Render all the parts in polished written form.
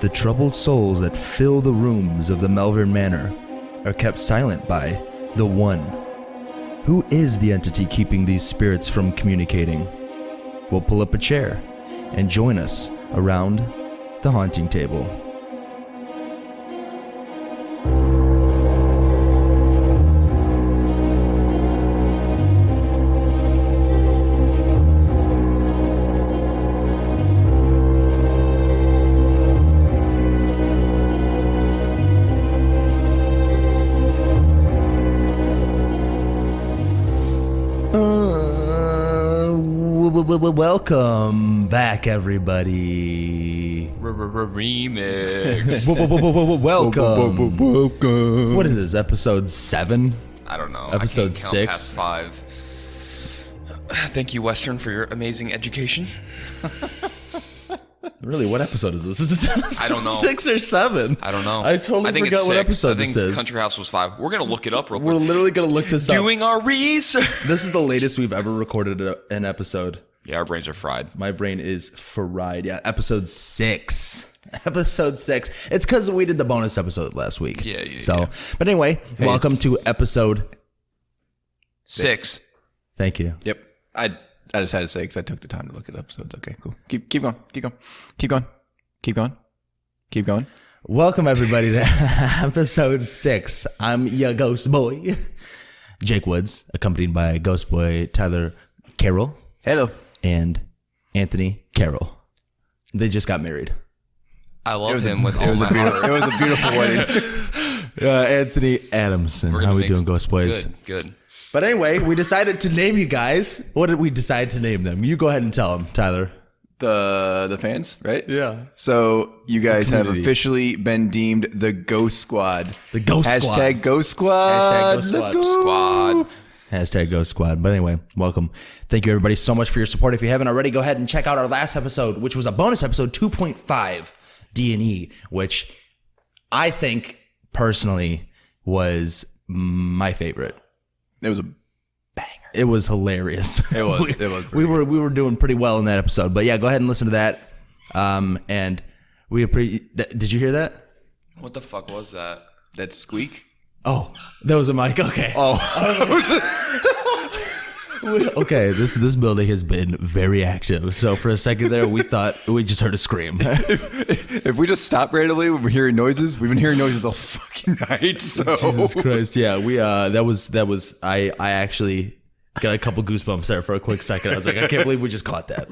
The troubled souls that fill the rooms of the Malvern Manor are kept silent by the One. Who is the entity keeping these spirits from communicating? We'll pull up a chair and join us around the haunting table. Welcome back, everybody. Remix. Welcome. What is this, episode 7? I don't know. Episode I can't count 6? past 5. Thank you, Western, for your amazing education. Really, what episode is this? Is this episode I don't know. 6 or 7? I don't know. I totally think forgot it's what 6. episode I think this is. Country House was 5. We're going to look it up real We're quick. literally going to look this up. Doing our research. This is the latest we've ever recorded an episode. Yeah, our brains are fried. My brain is fried. Yeah, episode 6. Episode 6. It's because we did the bonus episode last week. Yeah. But anyway, welcome to episode 6. Thank you. Yep. I just had to say because I took the time to look it up, so it's okay. Cool. Keep going. Keep going. Welcome, everybody, to episode 6. I'm your ghost boy, Jake Woods, accompanied by ghost boy Tyler Carroll. Hello. And Anthony Carroll. They just got married. I love him with all my heart. It was a beautiful wedding. Anthony Adamson. How we doing, ghost boys? Good. But anyway, we decided to name you guys. What did we decide to name them? You go ahead and tell them, Tyler. The fans, right? Yeah. So you guys have community. officially been deemed the Ghost Squad. The Ghost Squad. Hashtag Ghost Squad. Hashtag Ghost Let's Squad. go. Squad. Hashtag Ghost Squad. But anyway, welcome. Thank you, everybody, so much for your support. If you haven't already, go ahead and check out our last episode, which was a bonus episode 2.5 D&E, which I think personally was my favorite. It was a It was hilarious. It was. we were doing pretty well in that episode. But yeah, go ahead and listen to that. And we did you hear that? What the fuck was that? that squeak. Oh, that was a mic. Okay. Oh. Okay, this building has been very active. So for a second there, we thought we just heard a scream. If we just stop randomly when we're hearing noises, we've been hearing noises all fucking night. So Jesus Christ, yeah, we that was I actually got a couple goosebumps there for a quick second. I was like, I can't believe we just caught that.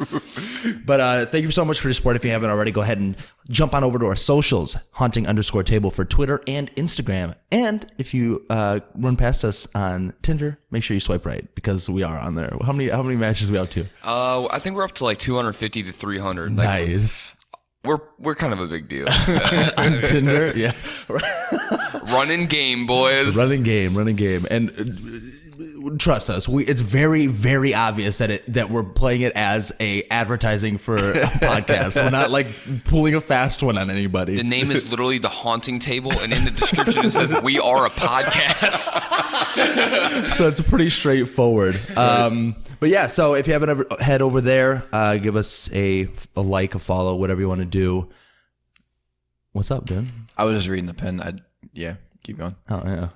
But thank you so much for your support. If you haven't already, go ahead and jump on over to our socials, haunting_table for Twitter and Instagram. And if you run past us on Tinder, make sure you swipe right because we are on there. How many matches are we up to? I think we're up to like 250 to 300. Like, Nice. We're kind of a big deal. On Tinder, yeah. Running game, boys. Running game. And trust us, it's very, very obvious that we're playing it as a advertising for a podcast. We're not like pulling a fast one on anybody. The name is literally The Haunting Table, and in the description it says we are a podcast. So it's pretty straightforward. But yeah, so if you haven't ever head over there, give us a like, a follow, whatever you want to do. What's up, dude? I was just reading the pen. Yeah, keep going. Oh yeah.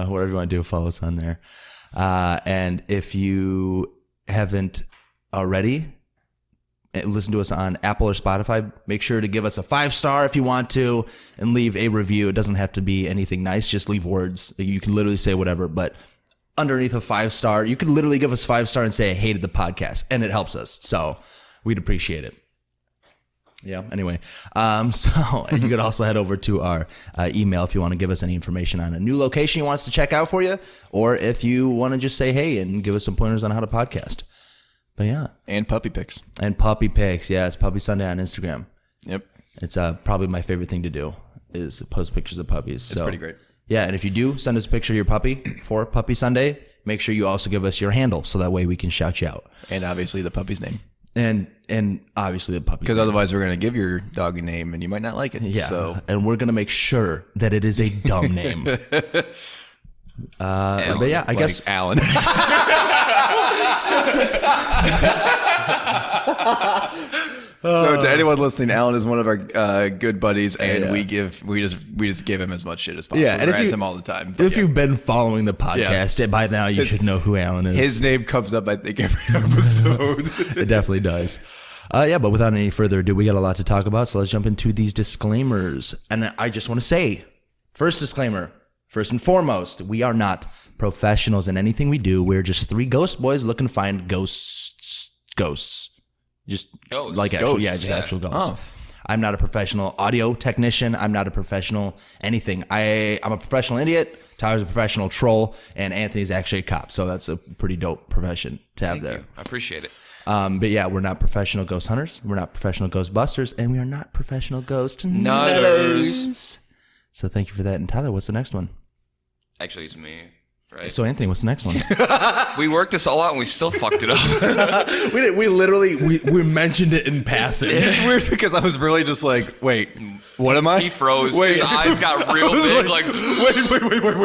Whatever you want to do, follow us on there. And if you haven't already, listen to us on Apple or Spotify. Make sure to give us a 5-star if you want to, and leave a review. It doesn't have to be anything nice. Just leave words. You can literally say whatever, but underneath a 5-star, you can literally give us 5-star and say I hated the podcast, and it helps us. So we'd appreciate it. Yeah. Anyway, so you could also head over to our email if you want to give us any information on a new location you want us to check out for you, or if you want to just say hey and give us some pointers on how to podcast. But yeah, And puppy pics. and puppy pics. Yeah, it's Puppy Sunday on Instagram. Yep. It's probably my favorite thing to do is post pictures of puppies. It's So pretty great. yeah, and if you do send us a picture of your puppy for Puppy Sunday, make sure you also give us your handle so that way we can shout you out. And obviously the puppy's name. And obviously the puppy. Because otherwise we're going to give your dog a name and you might not like it. Yeah, So and we're gonna make sure that it is a dumb name. But yeah, I guess Alan. So to anyone listening, Alan is one of our good buddies, and Yeah. we just give him as much shit as possible. Yeah, and if Rants you- him all the time. But If you've been following the podcast, by now you should know who Alan is. his name comes up, I think, every episode. It definitely does. But without any further ado, we got a lot to talk about, so let's jump into these disclaimers. And I just want to say, first disclaimer, first and foremost, we are not professionals in anything we do. We're just three ghost boys looking to find ghosts. Just Ghosts. like actual, Ghosts, yeah, just yeah. actual ghosts. Oh. I'm not a professional audio technician. I'm not a professional anything. I'm a professional idiot. Tyler's a professional troll, and Anthony's actually a cop. So that's a pretty dope profession to have Thank there. you. I appreciate it. But yeah, we're not professional ghost hunters. We're not professional ghost busters, and we are not professional ghost nutters. So thank you for that. And Tyler, what's the next one? Actually, it's me. Right. So Anthony, what's the next one? We worked this all out and we still fucked it up. we literally mentioned it in passing. It's weird because I was really just like, wait, what am I? He froze. Wait. His eyes got real big. Like,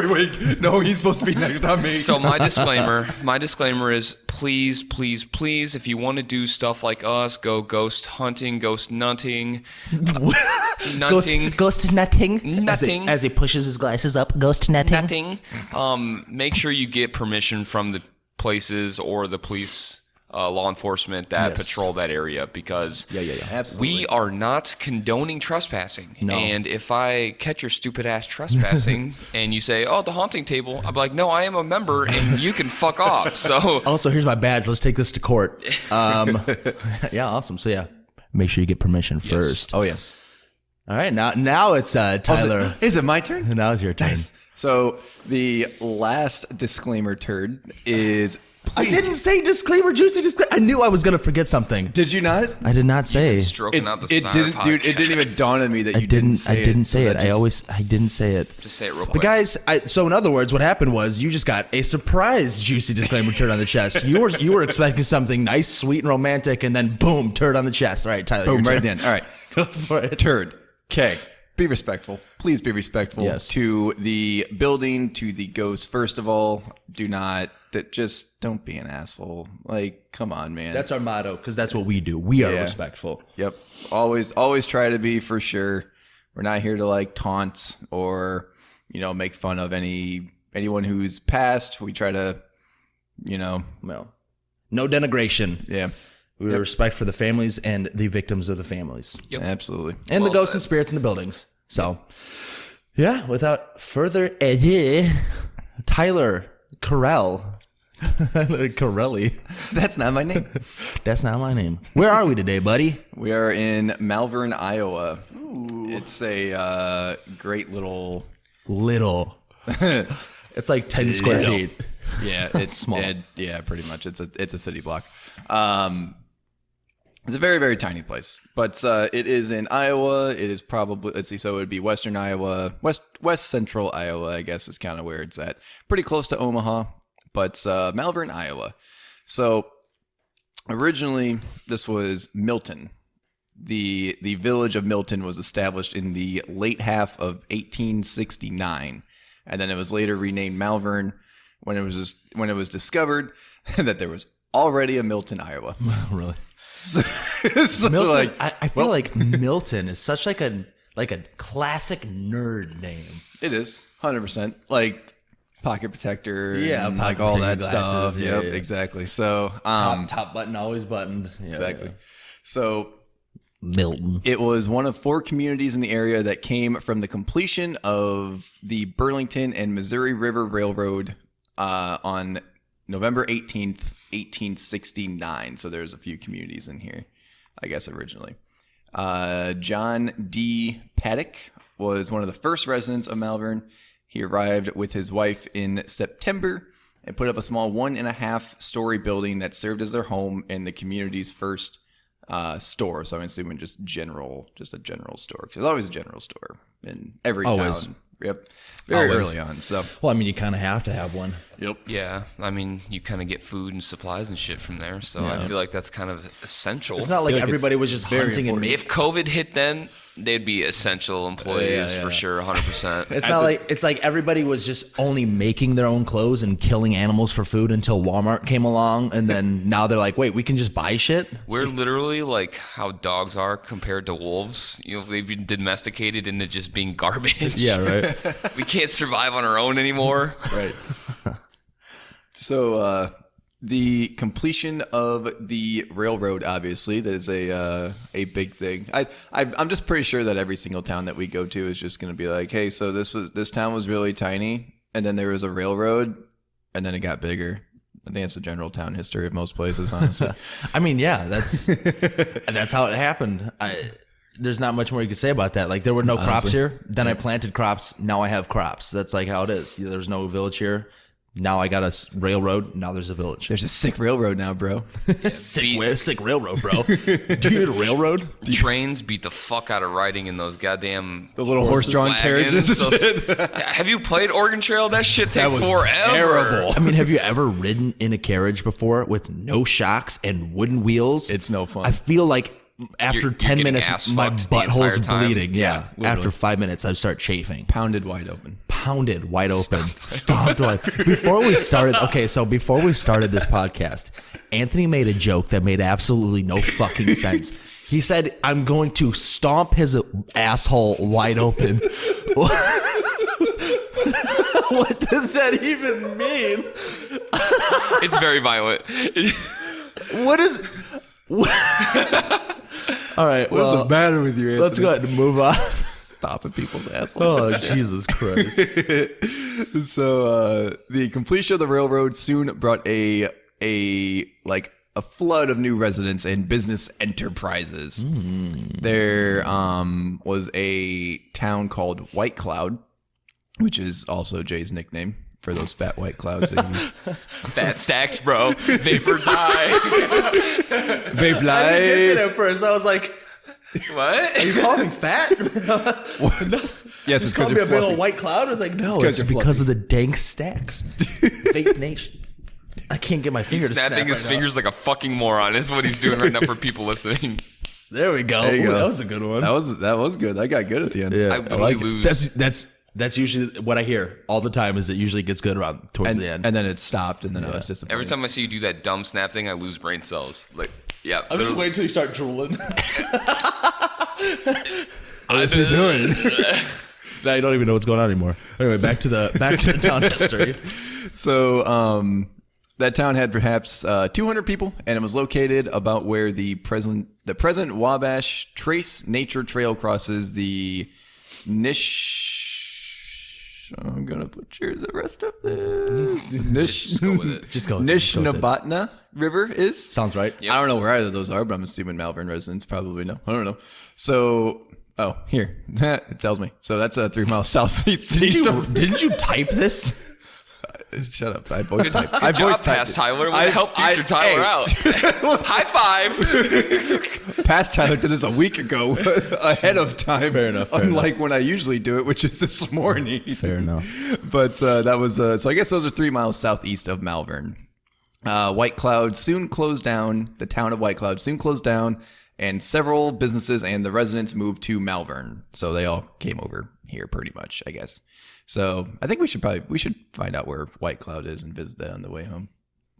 wait. No, he's supposed to be next on me. so my disclaimer is please, if you want to do stuff like us, go ghost hunting, ghost nutting, nutting, Ghost nutting. Nutting. As he pushes his glasses up. Ghost nutting. nutting. Make sure you get permission from the places or the police, law enforcement that Yes. patrol that area, because Absolutely. we are not condoning trespassing. No. And if I catch your stupid ass trespassing and you say, "Oh, the haunting table," I'm like, "No, I am a member, and you can fuck off." So Also, here's my badge. Let's take this to court. Yeah, awesome. So yeah, make sure you get permission first. Oh, yes. All right, now it's Tyler. Is it my turn? Now it's your turn. So the last disclaimer turd is... I didn't say disclaimer, juicy disclaimer. I knew I was gonna forget something. Did you not? I did not say. stroking out the It didn't, dude. It didn't even dawn on me that you didn't say it. I didn't say So it. that just- I didn't say it. Just say it real But quick. guys, so in other words, what happened was you just got a surprise juicy disclaimer turd on the chest. You were expecting something nice, sweet, and romantic, and then boom, turd on the chest. All right, Tyler. Boom, your right turn. then. All right. Go for it. Turd. Okay. Be respectful. Please be respectful Yes. to the building, to the ghosts. First of all, just don't be an asshole. Like, come on, man. That's our motto, because that's what we do. We are Yeah. respectful. Yep. Always try to be, for sure. We're not here to like taunt or, make fun of anyone who's passed. We try to, Well, no denigration. yeah. We have respect for the families and the victims of the families. Yep. Absolutely. And Well the ghosts said. and spirits in the buildings. So, yeah, without further ado, Tyler Carell. Tyler Carelli. That's not my name. That's not my name. Where are we today, buddy? We are in Malvern, Iowa. It's a great little... Little. It's like 10 square Little. feet. Yeah, it's Small. yeah, pretty much. It's a city block. It's a very, very tiny place, but it is in Iowa. It is probably, let's see, so it would be Western Iowa, West Central Iowa, I guess is kind of where it's at. Pretty close to Omaha, but Malvern, Iowa. So originally, this was Milton. The village of Milton was established in the late half of 1869, and then it was later renamed Malvern when it was discovered that there was already a Milton, Iowa. Really? So Milton, I feel like Milton is such like a classic nerd name. it is 100% like pocket protector, Yeah, and pocket like all that protector stuff. glasses, yeah, Yep, yeah. exactly. So Top button always buttoned. Yeah, exactly. yeah. So Milton. it was one of 4 communities in the area that came from the completion of the Burlington and Missouri River Railroad on November 18th, 1869. So there's a few communities in here, I guess, originally. John D. Paddock was one of the first residents of Malvern. He arrived with his wife in September and put up a small 1.5-story building that served as their home and the community's first store. So I'm assuming just a general store. 'Cause there's always a general store in every Always. town. Yep. Very Always. early on. So Well, I mean, you kind of have to have one. yep. Yeah, I mean, you kind of get food and supplies and shit from there, so I feel like that's kind of essential. It's not like feel like everybody it's was just very hunting and important. making. If COVID hit then, They'd be essential employees for sure, 100%. It's not like it's like everybody was just only making their own clothes and killing animals for food until Walmart came along, and then now they're like, wait, we can just buy shit. We're literally like how dogs are compared to wolves. You know, they've been domesticated into just being garbage. Yeah, right. We can't survive on our own anymore. Right. So the completion of the railroad, obviously, that is a big thing. I'm just pretty sure that every single town that we go to is just going to be like, hey, so this town was really tiny, and then there was a railroad, and then it got bigger. I think that's the general town history of most places, honestly. I mean, yeah, that's how it happened. There's not much more you can say about that. Like, there were no crops here. Then I planted crops. Now I have crops. That's like how it is. There's no village here. Now I got a railroad. Now there's a village. There's a sick railroad now, bro. sick railroad, bro. Do you need a railroad? Trains beat the fuck out of riding in those goddamn The little horse-drawn wagons. carriages. Have you played Oregon Trail? That shit takes was forever. terrible. I mean, have you ever ridden in a carriage before with no shocks and wooden wheels? It's no fun. I feel like after You're 10 getting minutes, ass my fucked the entire butthole's time. bleeding. Yeah. literally. After 5 minutes, I start chafing. Pounded wide open. Pounded wide open. Stomped wide. Before we started this podcast, Anthony made a joke that made absolutely no fucking sense. He said, I'm going to stomp his asshole wide open. What does that even mean? It's very violent. What is... All right, well, What's the matter with you, Anthony? let's go ahead and move on. Stopping people's assholes. Oh, Jesus Christ. So the completion of the railroad soon brought a flood of new residents and business enterprises. There was a town called White Cloud, which is also Jay's nickname for those fat white clouds. Fat stacks, bro. Vapor die. Vape I didn't get it at first. I was like, What? are you calling me fat? Yes, Just called me a big old white cloud? I was like, no, it's you're because of the dank stacks. Fake nation. I can't get my finger to snap Snapping his right now. fingers like a fucking moron is what he's doing right now for people listening. There we go. There you Ooh, go. that was a good one. That was good. I got good at the end. Yeah. I literally lose. That's usually what I hear all the time. Is it usually gets good around towards the end. And then it stopped, and then I was disappointed. Every time I see you do that dumb snap thing, I lose brain cells. Like, yeah. I'm just waiting until you start drooling. What's he doing? Now you don't even know what's going on anymore. Anyway, back to the town history. So that town had perhaps 200 people, and it was located about where the present Wabash Trace Nature Trail crosses the I'm gonna butcher the rest of this. Just go with it. Just go. With it. Just go with it. Nishnabotna River is. Sounds right. Yep. I don't know where either of those are, but I'm assuming Malvern residents probably know. I don't know. So, here it tells me. So that's 3 miles southeast of. Didn't you type this? Shut up! I voice typed. I Good job, voice typed past it. Tyler. Way to help future Tyler out. High five. Past Tyler did this a week ago, ahead of time. Fair enough, fair unlike when I usually do it, which is this morning. Fair enough. But that was so. I guess those are 3 miles southeast of Malvern. White Cloud soon closed down. The town of White Cloud soon closed down, and several businesses and the residents moved to Malvern. So they all came over here, pretty much, I guess. So I think we should find out where White Cloud is and visit that on the way home.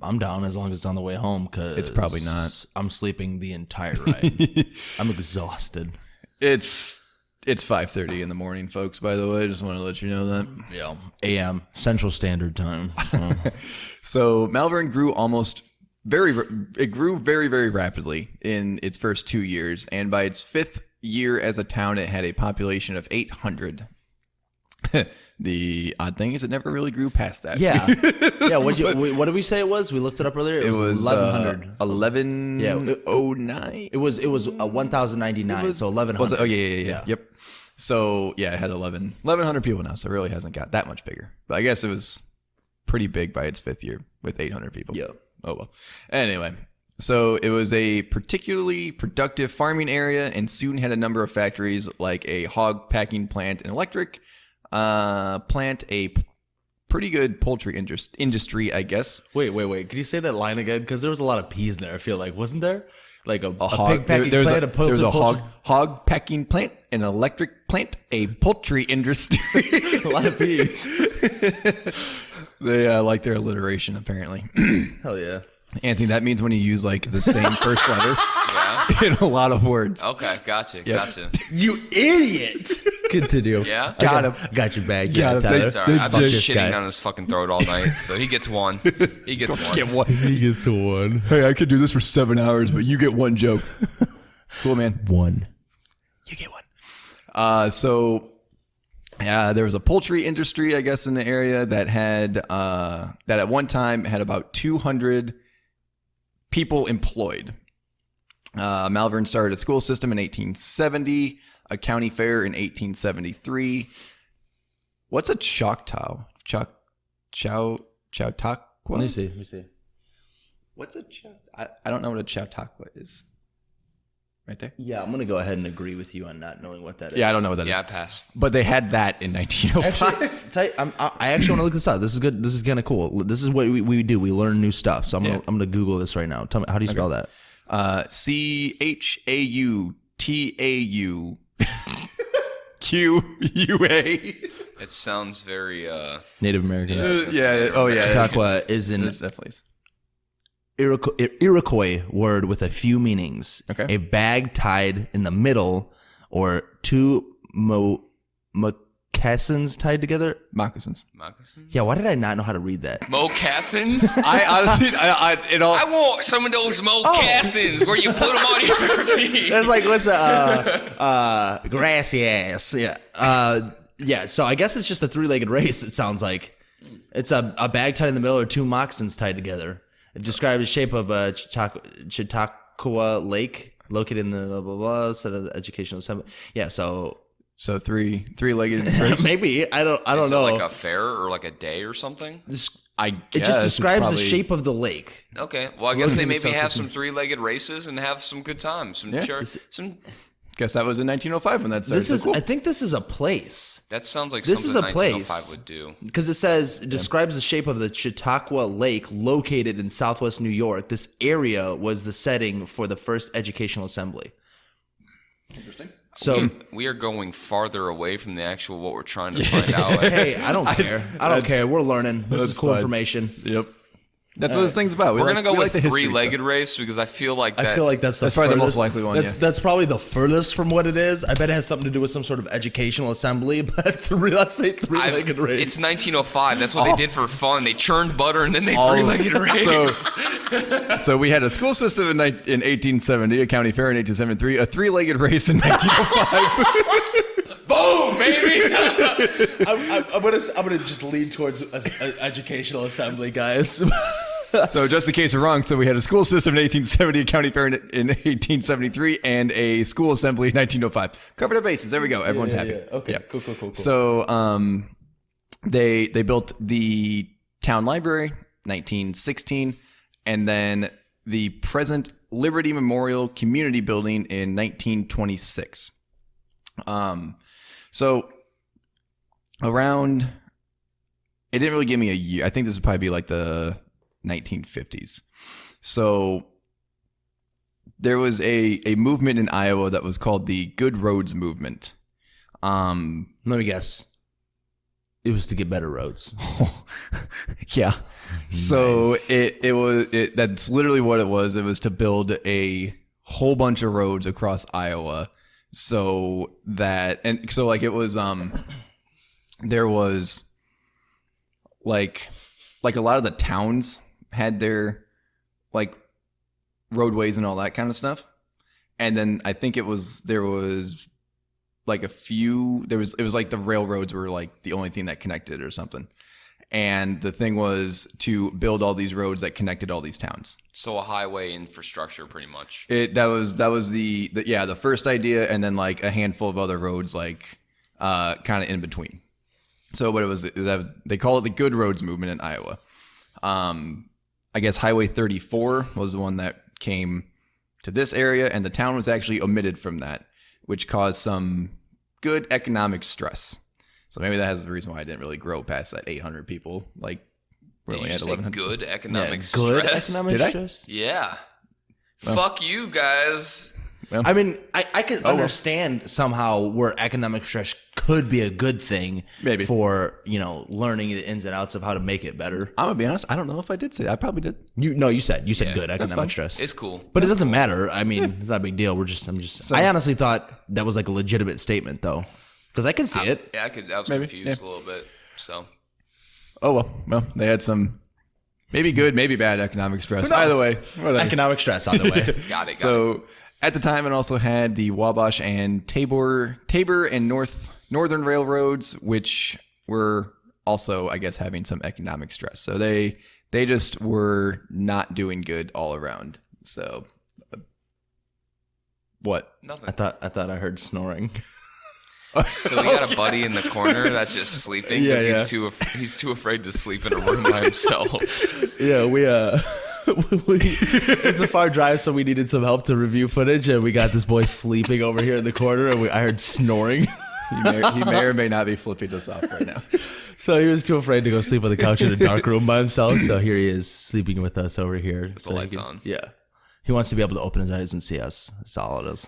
I'm down as long as it's on the way home because It's probably not. I'm sleeping the entire ride. I'm exhausted. It's 5:30 in the morning, folks. By the way, just want to let you know that. Yeah, a.m. Central Standard Time. So. So Malvern grew very, very rapidly in its first 2 years, and by its 5th year as a town, it had a population of 800. The odd thing is it never really grew past that. Yeah. What did we say it was? We looked it up earlier. It was 1,100. 1109. It was 1,099. So 1,100. Was it? Oh yeah. Yep. So yeah, it had 1,100 people now. So it really hasn't got that much bigger. But I guess it was pretty big by its 5th year with 800 people. Yeah. Oh well. Anyway. So it was a particularly productive farming area and soon had a number of factories like a hog packing plant and electric plant, a pretty good poultry industry, I guess. Wait. Could you say that line again? Because there was a lot of P's in there, I feel like. Wasn't there? like a hog pig packing there's plant, a, there's a poultry- hog packing plant, an electric plant, a poultry industry. a lot of bees. They like their alliteration apparently. Hell yeah. Anthony, that means when you use like the same first letter Yeah. in a lot of words. Okay, gotcha. You idiot. Continue. Yeah? Got him. Got your bag. Got Yeah, him. Tyler. It's all right. I've Fuck been this shitting guy. down his fucking throat all night, so he gets one. He gets one. Get one. He gets one. Hey, I could do this for 7 hours, but you get one joke. Cool, man. One. You get one. So there was a poultry industry, I guess, in the area that had that at one time had about 200 people employed. Malvern started a school system in 1870, a county fair in 1873. What's a Choctaw? Chautauqua? Let me see. What's a I don't know what a Chautauqua is. Right there? Yeah, I'm gonna go ahead and agree with you on not knowing what that is. Yeah, I don't know what that is. Yeah, pass. But they had that in 1905. I actually want to look this up. This is good. This is kind of cool. This is what we do. We learn new stuff. So I'm gonna Google this right now. Tell me, how do you spell that? Chautauqua. It sounds very Native American. Yeah. Oh, yeah. Chautauqua is an It's definitely. Iroquois word with a few meanings. Okay. A bag tied in the middle, or two moccasins tied together. Moccasins. moccasins. Yeah, why did I not know how to read that? Moccasins? I honestly, I want some of those moccasins where you put them on your feet. That's like, what's grassy ass. Yeah. Yeah, so I guess it's just a three-legged race, it sounds like. It's a bag tied in the middle or two moccasins tied together. It describes the shape of a Chautauqua Lake located in the blah, blah, blah, set of the educational assembly. Yeah, so three-legged race. maybe. I don't Is know. it like a fair or like a day or something? I It guess just it's describes probably- the shape of the lake. Okay. Well, I guess they Looking maybe this up have with some three-legged races and have some good times. Some Guess that was in 1905 when that started. This is, So cool. I think this is a place. That sounds like This something is a place. 1905 would do. Because it describes the shape of the Chautauqua Lake located in southwest New York. This area was the setting for the first educational assembly. Interesting. So, We are going farther away from the actual what we're trying to find out. hey, I don't care. I don't care. We're learning. This is that's cool fine. information. Yep. That's what this thing's about. We're going to go we with the history three-legged stuff. race because I feel like that. I feel like that's probably the most furthest- likely one, That's probably the furthest from what it is. I bet it has something to do with some sort of educational assembly. But let's say three-legged race. It's 1905. That's what they did for fun. They churned butter and then they All- three-legged race. So we had a school system in 1870, a county fair in 1873, a three-legged race in 1905. Boom, baby. I'm gonna just lean towards educational assembly, guys. So just in case we're wrong, so we had a school system in 1870, a county fair in 1873, and a school assembly in 1905. Covered our bases. There we go. Everyone's happy. Yeah. Okay. Yeah. Cool. So they built the town library, 1916, and then the present Liberty Memorial Community Building in 1926. So around, it didn't really give me a year. I think this would probably be like the 1950s. So there was a movement in Iowa that was called the Good Roads Movement. Let me guess. It was to get better roads. Yeah. So Nice. that's literally what it was. It was to build a whole bunch of roads across Iowa. So it was there was like a lot of the towns had their like roadways and all that kind of stuff. And then I think there was like a few, it was like the railroads were like the only thing that connected or something. And the thing was to build all these roads that connected all these towns. So a highway infrastructure, pretty much. That was the first idea, and then like a handful of other roads like kind of in between. So what it was, they call it the Good Roads Movement in Iowa. I guess Highway 34 was the one that came to this area, and the town was actually omitted from that, which caused some good economic stress. So maybe that has the reason why I didn't really grow past that 800 people. Like, Did really you had say 1,100. good economic Good stress? economic Did I? stress. Yeah. Fuck you guys. I mean, I can understand somehow where economic stress could be a good thing Maybe. for, learning the ins and outs of how to make it better. I'm gonna be honest. I don't know if I did say. I probably did. You said good fine. economic stress. It's cool. But it doesn't matter. I mean, it's not a big deal. I honestly thought that was like a legitimate statement though. Because I can see it. Yeah, I was confused a little bit. So. Oh well, they had some maybe good, maybe bad economic stress. Either way, whatever. Economic stress on the way. Got it. So at the time, it also had the Wabash and Tabor and Northern Railroads, which were also, I guess, having some economic stress. So they just were not doing good all around. So what? Nothing. I thought I heard snoring. So we got a buddy in the corner that's just sleeping because he's too afraid to sleep in a room by himself. Yeah, it's a far drive, so we needed some help to review footage, and we got this boy sleeping over here in the corner, and I heard snoring. He may or may not be flipping us off right now. So he was too afraid to go sleep on the couch in a dark room by himself. So here he is sleeping with us over here. With the lights on. Yeah. He wants to be able to open his eyes and see us. That's all it is.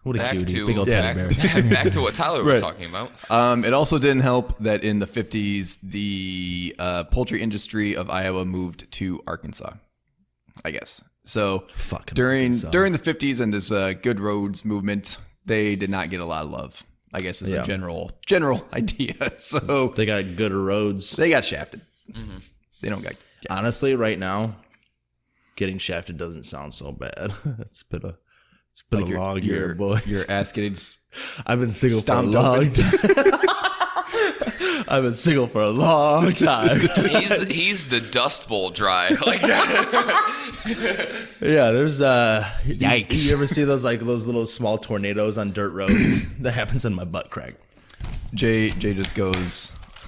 What a cutie. Big old teddy bear. Back to what Tyler was talking about. It also didn't help that in the 50s, the poultry industry of Iowa moved to Arkansas, I guess. So during the 50s and this Good Roads movement, they did not get a lot of love, I guess is a general idea. So they got good roads. They got shafted. Mm-hmm. They don't got shafted. Honestly, right now, getting shafted doesn't sound so bad. It's been a long year, boy. Your ass getting I've been single for a long time. I've been single for a long time. He's the Dust Bowl dry. Like yeah, there's yikes. You ever see those little small tornadoes on dirt roads? That happens in my butt crack. Jay just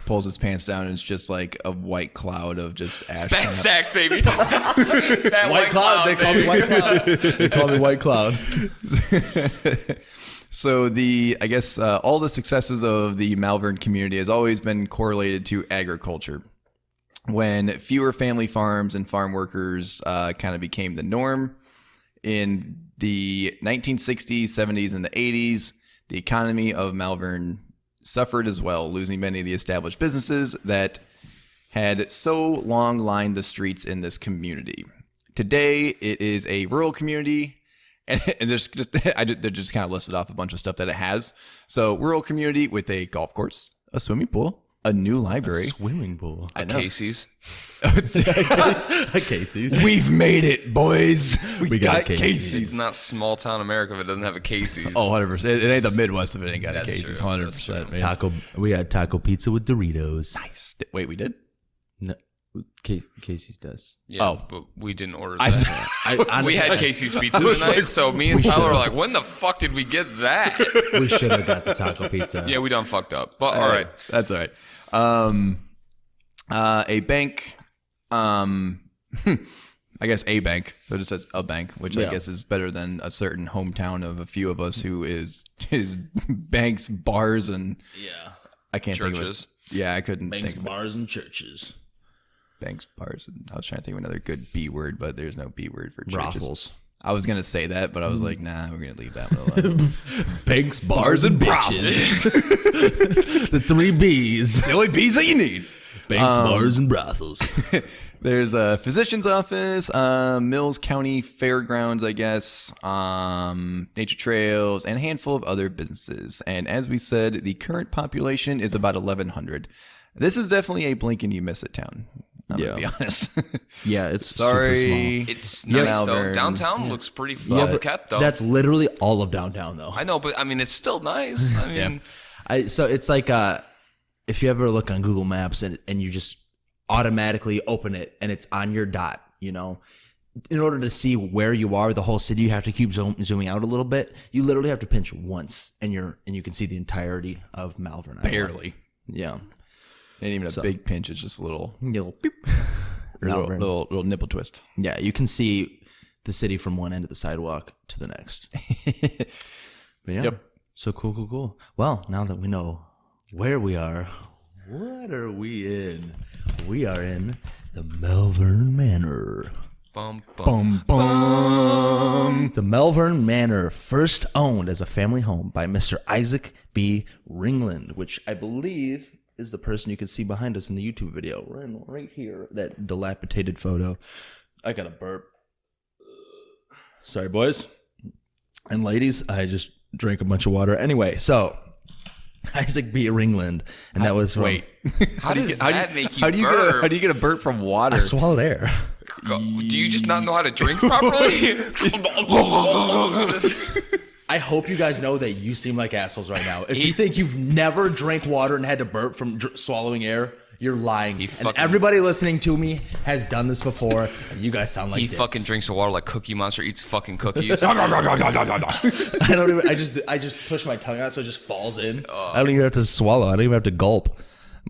pulls his pants down, and it's just like a white cloud of just ash. Back stacks, baby. White cloud. They call me White Cloud. They call me White Cloud. So I guess all the successes of the Malvern community has always been correlated to agriculture. When fewer family farms and farm workers kind of became the norm in the 1960s, 70s, and the 80s, the economy of Malvern suffered as well, losing many of the established businesses that had so long lined the streets in this community. Today, it is a rural community, and there's just they're just kind of listed off a bunch of stuff that it has. So, rural community with a golf course, a swimming pool, a new library, swimming pool, a Casey's. A Casey's. We've made it, boys. We got Casey's. It's not small town America if it doesn't have a Casey's. Oh, 100%. It ain't the Midwest if it ain't got a Casey's. True. 100%. We had taco pizza with Doritos. Nice. Wait, we did? No, Casey's does. Yeah, but we didn't order that. We had Casey's pizza tonight, so me and Tyler were like, when the fuck did we get that? We should have got the taco pizza. Yeah, we done fucked up. But all right. That's all right. A bank, I guess a bank, so it just says a bank, which I guess is better than a certain hometown of a few of us who is banks, bars, and I can't churches. think of it. Yeah, I couldn't Banks, think of bars, and churches. Banks, bars, and I was trying to think of another good B word, but there's no B word for churches. Brothels. I was gonna say that, but I was like, nah, we're gonna leave that one alone. Banks, bars, and bitches. The 3 B's. The only B's that you need. Banks, bars, and brothels. There's a physician's office, Mills County Fairgrounds, I guess, nature trails, and a handful of other businesses. And as we said, the current population is about 1,100. This is definitely a blink and you miss it town. I'm gonna be honest. Yeah, it's sorry. super small. It's nice though. Downtown looks pretty well kept though. That's literally all of downtown though. I know, but I mean, it's still nice. I mean, so it's like if you ever look on Google Maps and you just automatically open it and it's on your dot, in order to see where you are, the whole city, you have to keep zooming out a little bit. You literally have to pinch once, and you can see the entirety of Malvern. Barely. Yeah. Ain't even a big pinch. It's just a little Beep. little nipple twist. Yeah, you can see the city from one end of the sidewalk to the next. But yeah. So cool. Well, now that we know where we are, what are we in? We are in the Malvern Manor. Bum, bum, The Malvern Manor, first owned as a family home by Mr. Isaac B. Ringland, which I believe is the person you can see behind us in the YouTube video. Right here, that dilapidated photo. I got a burp. Sorry, boys and ladies. I just drank a bunch of water. Anyway, so Isaac B. Ringland, and that was from... Wait. How does that make you how do you burp? How do you get a burp from water? I swallowed air. Do you just not know how to drink properly? I hope you guys know that you seem like assholes right now. If you think you've never drank water and had to burp from swallowing air, you're lying. And everybody listening to me has done this before, and you guys sound like He dicks. fucking drinks the water like Cookie Monster eats fucking cookies. I don't even. I just push my tongue out so it just falls in. I don't even have to swallow. I don't even have to gulp.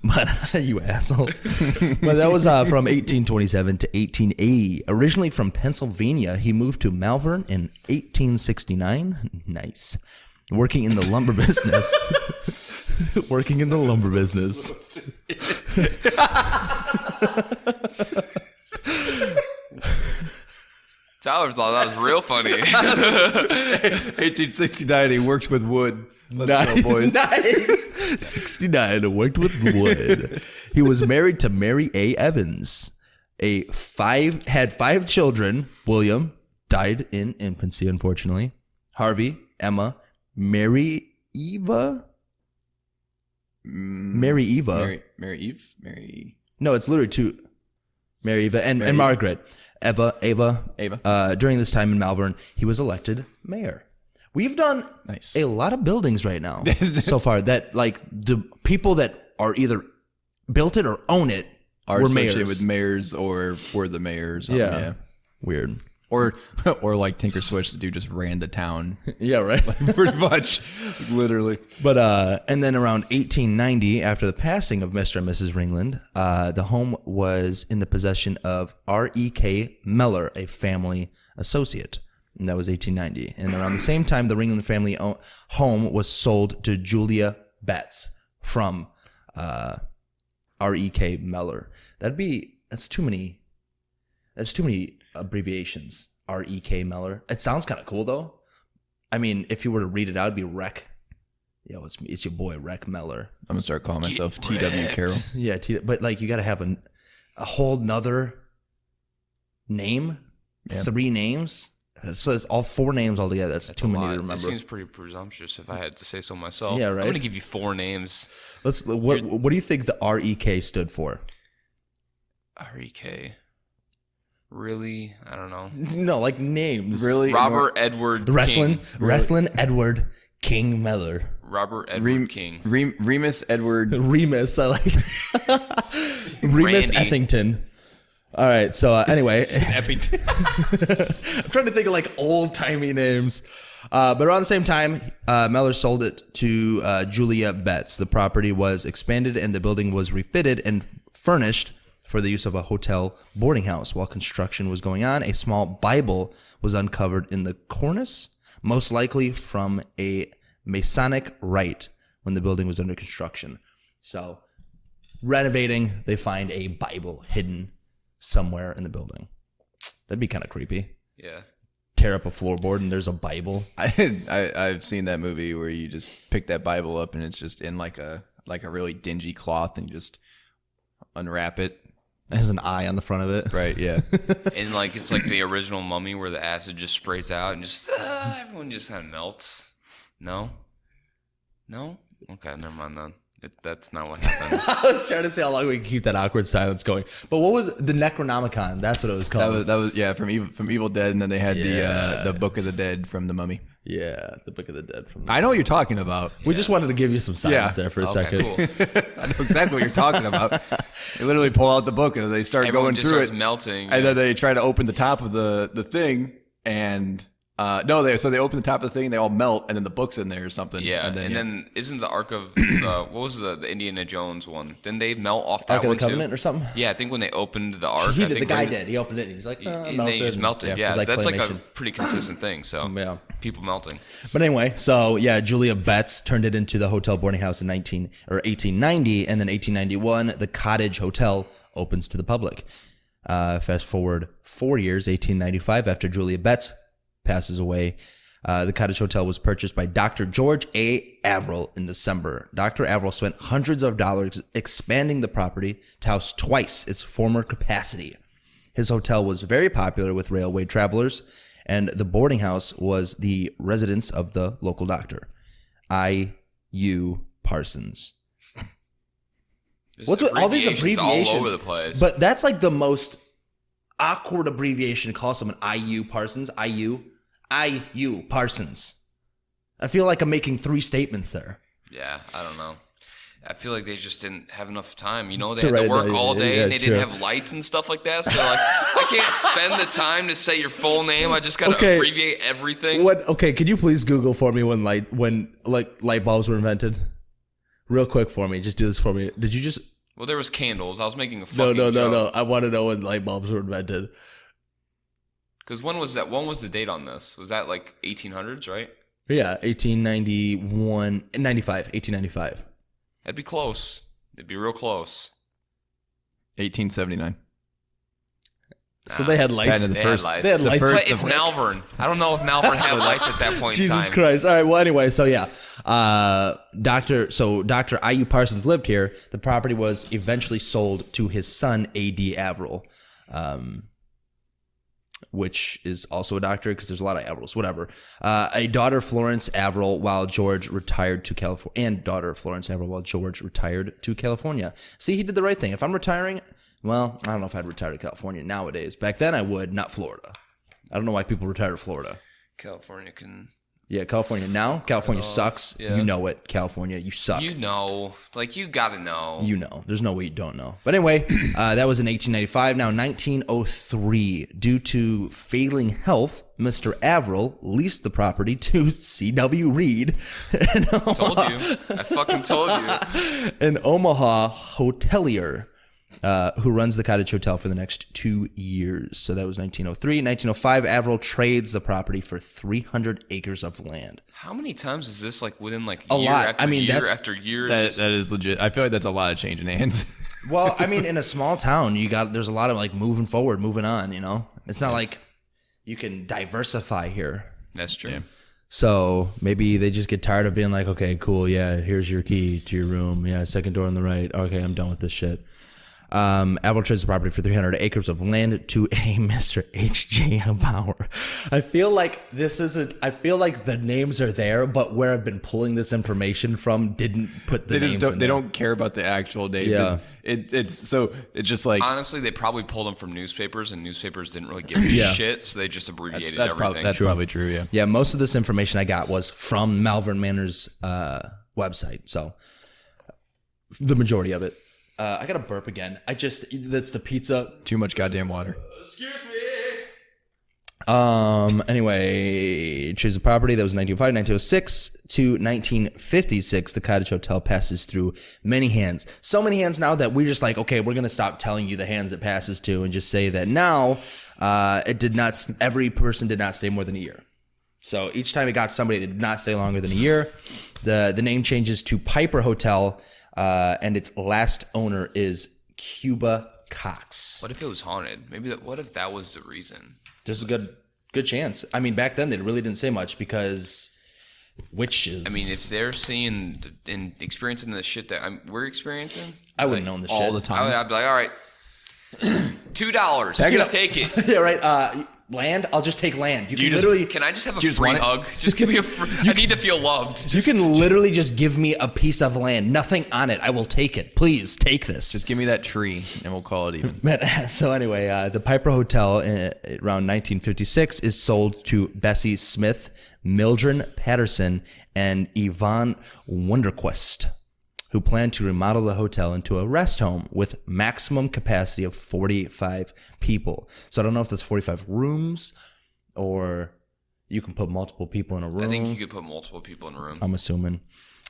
But you assholes. But that was from 1827 to 1880. Originally from Pennsylvania, he moved to Malvern in 1869. Nice. Working in the lumber business. Working in the lumber business. Tyler thought that was real funny. 1869. He works with wood. Let's go, boys. Nice. 69. Worked with wood. He was married to Mary A. Evans. Had 5 children. William died in infancy, unfortunately. Harvey, Emma, Mary Eva. Mary Eva. Mary Eve? Mary... No, it's literally 2. Mary Eva and Margaret. Ava. During this time in Malvern, he was elected mayor. We've done a lot of buildings right now so far that like the people that are either built it or own it are were associated mayors. with mayors or were the mayors. Yeah. Weird. Or like Tinker Switch, the dude just ran the town. Yeah, right. Pretty much. Literally. But and then around 1890, after the passing of Mr. and Mrs. Ringland, the home was in the possession of R.E.K. Meller, a family associate. And that was 1890. And around the same time, the Ringland family home was sold to Julia Betts from R.E.K. Meller. That's too many abbreviations. R.E.K. Meller. It sounds kind of cool though. I mean, if you were to read it out, it'd be Rec. Yo, it's your boy Rec Meller. I'm gonna start calling myself T.W. Carroll. Yeah, but like you got to have a whole nother name. Yeah. 3 names. So it's all 4 names altogether. That's too many to remember. It seems pretty presumptuous if I had to say so myself. Yeah, right. I'm gonna give you 4 names. What do you think the R.E.K. stood for? R.E.K. Really? I don't know. No, like names. Really? Robert Edward King. Rethlin Edward King Meller. Robert Edward King. Remus Edward. Remus. I like Remus Randy. Effington. All right. So anyway, Effington. I'm trying to think of like old timey names. But around the same time, Meller sold it to Julia Betts. The property was expanded and the building was refitted and furnished for the use of a hotel boarding house. While construction was going on, a small Bible was uncovered in the cornice, most likely from a Masonic rite when the building was under construction. So, renovating, they find a Bible hidden somewhere in the building. That'd be kind of creepy. Yeah. Tear up a floorboard and there's a Bible. I've seen that movie where you just pick that Bible up and it's just in like a really dingy cloth and you just unwrap it. It has an eye on the front of it. Right, yeah. And like it's like the original Mummy where the acid just sprays out and just everyone just kind of melts. No? Okay, never mind then. That's not what happened. I was trying to say how long we can keep that awkward silence going. But what was the Necronomicon? That's what it was called. That was yeah, from Evil Dead, and then they had the Book of the Dead from the Mummy. Yeah, the Book of the Dead. I know what you're talking about. We just wanted to give you some silence there for a second. Cool. I know exactly what you're talking about. They literally pull out the book and they start Everyone going just through starts it, melting. and then they try to open the top of the thing, and so they open the top of the thing, they all melt, and then the book's in there or something. Yeah, and then isn't the Ark of what was the Indiana Jones one? Didn't they melt off that Ark of one the Covenant too? or something? Yeah, I think when they opened the Ark, He did. The guy did. He opened it and he's like, and melted. they just melted. Yeah, it was like that's like a claymation. pretty consistent thing. So Yeah. people melting. But anyway, so yeah, Julia Betts turned it into the hotel boarding house in 1890, and then 1891, the Cottage Hotel opens to the public. Fast forward 4 years, 1895, after Julia Betts passes away, the cottage hotel was purchased by Dr. George A. Averill in December. Dr. Averill spent hundreds of dollars expanding the property to house twice its former capacity. His hotel was very popular with railway travelers, and the boarding house was the residence of the local doctor, I.U. Parsons. What's with all these abbreviations all over the place? But that's like the most awkward abbreviation to call someone I.U. Parsons. I.U. Parsons. I feel like I'm making 3 statements there. Yeah, I don't know. I feel like they just didn't have enough time. You know, they To had to write work it, all day yeah, and they true. didn't have lights and stuff like that. So like, I can't spend the time to say your full name. I just gotta Okay. abbreviate everything. Okay, could you please Google for me when light bulbs were invented? Real quick for me. Just do this for me. Did you just... Well, there was candles. I was making a No, fucking no, joke. no. I want to know when light bulbs were invented. Because when was that? When was the date on this? Was that like 1800s, right? Yeah, 1895. That'd be close. It'd be real close. 1879. So they had lights. Kind of They the first. had lights. They had lights. But it's Malvern. I don't know if Malvern had lights at that point in Jesus time. Christ. All right. Well, anyway, so yeah. Dr. I.U. Parsons lived here. The property was eventually sold to his son, A.D. Averill, which is also a doctor because there's a lot of Averills, whatever. A daughter, Florence Averill, while George retired to California, and daughter Florence Averill while George retired to California. See, he did the right thing. If I'm retiring, well, I don't know if I'd retire to California nowadays. Back then I would, not Florida. I don't know why people retire to Florida. California can... Yeah, California now. California sucks. yeah. You know it. California, you suck. You know. Like, you gotta know. You know. There's no way you don't know. But anyway, that was in 1895. Now, 1903, due to failing health, Mr. Averill leased the property to C.W. Reed, Told you. I fucking told you. an Omaha hotelier who runs the cottage hotel for the next 2 years. So that was 1903. 1905, Averill trades the property for 300 acres of land. How many times is this like within like A year lot. after I mean, year that's- after year? That Just- is legit. I feel like that's a lot of change in hands. Well, I mean, in a small town, there's a lot of like moving forward, moving on, you know? It's not like you can diversify here. That's true. Yeah. So maybe they just get tired of being like, okay, cool, yeah, here's your key to your room. Yeah, second door on the right. Okay, I'm done with this shit. Averill trades the property for 300 acres of land to a Mr. H.J. Bauer. I feel like the names are there, but where I've been pulling this information from didn't put the names in They there. don't care about the actual dates. Yeah. It's just like Honestly, they probably pulled them from newspapers, and newspapers didn't really give a Yeah. shit, so they just abbreviated that's everything. probably true. Yeah. Yeah, most of this information I got was from Malvern Manor's website. So the majority of it. I got to burp again. That's the pizza. Too much goddamn water. Anyway, choose a property. That was 1905, 1906 to 1956. The cottage hotel passes through many hands. So many hands now that we're just like, okay, we're going to stop telling you the hands it passes to and just say that now every person did not stay more than a year. So each time it got somebody that did not stay longer than a year, the name changes to Piper Hotel, and its last owner is Cuba Cox. What if it was haunted? What if that was the reason? There's a good chance. I mean, back then they really didn't say much because witches. I mean, if they're seeing and experiencing the shit that we're experiencing, I wouldn't own the shit all the time. I'd be like, all right, $2. it up. Take it. Yeah, right. Land. I'll just take land. You can just- literally. Can I just have a just free want it? hug? Just give me a free... I need to feel loved. You can literally just give me a piece of land, nothing on it. I will take it. Please take this. Just give me that tree, and we'll call it even. Man, so anyway, the Piper Hotel around 1956 is sold to Bessie Smith, Mildred Patterson, and Yvonne Wunderquist, who plan to remodel the hotel into a rest home with maximum capacity of 45 people. So I don't know if that's 45 rooms or you can put multiple people in a room. I think you could put multiple people in a room. I'm assuming.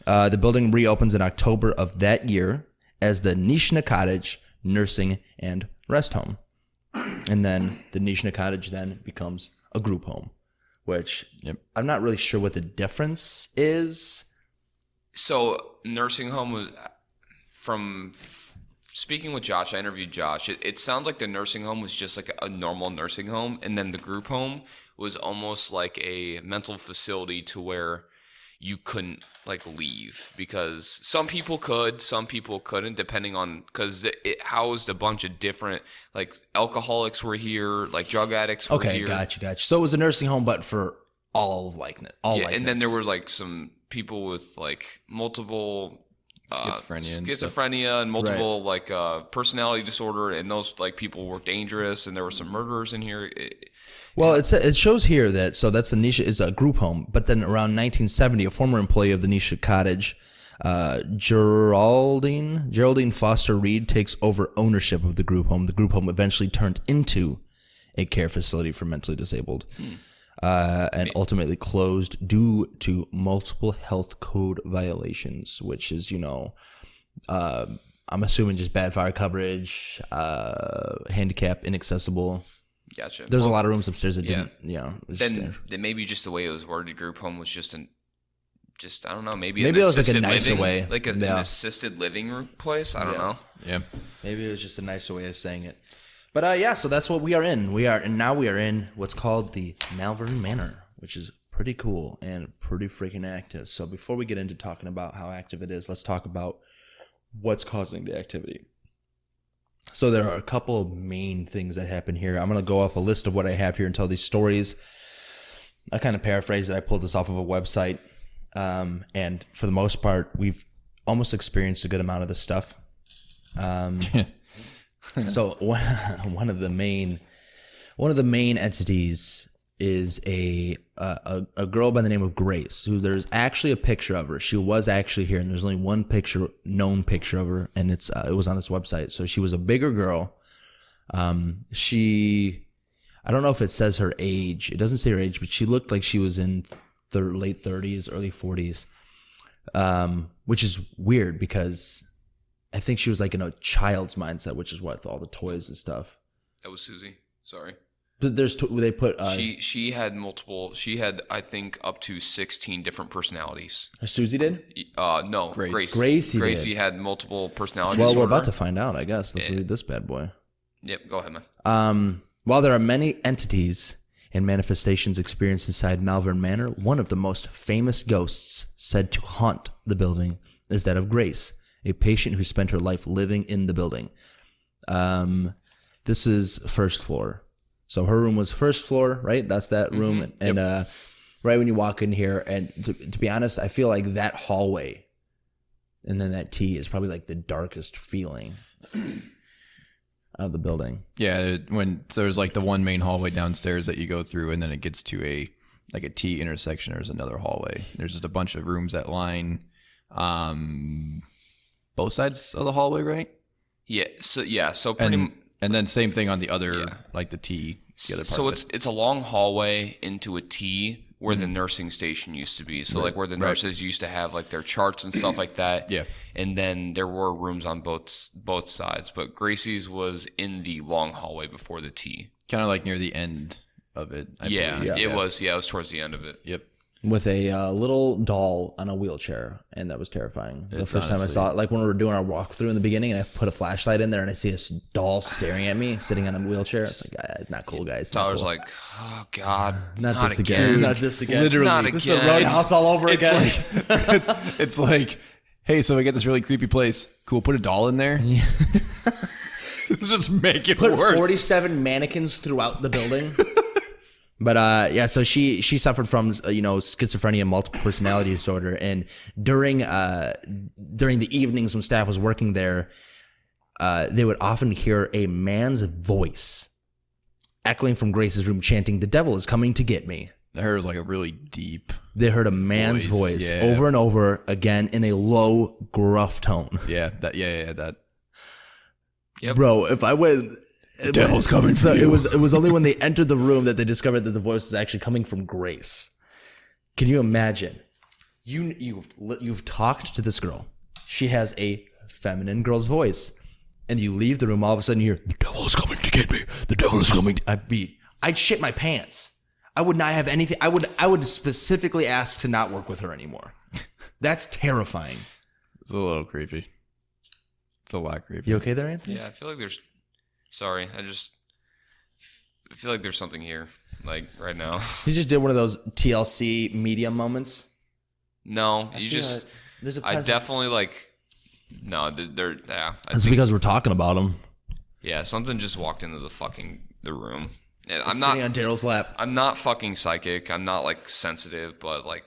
The building reopens in October of that year as the Nishna Cottage Nursing and Rest Home. And then the Nishna Cottage then becomes a group home, which I'm not really sure what the difference is. So nursing home was from speaking with Josh, I interviewed Josh. It sounds like the nursing home was just like a normal nursing home, and then the group home was almost like a mental facility to where you couldn't like leave, because some people could, some people couldn't, depending on, because it housed a bunch of different, like alcoholics were here, like drug addicts were here. Gotcha. So it was a nursing home, but for all likeness. And then there was like some people with like multiple schizophrenia and multiple like personality disorder, and those like people were dangerous, and there were some murderers in here. Well, it shows here that, so that's the niche is a group home, but then around 1970, a former employee of the niche cottage, Geraldine Foster Reed, takes over ownership of the group home. The group home eventually turned into a care facility for mentally disabled, and ultimately closed due to multiple health code violations, which is, I'm assuming just bad fire coverage, handicap, inaccessible. Gotcha. There's a lot of rooms upstairs that didn't, Then maybe just the way it was worded, group home was just I don't know, maybe it was like a nicer living, way, like an assisted living place. I don't know. Yeah, maybe it was just a nicer way of saying it. But so that's what we are in. We are in what's called the Malvern Manor, which is pretty cool and pretty freaking active. So before we get into talking about how active it is, let's talk about what's causing the activity. So there are a couple of main things that happen here. I'm going to go off a list of what I have here and tell these stories. I kind of paraphrased it. I pulled this off of a website. And for the most part, we've almost experienced a good amount of this stuff. So one of the main entities is a girl by the name of Grace, who there's actually a picture of her. She was actually here, and there's only one known picture of her, and it was on this website. So she was a bigger girl. I don't know if it says her age. It doesn't say her age, but she looked like she was in late 30s, early 40s, which is weird because I think she was like in a child's mindset, which is what, all the toys and stuff. That was Susie. Sorry. They put she had multiple. She had, I think, up to 16 different personalities. Susie did? No, Gracie Gracie had multiple personalities. Well, we're about to find out, I guess. Let's read this bad boy. Yep, go ahead, man. While there are many entities and manifestations experienced inside Malvern Manor, one of the most famous ghosts said to haunt the building is that of Grace, a patient who spent her life living in the building. This is first floor. So her room was first floor, right? That's that room. Mm-hmm. And right when you walk in here, and to be honest, I feel like that hallway and then that T is probably like the darkest feeling of the building. Yeah, there's like the one main hallway downstairs that you go through, and then it gets to a T intersection. There's another hallway. There's just a bunch of rooms that line both sides of the hallway, right? Yeah. So pretty. And then same thing on the other, like the T. The other part so it's a long hallway into a T where the nursing station used to be. So like where the nurses used to have like their charts and stuff like that. Yeah. And then there were rooms on both sides, but Gracie's was in the long hallway before the T. Kind of like near the end of it. It was towards the end of it. Yep. With a little doll on a wheelchair, and that was terrifying. The first time I saw it, like when we were doing our walkthrough in the beginning, and I put a flashlight in there, and I see a doll staring at me, sitting on a wheelchair. It's like, not cool, guys. Tyler's like, oh God, not this again. Not this again. Literally, not this again. is the Roadhouse all over again. It's like, hey, so we get this really creepy place. Cool, put a doll in there. Yeah. Just make it put worse. 47 mannequins throughout the building. But so she suffered from schizophrenia and multiple personality disorder, and during the evenings when staff was working there, they would often hear a man's voice echoing from Grace's room, chanting, "The devil is coming to get me." I heard like a really deep. They heard a man's voice over and over again in a low, gruff tone. Yeah, that. Yep. Bro, if I went. The devil's coming for you. It was only when they entered the room that they discovered that the voice was actually coming from Grace. Can you imagine? You've talked to this girl. She has a feminine girl's voice, and you leave the room. All of a sudden, you hear, "The devil is coming to get me. The devil is coming." I'd shit my pants. I would not have anything. I would specifically ask to not work with her anymore. That's terrifying. It's a little creepy. It's a lot creepy. You okay there, Anthony? Yeah, I feel like there's. Sorry, I feel like there's something here, like right now. You just did one of those TLC media moments. No, you just. Like there's a I presence. definitely like. No, they're yeah. It's because we're talking about them. Yeah, something just walked into the room. And I'm sitting on Daryl's lap. I'm not fucking psychic. I'm not like sensitive, but like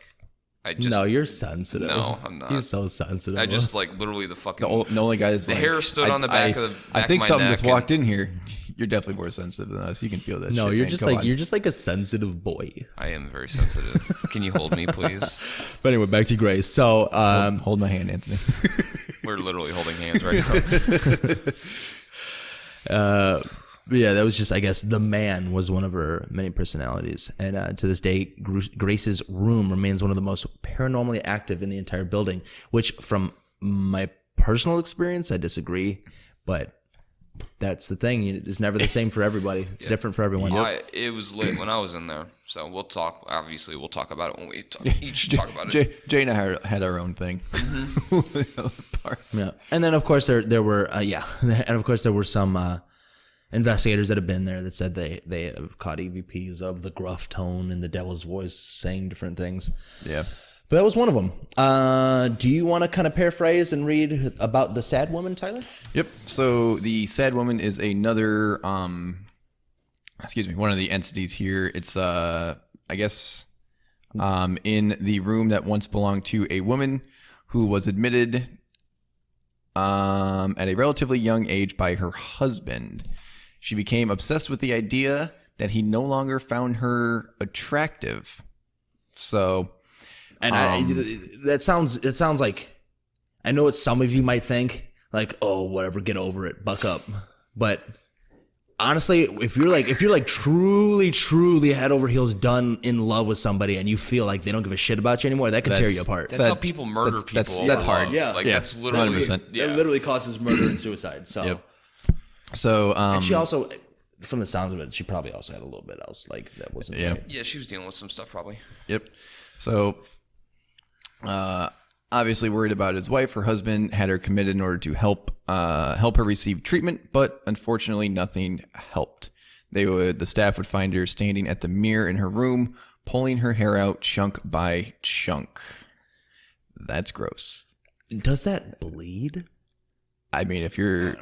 I just. No, you're sensitive. No, I'm not. He's so sensitive. I just like literally the fucking. The only guy that's The hair stood on the back of the back I think of my something neck just walked in here. You're definitely more sensitive than us. You can feel that. No, shit, you're man. just Come like on. you're just like a sensitive boy. I am very sensitive. Can you hold me, please? But anyway, back to Grace. So, hold my hand, Anthony. We're literally holding hands right now. yeah, that was just, I guess, the man was one of her many personalities. And to this day, Grace's room remains one of the most paranormally active in the entire building, which from my personal experience, I disagree. But that's the thing. It's never the same for everybody. It's different for everyone. It was lit when I was in there. So we'll talk. Obviously, we'll talk about it when we each talk about it. Jay and I had our own thing. Parts. Yeah. And then, of course, there were, and of course, there were some investigators that have been there that said they have caught EVPs of the gruff tone and the devil's voice saying different things. Yeah. But that was one of them. Do you want to kind of paraphrase and read about the sad woman, Tyler? Yep. So the sad woman is another, one of the entities here. It's, I guess, in the room that once belonged to a woman who was admitted at a relatively young age by her husband. She became obsessed with the idea that he no longer found her attractive. So... And it sounds like, I know what some of you might think, like, oh, whatever, get over it, buck up. But honestly, if you're like truly head over heels done in love with somebody and you feel like they don't give a shit about you anymore, that could tear you apart. That's how people murder people. That's over hard. love. Yeah. Like Yeah. that's literally 100%. It literally causes murder and suicide. So, Yep. So, and she also, from the sounds of it, she probably also had a little bit else like that wasn't. Yeah. Right. Yeah, she was dealing with some stuff probably. Yep. So, obviously worried about his wife, her husband had her committed in order to help her receive treatment, but unfortunately nothing helped. The staff would find her standing at the mirror in her room, pulling her hair out chunk by chunk. That's gross. Does that bleed? I mean, if you're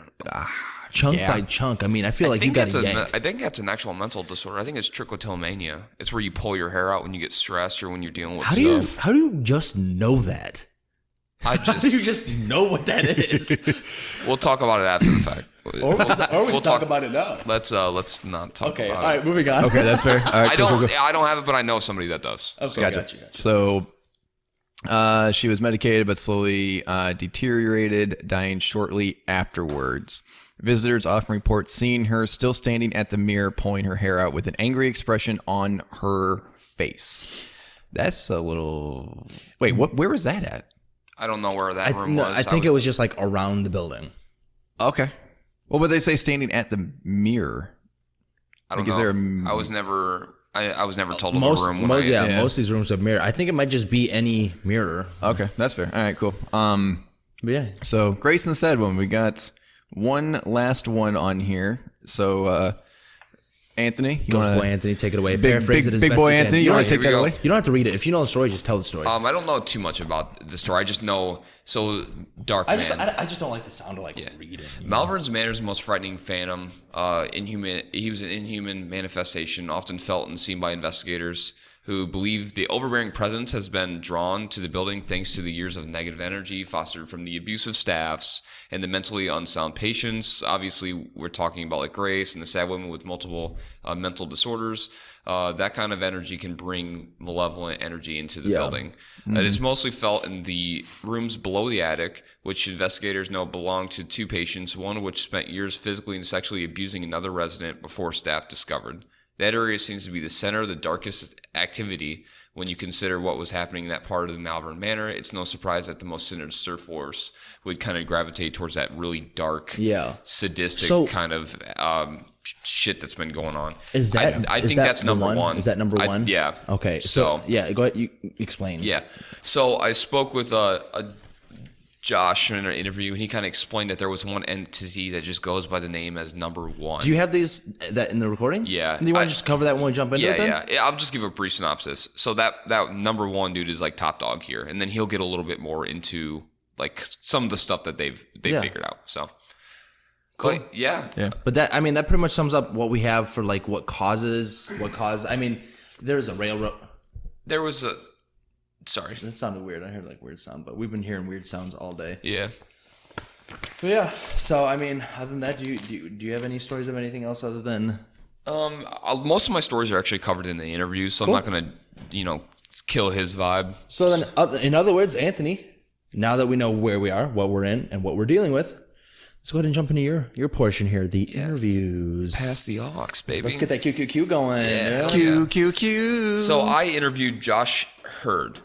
Chunk by chunk. I mean, I feel like you got to yank. I think that's an actual mental disorder. I think it's trichotillomania. It's where you pull your hair out when you get stressed or when you're dealing with stuff. How do you just know that? I How do you just know what that is? We'll talk about it after the fact. Or we can talk about it now. Let's not talk Okay, about all it. right, moving on. Okay, that's fair. All right, I cool, don't cool, cool. I don't have it, but I know somebody that does. Okay, Gotcha. gotcha. So, she was medicated but slowly deteriorated, dying shortly afterwards. Visitors often report seeing her still standing at the mirror, pulling her hair out with an angry expression on her face. That's a little... Wait, where was that at? I don't know where that room was. I think it was just like around the building. Okay. Well, but they say standing at the mirror. I don't Like, know. is there I was never told of Most a room when of these rooms have mirror. I think it might just be any mirror. Okay, that's fair. All right, cool. But yeah. So Grace and the Sad Woman, we got one last one on here. So, Anthony, you Ghost want Boy Anthony, take it away. big Paraphrase it as big best boy you can. Anthony, you want to here take we that go. away? You don't have to read it. If you know the story, just tell the story. I don't know too much about the story. I just know. So Dark I Man. just don't like the sound of reading. Malvern's Manor's most frightening phantom. He was an inhuman manifestation, often felt and seen by investigators who believe the overbearing presence has been drawn to the building thanks to the years of negative energy fostered from the abusive staffs and the mentally unsound patients. Obviously, we're talking about like Grace and the sad woman with multiple mental disorders. That kind of energy can bring malevolent energy into the building. It is mostly felt in the rooms below the attic, which investigators know belonged to two patients, one of which spent years physically and sexually abusing another resident before staff discovered. That area seems to be the center of the darkest activity when you consider what was happening in that part of the Malvern Manor. It's no surprise that the most sinister force would kind of gravitate towards that really dark, sadistic kind of shit that's been going on. Is that? I think that that's number one. Is that number one? Yeah. Okay. So yeah, go ahead. You explain. Yeah. So I spoke with a Josh in an interview, and he kind of explained that there was one entity that just goes by the name as number one. Do you have that in the recording? Yeah. Do you want to just cover that when we jump into it then? Yeah. I'll just give a brief synopsis. So that number one dude is like top dog here, and then he'll get a little bit more into like some of the stuff that they've figured out. So cool. But yeah. But that pretty much sums up what we have for like what causes. I mean, there's a railroad. There was a. Sorry. That sounded weird. I heard like weird sound, but we've been hearing weird sounds all day. Yeah. But yeah. So I mean, other than that, do you have any stories of anything else other than? Most of my stories are actually covered in the interviews, so cool. I'm not gonna, kill his vibe. So then, in other words, Anthony, now that we know where we are, what we're in, and what we're dealing with, let's go ahead and jump into your portion here, the interviews. Pass the aux, baby. Let's get that QQQ going. Yeah. QQQ. So I interviewed Josh Hurd.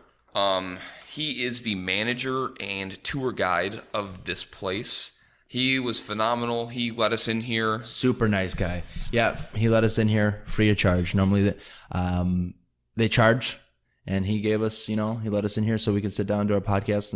He is the manager and tour guide of this place. He was phenomenal. He let us in here. Super nice guy. Yeah, he let us in here free of charge. Normally, they charge, and he gave us, he let us in here so we could sit down and do our podcast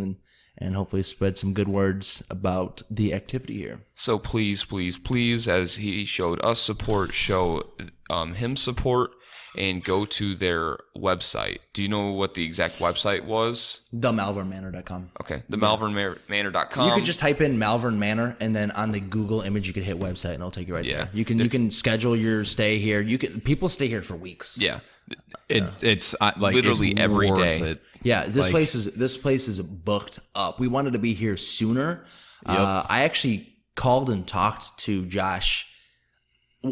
and hopefully spread some good words about the activity here. So please, as he showed us support, show him support. And go to their website. Do you know what the exact website was? TheMalvernManor.com. Okay, TheMalvernManor.com. You could just type in Malvern Manor, and then on the Google image, you could hit website, and it'll take you right there. You can schedule your stay here. People stay here for weeks. Yeah, it's like literally it's every day. It. Yeah, this place is booked up. We wanted to be here sooner. Yep. I actually called and talked to Josh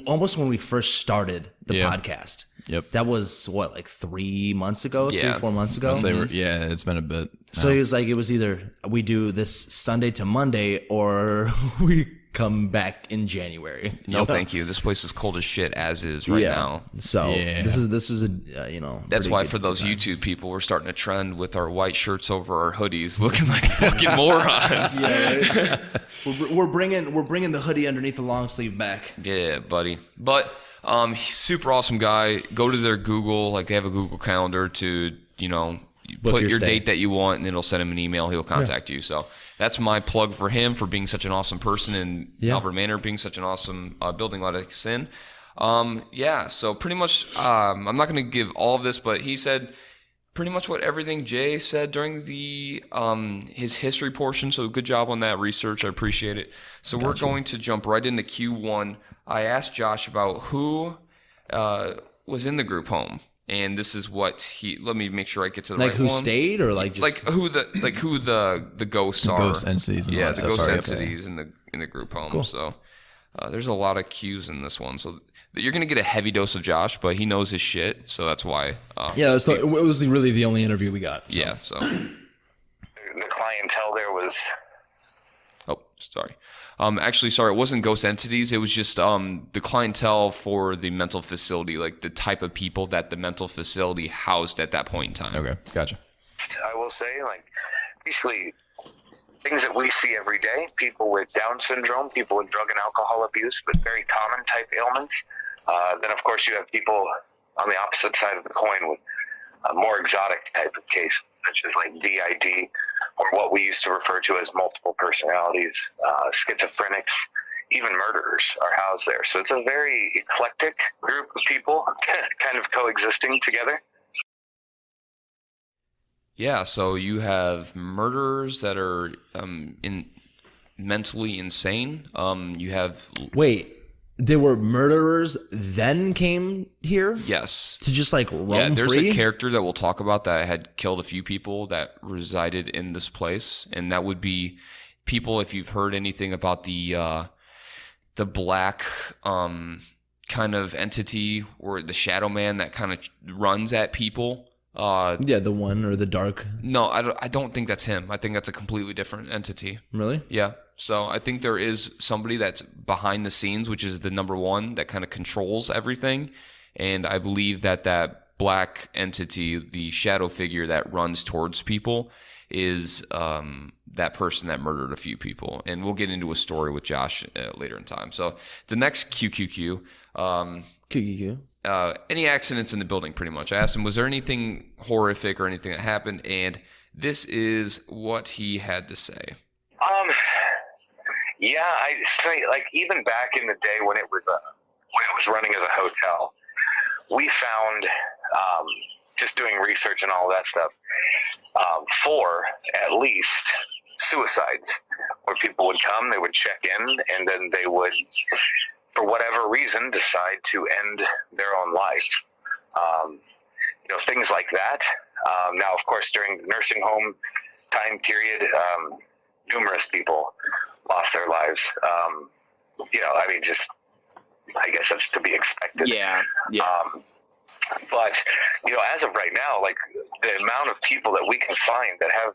almost when we first started the podcast. Yep. That was what, like 3 months ago? Yeah. 3-4 months ago? It's been a bit. So he was like, it was either we do this Sunday to Monday or we come back in January. No, thank you. This place is cold as shit as is right now. So this is a That's why for those YouTube people, we're starting a trend with our white shirts over our hoodies, looking like fucking morons. Yeah, we're bringing the hoodie underneath the long sleeve back. Yeah, buddy. But he's super awesome guy. Go to their Google, like they have a Google Calendar to put your date that you want, and it'll send him an email. He'll contact you. So that's my plug for him for being such an awesome person, and Malvern Manor being such an awesome building let us in. So pretty much, I'm not going to give all of this, but he said pretty much what everything Jay said during the his history portion. So good job on that research. I appreciate it. So we're going to jump right into Q1. I asked Josh about who was in the group home. And this is what let me make sure I get to the right one. Like who stayed, or like just who the ghosts are. Ghost entities. And the ghost entities in the group home. Cool. So there's a lot of cues in this one. So you're gonna get a heavy dose of Josh, but he knows his shit, so that's why. It was really the only interview we got. So. Yeah. So the clientele there was. Oh, sorry. Actually, sorry, it wasn't ghost entities. It was just the clientele for the mental facility, like the type of people that the mental facility housed at that point in time. Okay, gotcha. I will say, basically, things that we see every day, people with Down syndrome, people with drug and alcohol abuse, but very common type ailments. Then, of course, you have people on the opposite side of the coin with more exotic type of cases, such as like DID, or what we used to refer to as multiple personalities, schizophrenics, even murderers are housed there. So it's a very eclectic group of people kind of coexisting together. Yeah, so you have murderers that are mentally insane. You have... Wait, there were murderers then came here? Yes. To just like roam free? Yeah, there's a character that we'll talk about that had killed a few people that resided in this place. And that would be people, if you've heard anything about the black kind of entity, or the shadow man that kind of runs at people. The one, or the dark. No, I don't think that's him. I think that's a completely different entity. Really? Yeah. So I think there is somebody that's behind the scenes, which is the number one that kind of controls everything. And I believe that black entity, the shadow figure that runs towards people, is that person that murdered a few people. And we'll get into a story with Josh later in time. So the next QQQ. Any accidents in the building, pretty much. I asked him, was there anything horrific or anything that happened? And This is what he had to say. Yeah, I say, like, even back in the day when it was running as a hotel, we found, just doing research and all that stuff, 4 at least suicides, where people would come, they would check in, and then they would, for whatever reason, decide to end their own life. Things like that. Now, of course, during the nursing home time period, numerous people lost their lives. I guess that's to be expected. Yeah. But, as of right now, like, the amount of people that we can find that have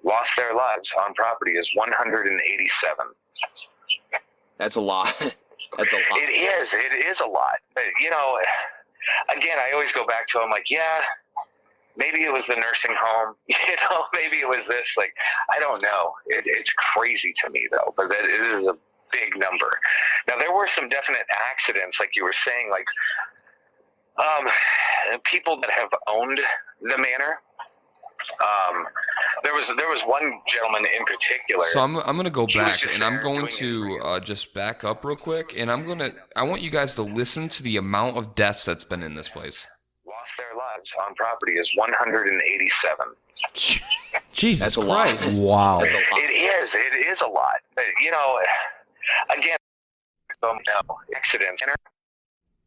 lost their lives on property is 187. That's a lot. That's a lot. It is a lot. But, again, I always go back to, I'm like, yeah, maybe it was the nursing home, maybe it was this, like, I don't know. It's crazy to me, though, but it is a big number. Now, there were some definite accidents, like you were saying, like, people that have owned the manor. There was one gentleman in particular. So I'm going to go back, and I'm going doing to just back up real quick, and I want you guys to listen to the amount of deaths that's been in this place. Lost their lives on property is 187. Jesus That's a lot. Christ. Wow. That's a lot. It is a lot. But, again, accidents.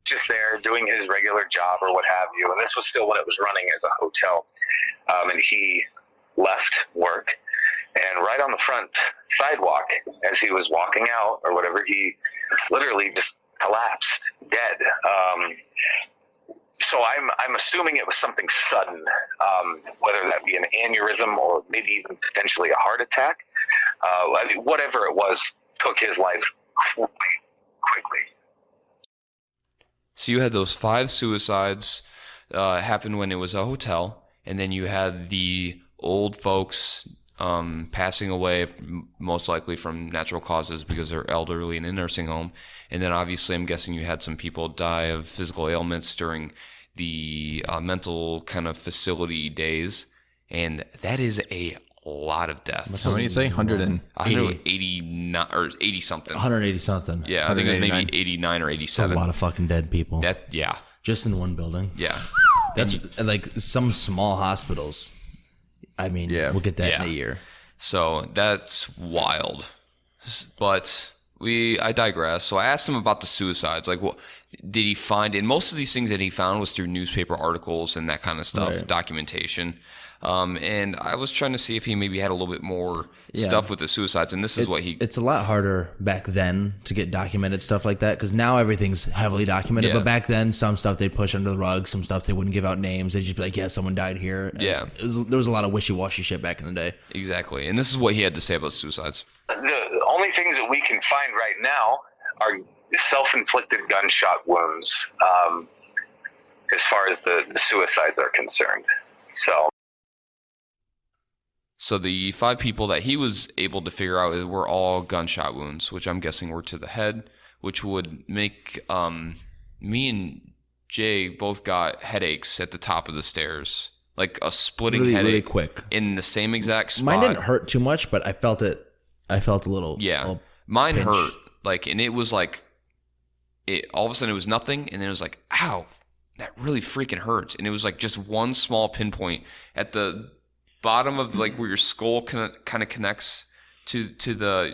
Just there doing his regular job or what have you. And this was still when it was running as a hotel. And he left work. And right on the front sidewalk, as he was walking out or whatever, he literally just collapsed, dead. So I'm assuming it was something sudden, whether that be an aneurysm or maybe even potentially a heart attack. Whatever it was, took his life quite quickly. So you had those 5 suicides happen when it was a hotel, and then you had the old folks passing away, most likely from natural causes because they're elderly in a nursing home. And then obviously I'm guessing you had some people die of physical ailments during the mental kind of facility days. And that is a lot of deaths. How many did you say? 189 or 80 something. 180 something. Yeah, I think it was maybe 189. 89 or That's a 87. lot of fucking dead people. Yeah. Just in one building. Yeah. That's like some small hospitals. I mean, Yeah. we'll get that in Yeah. a year. So that's wild. But I digress. So I asked him about the suicides. Like, what did he find? And most of these things that he found was through newspaper articles and that kind of stuff, Right. documentation. And I was trying to see if he maybe had a little bit more stuff with the suicides. And this is what he... It's a lot harder back then to get documented stuff like that because now everything's heavily documented. Yeah. But back then, some stuff they'd push under the rug, some stuff they wouldn't give out names. They'd just be like, yeah, someone died here. Yeah. There was a lot of wishy-washy shit back in the day. Exactly. And this is what he had to say about suicides. The only things that we can find right now are self-inflicted gunshot wounds, as far as the suicides are concerned. So the 5 people that he was able to figure out were all gunshot wounds, which I'm guessing were to the head, which would make me and Jay both got headaches at the top of the stairs, like a splitting Really, headache really quick. in the same exact spot. Mine didn't hurt too much, but I felt it. I felt a little. Yeah, little mine pinch. hurt, like, and it was like, all of a sudden it was nothing, and then it was like, ow, that really freaking hurts, and it was like just one small pinpoint at the bottom of like where your skull kind of connects to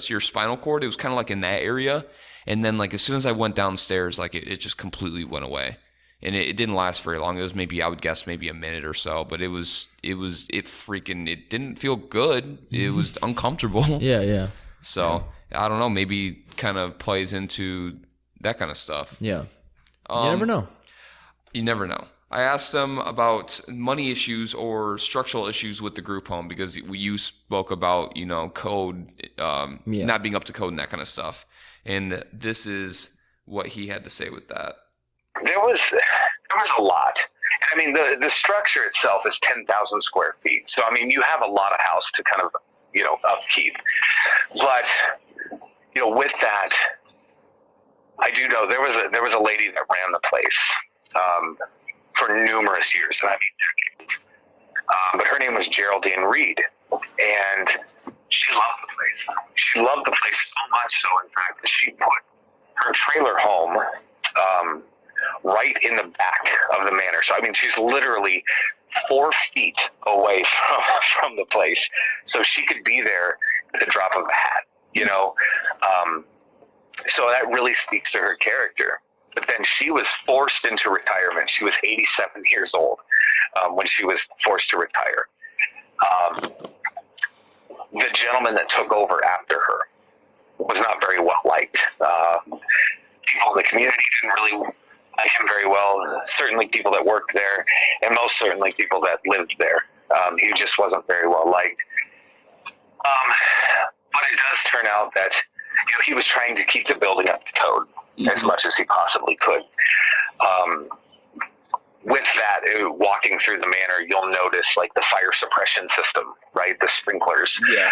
your spinal cord. It was kind of like in that area, and then like as soon as I went downstairs, like it just completely went away, and it didn't last very long. It was maybe, I would guess, maybe a minute or so, but it didn't feel good. It was uncomfortable. Yeah. So I don't know, maybe kind of plays into that kind of stuff. Yeah. You never know. You never know. I asked them about money issues or structural issues with the group home because you spoke about, code, not being up to code and that kind of stuff. And this is what he had to say with that. There was a lot. I mean, the structure itself is 10,000 square feet. So, I mean, you have a lot of house to kind of, upkeep. But, with that, I do know there was a lady that ran the place for numerous years, and I mean decades. but her name was Geraldine Reed, and she loved the place. She loved the place so much so, in fact, that she put her trailer home right in the back of the manor. So, I mean, she's literally 4 feet away from the place, so she could be there at the drop of a hat, you know? So that really speaks to her character. But then she was forced into retirement. She was 87 years old when she was forced to retire. The gentleman that took over after her was not very well liked. People in the community didn't really like him very well. Certainly people that worked there, and most certainly people that lived there. He just wasn't very well liked. But it does turn out that he was trying to keep the building up to code as much as he possibly could. With that, walking through the manor, you'll notice like the fire suppression system, right? The sprinklers. Yeah.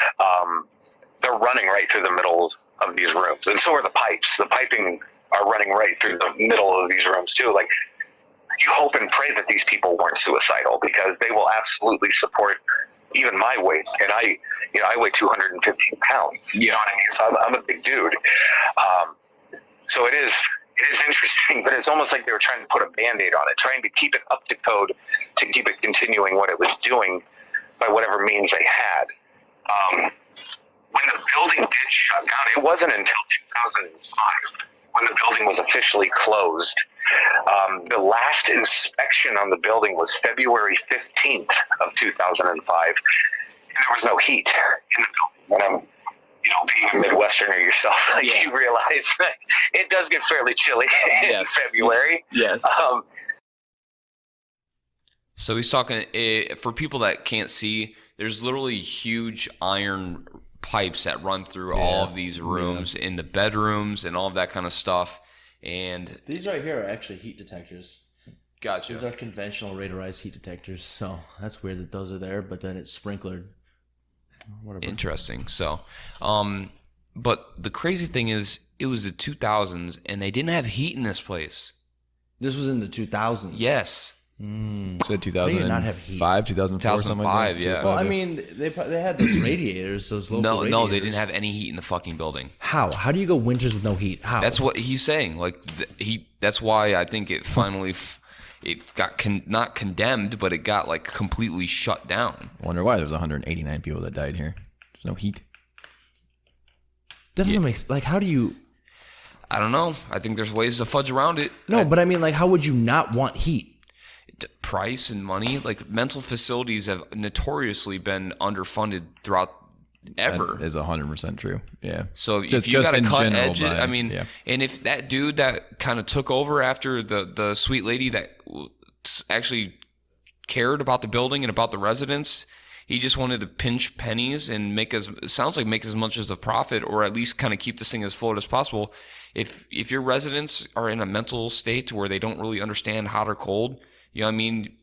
They're running right through the middle of these rooms, and so are the pipes. The piping are running right through the middle of these rooms too. Like, you hope and pray that these people weren't suicidal, because they will absolutely support even my weight, and I weigh 215 pounds. You know what I mean? So I'm a big dude. So it is interesting, but it's almost like they were trying to put a Band-Aid on it, trying to keep it up to code, to keep it continuing what it was doing by whatever means they had. When the building did shut down, it wasn't until 2005 when the building was officially closed. The last inspection on the building was February 15th of 2005, and there was no heat in the building. And being a Midwesterner yourself, you realize that it does get fairly chilly in February. Yes. So he's talking, for people that can't see, there's literally huge iron pipes that run through all of these rooms in the bedrooms and all of that kind of stuff. And these right here are actually heat detectors. Gotcha. These are conventional radarized heat detectors, so that's weird that those are there, but then it's sprinklered. Whatever. Interesting. So, but the crazy thing is, it was the 2000s, and they didn't have heat in this place. This was in the 2000s. Yes. So 2005, 2004, something like that. Yeah. Well, I mean, they had those radiators, those local radiators. No, they didn't have any heat in the fucking building. How do you go winters with no heat? How? That's what he's saying. Like that's why I think it finally it got not condemned, but it got like completely shut down. I wonder why there's 189 people that died here. There's no heat. That doesn't make like. How do you? I don't know. I think there's ways to fudge around it. No, but I mean, like, how would you not want heat? Price and money. Like, mental facilities have notoriously been underfunded throughout ever. That is 100% true. Yeah. So if you got to cut edges, I mean, yeah. And if that dude that kind of took over after the sweet lady that actually cared about the building and about the residents, he just wanted to pinch pennies and make as much as a profit, or at least kind of keep this thing as afloat as possible. If your residents are in a mental state to where they don't really understand hot or cold, you know what I mean?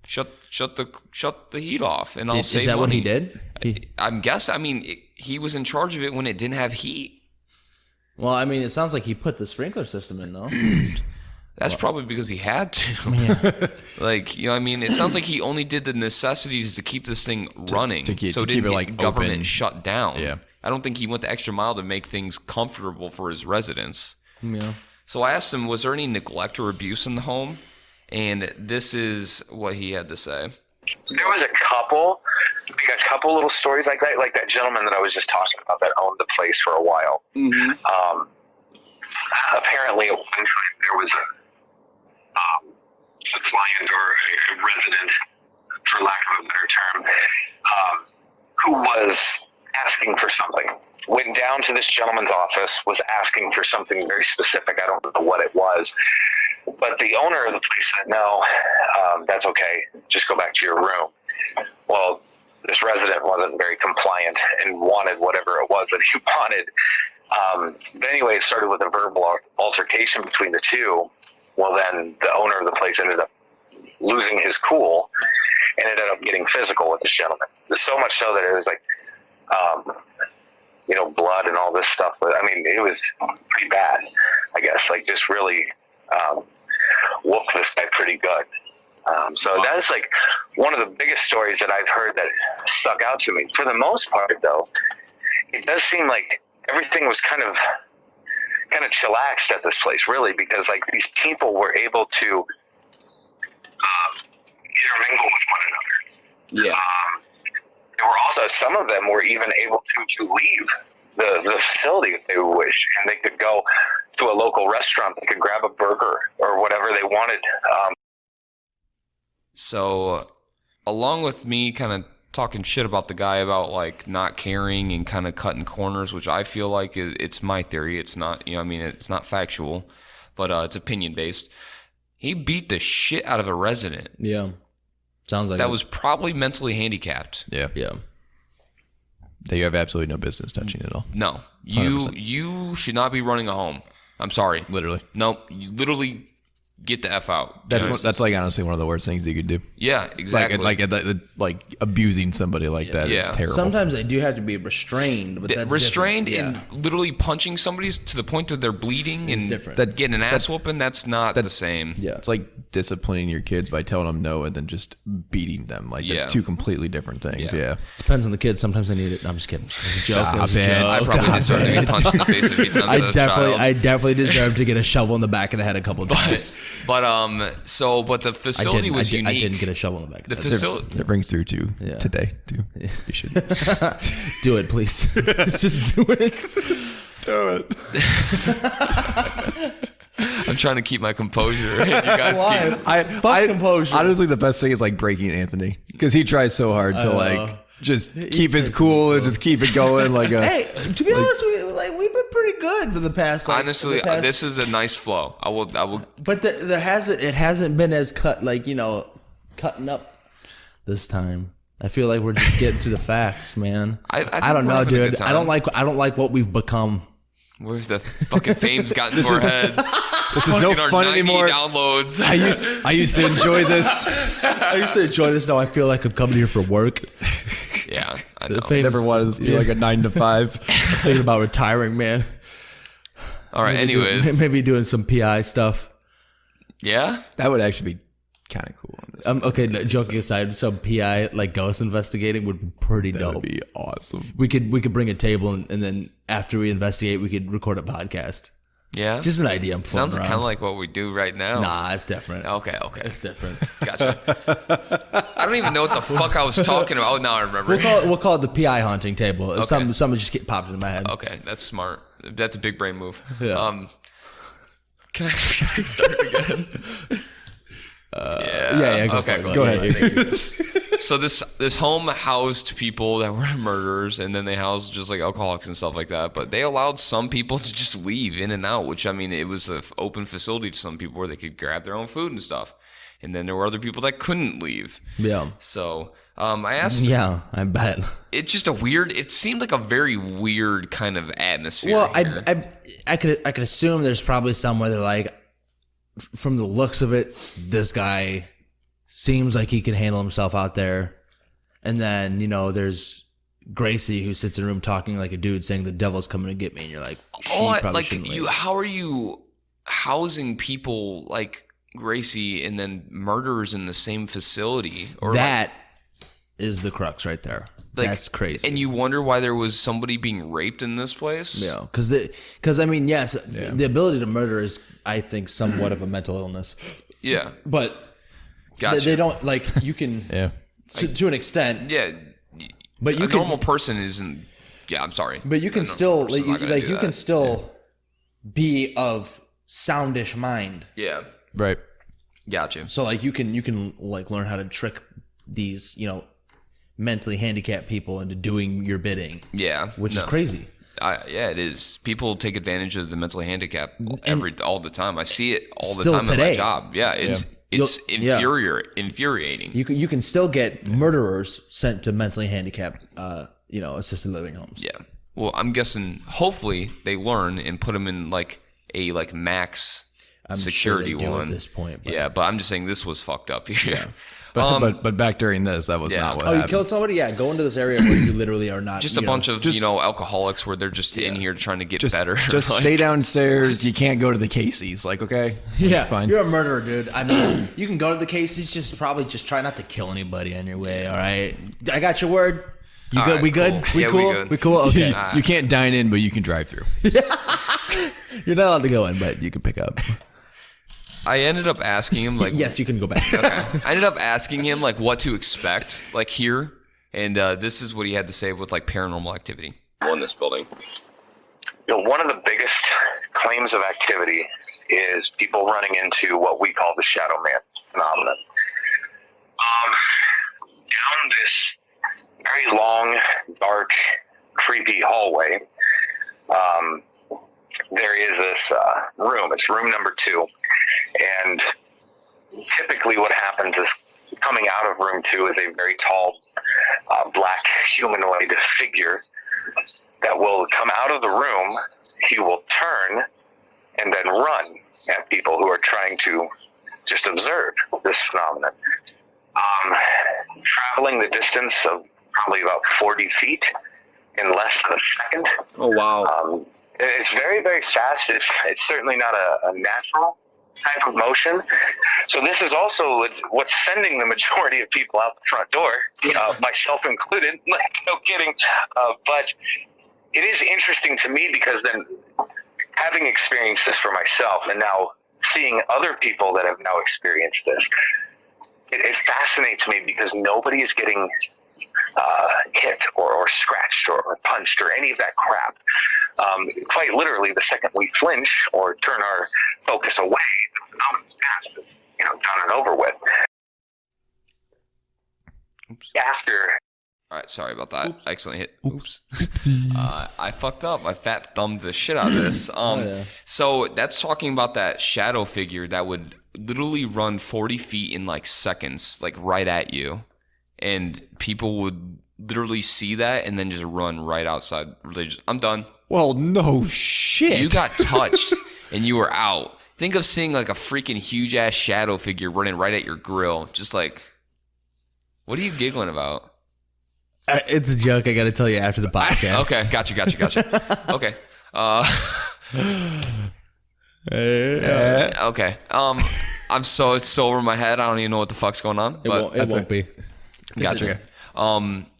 Shut the heat off, and I'll save money. Is that what he did? I'm guessing. I mean, he was in charge of it when it didn't have heat. Well, I mean, it sounds like he put the sprinkler system in, though. That's probably because he had to. Like, you know what I mean? It sounds like he only did the necessities to keep this thing running. To keep it like government open. Shut down. Yeah. I don't think he went the extra mile to make things comfortable for his residents. Yeah. So I asked him, was there any neglect or abuse in the home? And this is what he had to say. There was a couple little stories like that gentleman that I was just talking about that owned the place for a while. Mm-hmm. Apparently at one time there was a client or a resident, for lack of a better term, who was asking for something. Went down to this gentleman's office, was asking for something very specific. I don't know what it was. But the owner of the place said, no, that's okay. Just go back to your room. Well, this resident wasn't very compliant and wanted whatever it was that he wanted. But anyway, it started with a verbal altercation between the two. Well, then the owner of the place ended up losing his cool and ended up getting physical with this gentleman. So much so that it was like, blood and all this stuff. But I mean, it was pretty bad, I guess. Like, just really whooped this guy pretty good. So that is like one of the biggest stories that I've heard that stuck out to me. For the most part, though, it does seem like everything was kind of chillaxed at this place, really, because like these people were able to intermingle with one another. Yeah. There were also, some of them were even able to leave the facility if they wish, and they could go to a local restaurant. They could grab a burger or whatever they wanted. So, along with me kind of talking shit about the guy about like not caring and kind of cutting corners, which I feel like it's my theory. It's not, it's not factual, but it's opinion based. He beat the shit out of a resident. Yeah. Sounds like that was probably mentally handicapped. Yeah. That you have absolutely no business touching at all. No, 100%. you should not be running a home. I'm sorry. Literally. Nope. You literally get the F out. That's like honestly one of the worst things you could do. Yeah, exactly. Like abusing somebody like that is terrible. Sometimes they do have to be restrained, but that's restrained different. and literally punching somebody to the point that they're bleeding and different. Getting an ass whooping. That's not the same. Yeah. It's like disciplining your kids by telling them no and then just beating them. Like that's two completely different things. Yeah. Depends on the kids. Sometimes they need it. No, I'm just kidding. It's a joke. Stop It was a it. joke. I probably deserve to get punched in the face if he's not a child. I definitely deserve to get a shovel in the back of the head a couple of times. But the facility was unique. I didn't get a shovel in the back. The facility. It rings through too today too. You should Do it, please. Just do it. do it. I'm trying to keep my composure. You guys Fuck composure. Honestly, the best thing is like breaking Anthony because he tries so hard to like just keep his cool and just keep it going. Like hey, to be honest, we've been pretty good for the past. Honestly, this is a nice flow. I will. But it hasn't been as cutting up this time. I feel like we're just getting to the facts, man. I don't know, dude. I don't like what we've become. Where's the fucking fame's gotten to our heads? This is no fun anymore. Downloads. I used to enjoy this. Now I feel like I'm coming here for work. Yeah, I know. I never wanted this to be like a 9 to 5. I'm thinking about retiring, man. All right. Anyways, maybe doing some PI stuff. Yeah, that would actually be kind of cool. Okay, joking aside, some PI like ghost investigating would be pretty dope. That'd be awesome. We could bring a table and then after we investigate, we could record a podcast. Yeah, just an idea. I'm sounds kind of like what we do right now. Nah, it's different. Okay, it's different. Gotcha. I don't even know what the fuck I was talking about. Oh, now I remember. We'll call it the PI haunting table. Okay. Something just popped into my head. Okay, that's smart. That's a big brain move. Yeah. Can I start again? Yeah. Go ahead. So this home housed people that were murderers, and then they housed just like alcoholics and stuff like that. But they allowed some people to just leave in and out, which it was an open facility to some people where they could grab their own food and stuff. And then there were other people that couldn't leave. Yeah. So I asked. Yeah, I bet. It's just it seemed like a very weird kind of atmosphere. Well, I could assume there's probably somewhere they're like, from the looks of it, this guy seems like he can handle himself out there. And then, there's Gracie who sits in a room talking like a dude saying the devil's coming to get me. And you're like, how are you housing people like Gracie and then murderers in the same facility? Or that is the crux right there. That's crazy. And you wonder why there was somebody being raped in this place? Yeah, because the ability to murder is, I think, somewhat of a mental illness. Yeah. But gotcha. They don't, you can, to an extent. Yeah. But a normal person isn't, I'm sorry. But you can still, you can still be of soundish mind. Yeah. Right. Gotcha. So, you can learn how to trick these, mentally handicapped people into doing your bidding. Yeah. Which is crazy. Yeah, it is. People take advantage of the mentally handicapped all the time. I see it all the time today. at my job. Yeah, it's infuriating. You can still get murderers sent to mentally handicapped, assisted living homes. Yeah. Well, I'm guessing hopefully they learn and put them in a max security sure they do one at this point. But I'm just saying this was fucked up here. But back during this, that was Yeah. not what Oh, you happened. killed somebody? Yeah, go into this area where you literally are not. Just a bunch of alcoholics where they're just in here trying to get better. Just Like, stay downstairs. You can't go to the Casey's. Like, okay, Yeah, fine. you're a murderer, dude. I mean, you can go to the Casey's, just probably just try not to kill anybody on your way. All right, I got your word. You All good? right, We good? cool. We Yeah, we cool? good. We cool? Okay. You can't dine in, but you can drive through. You're not allowed to go in, but you can pick up. I ended up asking him like, Yes, you can go back. okay. I ended up asking him like what to expect like here, and this is what he had to say with like paranormal activity. in this building. One of the biggest claims of activity is people running into what we call the shadow man phenomenon. Down this very long, dark, creepy hallway, there is this room. It's room number 2. And typically what happens is coming out of room 2 is a very tall, black humanoid figure that will come out of the room. He will turn and then run at people who are trying to just observe this phenomenon. Traveling the distance of probably about 40 feet in less than a second. Oh, wow. It's very, very fast. It's certainly not a natural type of motion. So this is also what's sending the majority of people out the front door, myself included. Like, no kidding. But it is interesting to me because then having experienced this for myself and now seeing other people that have now experienced this, it fascinates me because nobody is getting hit or scratched or punched or any of that crap. Quite literally, the second we flinch or turn our focus away, the phenomenon's past. It's done and over with. Oops. After. All right, sorry about that. I accidentally hit. Oops. I fucked up. I fat thumbed the shit out of this. Yeah. So that's talking about that shadow figure that would literally run 40 feet in like seconds, like right at you, and people would literally see that and then just run right outside. I'm done. Well, no shit. You got touched and you were out. Think of seeing like a freaking huge ass shadow figure running right at your grill. Just like, what are you giggling about? It's a joke. I got to tell you after the podcast. Okay, gotcha. Okay. Okay. It's so over my head. I don't even know what the fuck's going on. It won't be. Gotcha.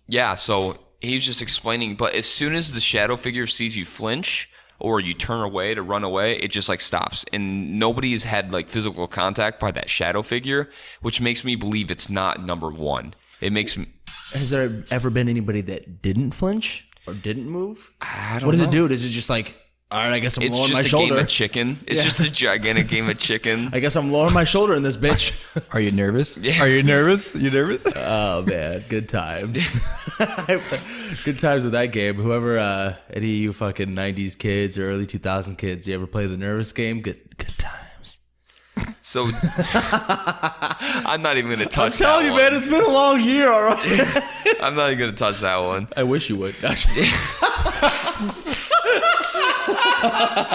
Yeah. So he's just explaining, but as soon as the shadow figure sees you flinch or you turn away to run away, it just like stops, and nobody has had like physical contact by that shadow figure, which makes me believe it's not number one. It makes me. Has there ever been anybody that didn't flinch or didn't move? I don't What does know. it do? Does it just like, all right, I guess I'm It's lowering just my a shoulder. game of chicken. It's just a gigantic game of chicken. I guess I'm lowering my shoulder in this bitch. Are you nervous? Yeah. Are you nervous? You nervous? Oh man, good times. Good times with that game. Whoever, any of you fucking 90s kids or early 2000 kids, you ever play the nervous game? Good times. So I'm not even gonna touch. I'm telling you, man, it's been a long year. All right. I'm not even gonna touch that one. I wish you would.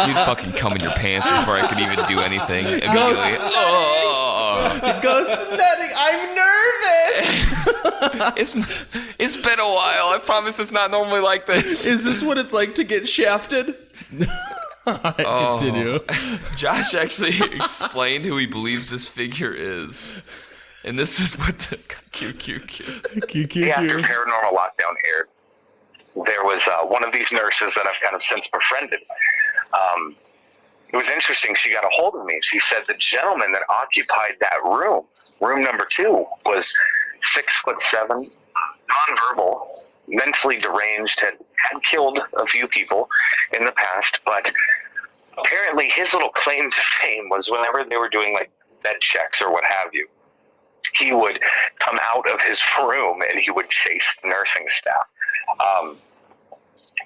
You'd fucking come in your pants before I could even do anything. Immediately. Oh. Ghost netting. I'm nervous. It's been a while. I promise it's not normally like this. Is this what it's like to get shafted? All right, continue. Josh actually explained who he believes this figure is. And this is what the After Paranormal Lockdown aired, there was one of these nurses that I've kind of since befriended. It was interesting. She got a hold of me. She said the gentleman that occupied that room number 2, was 6'7", nonverbal, mentally deranged, had killed a few people in the past, but apparently his little claim to fame was whenever they were doing like bed checks or what have you, he would come out of his room and he would chase the nursing staff.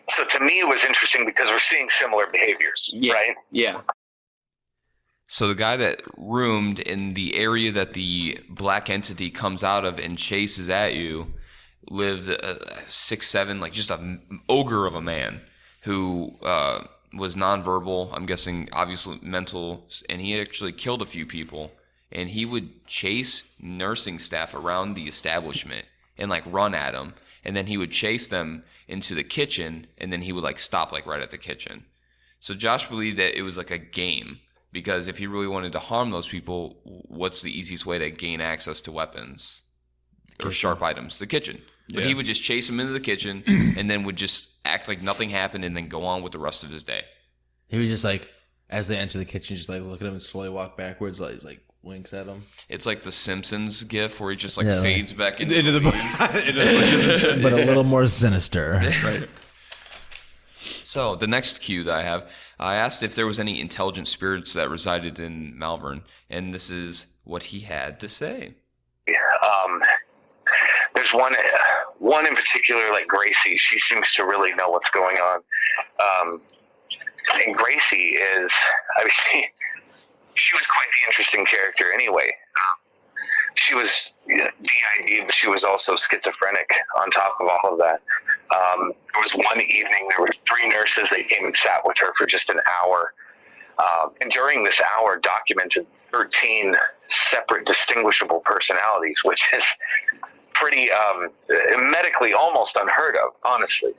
So to me, it was interesting because we're seeing similar behaviors, right? Yeah. So the guy that roomed in the area that the black entity comes out of and chases at you lived 6'7", like just an ogre of a man who was nonverbal. I'm guessing obviously mental, and he had actually killed a few people. and he would chase nursing staff around the establishment and like run at them, and then he would chase them into the kitchen, and then he would like stop like right at the kitchen. So Josh believed that it was like a game, because if he really wanted to harm those people, what's the easiest way to gain access to weapons or sharp items? The kitchen. But he would just chase them into the kitchen and then would just act like nothing happened and then go on with the rest of his day. He was just like, as they enter the kitchen, just like look at him and slowly walk backwards. Like he's like winks at him. It's like the Simpsons gif where he just like fades back into the bushes. But a little more sinister. Right. So the next cue that I asked if there was any intelligent spirits that resided in Malvern, and this is what he had to say. There's one in particular, like Gracie. She seems to really know what's going on. And Gracie is, I mean, she was quite the interesting character anyway. She was DID, but she was also schizophrenic on top of all of that. There was one evening, there were 3 nurses that came and sat with her for just an hour. And during this hour, documented 13 separate distinguishable personalities, which is pretty medically almost unheard of, honestly.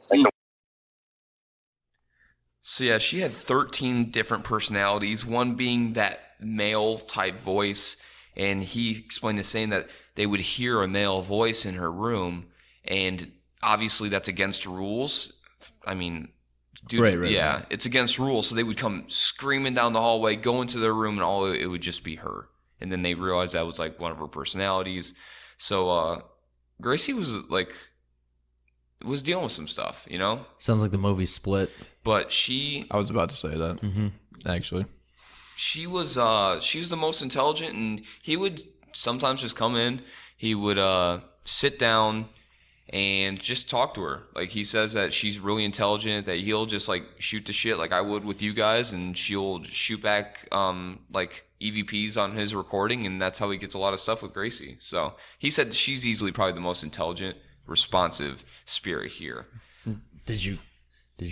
So yeah, she had 13 different personalities, one being that male type voice, and he explained as saying that they would hear a male voice in her room, and obviously that's against rules. I mean, dude, right. It's against rules, so they would come screaming down the hallway, go into their room, and all it would just be her. And then they realized that was like one of her personalities. So Gracie was dealing with some stuff, you know? Sounds like the movie Split. But I was about to say that, actually. She was the most intelligent, and he would sometimes just come in. He would sit down and just talk to her. Like, he says that she's really intelligent, that he'll just like shoot the shit like I would with you guys, and she'll shoot back like EVPs on his recording, and that's how he gets a lot of stuff with Gracie. So he said she's easily probably the most intelligent, responsive spirit here. Did you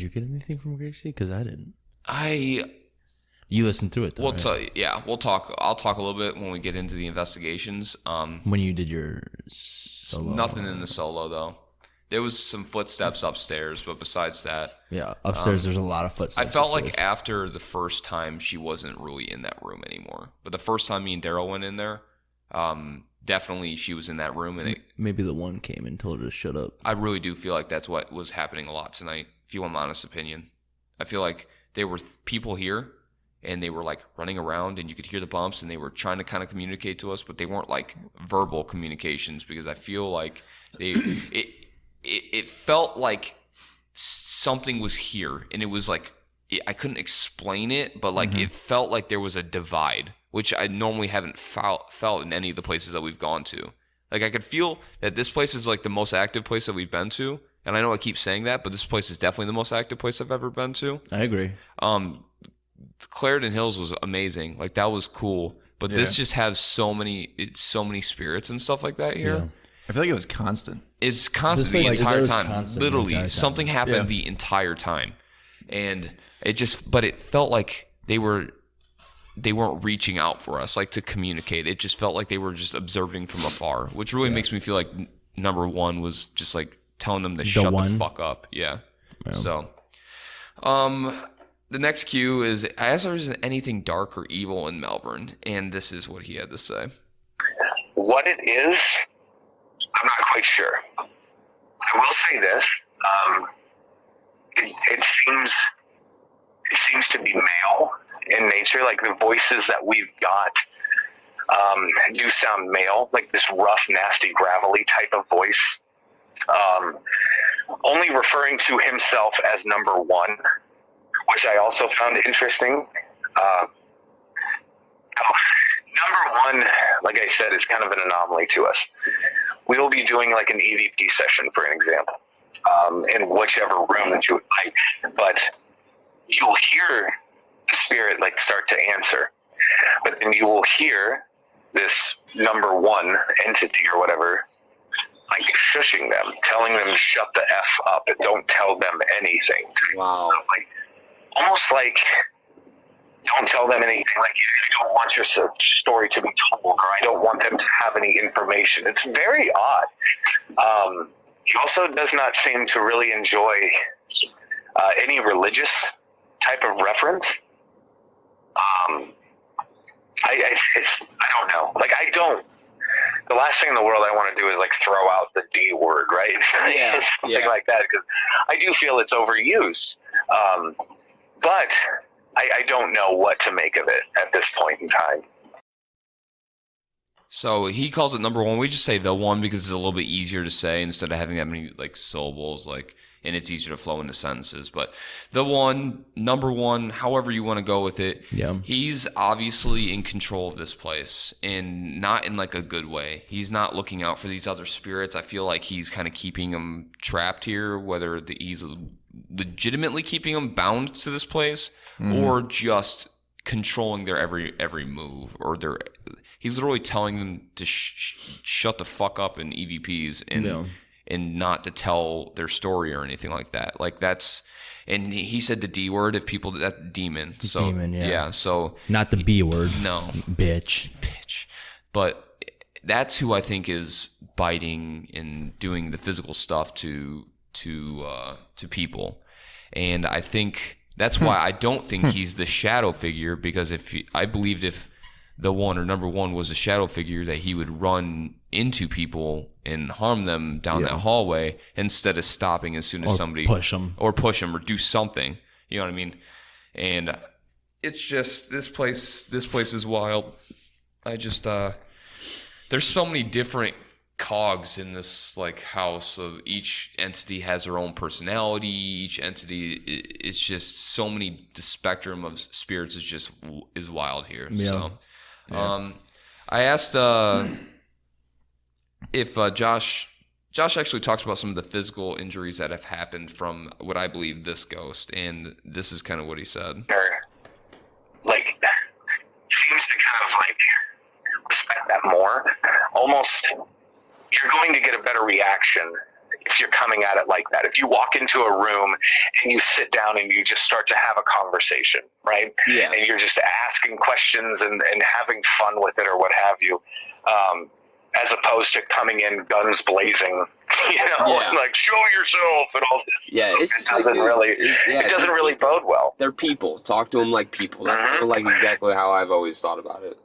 get anything from Gracie? Because I didn't. You listened through it, though, right? We'll talk. I'll talk a little bit when we get into the investigations. When you did your solo. Nothing in the solo, though. There was some footsteps upstairs, but besides that... Yeah, upstairs there's a lot of footsteps. I felt upstairs. like after the first time, she wasn't really in that room anymore. But the first time me and Daryl went in there, definitely she was in that room. And maybe the one came and told her to shut up. I really do feel like that's what was happening a lot tonight, if you want my honest opinion. I feel like there were people here, and they were like running around, and you could hear the bumps, and they were trying to kind of communicate to us, but they weren't like verbal communications, because I feel like it felt like something was here, and it was like I couldn't explain it, but like it felt like there was a divide, which I normally haven't felt in any of the places that we've gone to. Like, I could feel that this place is like the most active place that we've been to, and I know I keep saying that, but this place is definitely the most active place I've ever been to. I agree. Clarendon Hills was amazing. Like, that was cool. But this just has so many spirits and stuff like that here. Yeah. I feel like it was constant. It's constant the entire time. Literally, something happened the entire time. And but it felt like they weren't reaching out for us, like, to communicate. It just felt like they were just observing from afar, which really makes me feel like number one was just like telling them to shut the fuck up. Yeah. So, the next cue is, I asked if there's anything dark or evil in Malvern, and this is what he had to say. What it is, I'm not quite sure. I will say this. It seems to be male in nature. Like, the voices that we've got do sound male, like this rough, nasty, gravelly type of voice. Only referring to himself as number one, which I also found interesting. Number one, like I said, is kind of an anomaly to us. We will be doing like an EVP session, for an example, in whichever room that you would like, but you'll hear the spirit like start to answer, but then you will hear this number one entity or whatever like shushing them, telling them to shut the F up and don't tell them anything. Wow. So, like, almost like don't tell them anything. Like, I don't want your story to be told, or I don't want them to have any information. It's very odd. He also does not seem to really enjoy any religious type of reference. I don't know. Like, the last thing in the world I want to do is like throw out the D word, right? Yeah, Something like that, because I do feel it's overused. But I don't know what to make of it at this point in time. So he calls it number one. We just say the one because it's a little bit easier to say instead of having that many like syllables, like, and it's easier to flow into sentences. But the one, number one, however you want to go with it. Yeah. He's obviously in control of this place, and not in like a good way. He's not looking out for these other spirits. I feel like he's kind of keeping them trapped here, whether he's legitimately keeping them bound to this place or just controlling their every move, or he's literally telling them to shut the fuck up in EVPs and not to tell their story or anything like that. Like, that's, and he said the D word. If people, that demon. So demon, yeah. Yeah. So Not the B word. no, Bitch. but that's who I think is biting and doing the physical stuff to people, and I think that's why I don't think he's the shadow figure, because I believed if the one or number one was a shadow figure, that he would run into people and harm them down that hallway instead of stopping as soon as somebody push them or do something. You know what I mean? And it's just this place is wild. I just there's so many different cogs in this like house of each entity has their own personality. Each entity is just so many. The spectrum of spirits is wild here. So I asked if Josh actually talks about some of the physical injuries that have happened from what I believe this ghost, and this is kind of what he said. Like, seems to kind of like respect that more. Almost, you're going to get a better reaction if you're coming at it like that. If you walk into a room and you sit down and you just start to have a conversation, right? Yeah. And you're just asking questions and having fun with it or what have you, as opposed to coming in guns blazing, and like, show yourself and all this. Yeah, it's It doesn't really bode well. They're people. Talk to them like people. That's kind of like exactly how I've always thought about it.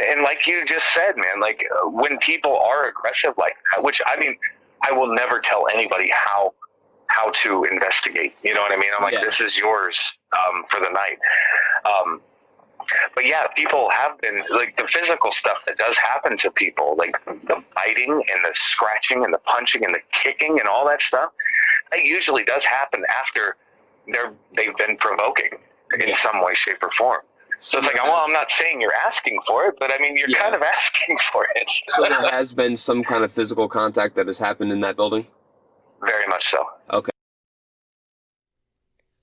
And like you just said, man, like when people are aggressive like that, which I mean, I will never tell anybody how to investigate. You know what I mean? I'm like, this is yours for the night. But yeah, people have been, like, the physical stuff that does happen to people, like the biting and the scratching and the punching and the kicking and all that stuff, that usually does happen after they've been provoking in some way, shape, or form. So it's like, well, I'm not saying you're asking for it, but I mean, you're kind of asking for it. So there has been some kind of physical contact that has happened in that building? Very much so. Okay.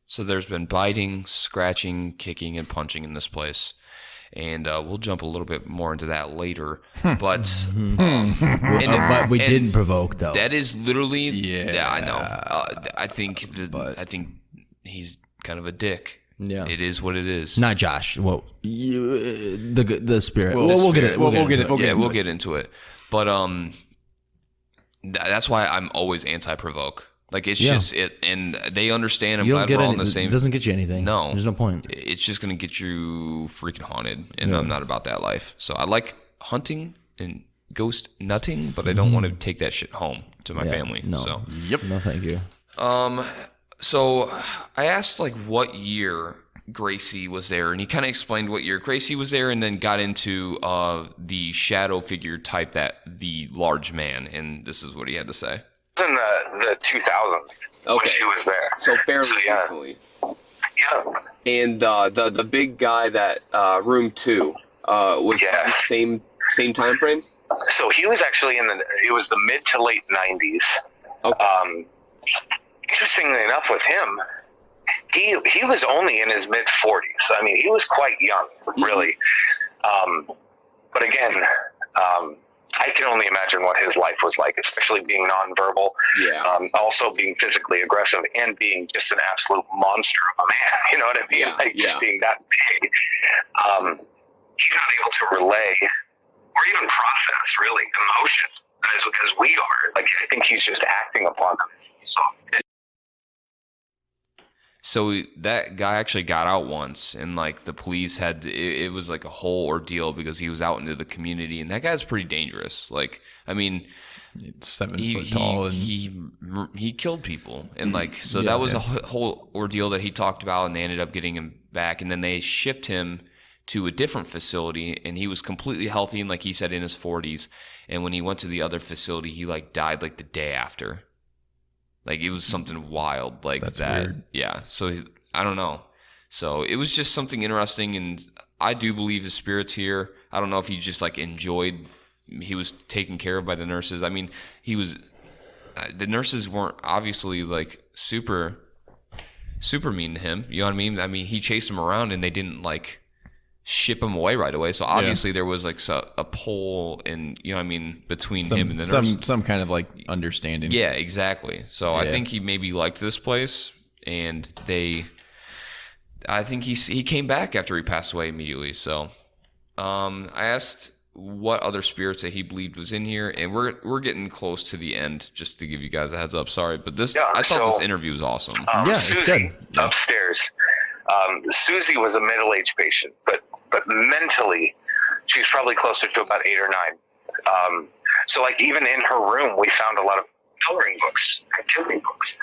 So there's been biting, scratching, kicking, and punching in this place. And we'll jump a little bit more into that later. But but we didn't provoke, though. That is literally, yeah I know. I think he's kind of a dick. Yeah, it is what it is. Not Josh. Well, the spirit. We'll get into it. But that's why I'm always anti-provoke. Like, it's just it, and they understand. I'm glad we're all on the same. It doesn't get you anything. No, there's no point. It's just gonna get you freaking haunted, and I'm not about that life. So I like hunting and ghost nutting, but I don't want to take that shit home to my family. No. So No, thank you. So I asked like what year Gracie was there, and he kind of explained what year Gracie was there, and then got into the shadow figure type, that the large man, and this is what he had to say. In the 2000s when she was there. So fairly recently. Yeah. And the big guy that room 2 was the same time frame? So he was actually it was the mid to late 90s. Okay. Interestingly enough with him, he was only in his mid 40s. I mean, he was quite young, really. But again, I can only imagine what his life was like, especially being nonverbal, also being physically aggressive, and being just an absolute monster of a man. You know what I mean? Just being that big. He's not able to relay or even process really emotion as we are. Like, I think he's just acting upon them. So that guy actually got out once, and like the police had to, it was like a whole ordeal because he was out into the community, and that guy's pretty dangerous. Like, I mean, it's 7 foot tall, and he killed people, and like so that was a whole ordeal that he talked about, and they ended up getting him back, and then they shipped him to a different facility, and he was completely healthy, and like he said, in his 40s. And when he went to the other facility, he like died like the day after. Like, it was something wild like That's that. weird. Yeah. So I don't know. So it was just something interesting, and I do believe his spirit's here. I don't know if he just like enjoyed. He was taken care of by the nurses. I mean, he was. The nurses weren't obviously like super mean to him. You know what I mean? I mean, he chased them around, and they didn't like ship him away right away. So obviously there was like a pull in, you know what I mean, between him and the nurse. Some kind of like understanding. Yeah, exactly. So I think he maybe liked this place, and I think he came back after he passed away immediately. So I asked what other spirits that he believed was in here, and we're getting close to the end, just to give you guys a heads up. Sorry, but I thought this interview was awesome. Susie, it's good. Upstairs. Susie was a middle-aged patient, but mentally, she was probably closer to about 8 or 9. So, like, even in her room, we found a lot of coloring books, activity books.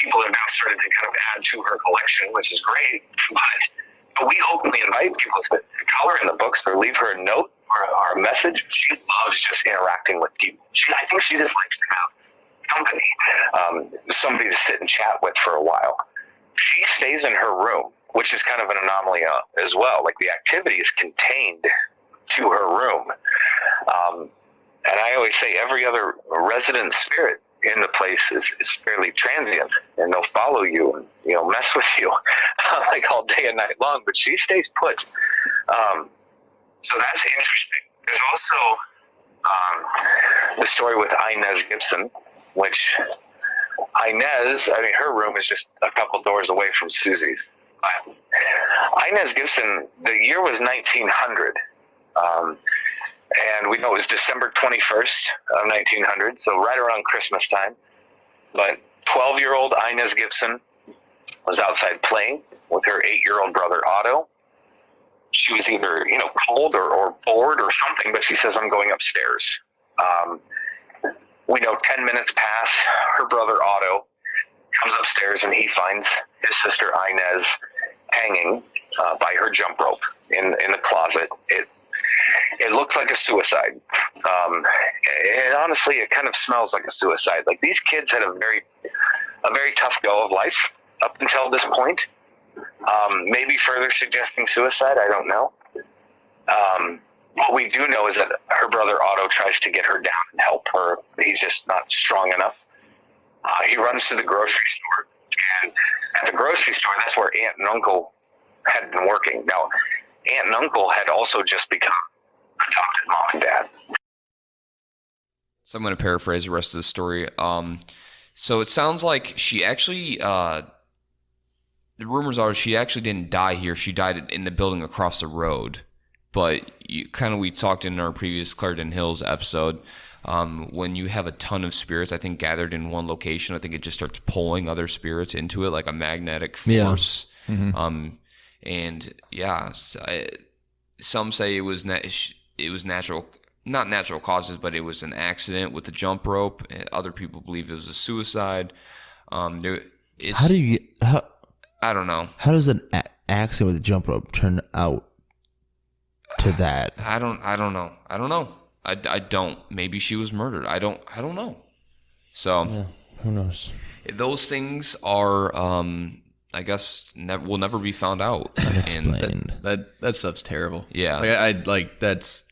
People have now started to kind of add to her collection, which is great. But we openly invite people to color in the books or leave her a note or a message. She loves just interacting with people. I think she just likes to have company, somebody to sit and chat with for a while. She stays in her room, which is kind of an anomaly as well. Like, the activity is contained to her room. And I always say every other resident spirit in the place is fairly transient, and they'll follow you and, you know, mess with you like all day and night long, but she stays put. So that's interesting. There's also the story with Inez Gibson, which Inez, I mean, her room is just a couple doors away from Susie's. Inez Gibson, the year was 1900. And we know it was December 21st of 1900, so right around Christmas time. But 12-year-old Inez Gibson was outside playing with her 8-year-old brother Otto. She was either, you know, cold or bored or something, but she says, I'm going upstairs. We know 10 minutes pass, her brother Otto comes upstairs, and he finds his sister Inez hanging by her jump rope in the closet. It looks like a suicide. And honestly, it kind of smells like a suicide. Like, these kids had a very tough go of life up until this point. Maybe further suggesting suicide, I don't know. What we do know is that her brother Otto tries to get her down and help her. He's just not strong enough. He runs to the grocery store, and at the grocery store, that's where Aunt and Uncle had been working. Now, Aunt and Uncle had also just become adopted mom and dad. So I'm going to paraphrase the rest of the story. So it sounds like she actually, the rumors are she actually didn't die here. She died in the building across the road. But we talked in our previous Clarendon Hills episode, when you have a ton of spirits, I think, gathered in one location, I think it just starts pulling other spirits into it like a magnetic force. Yeah. Mm-hmm. And yeah, some say it was natural, not natural causes, but it was an accident with the jump rope. Other people believe it was a suicide. How I don't know. How does an accident with a jump rope turn out to that? I don't know. I don't. Maybe she was murdered. I don't know. So yeah, who knows? Those things are, I guess, will never be found out. Unexplained. That stuff's terrible. Yeah, that's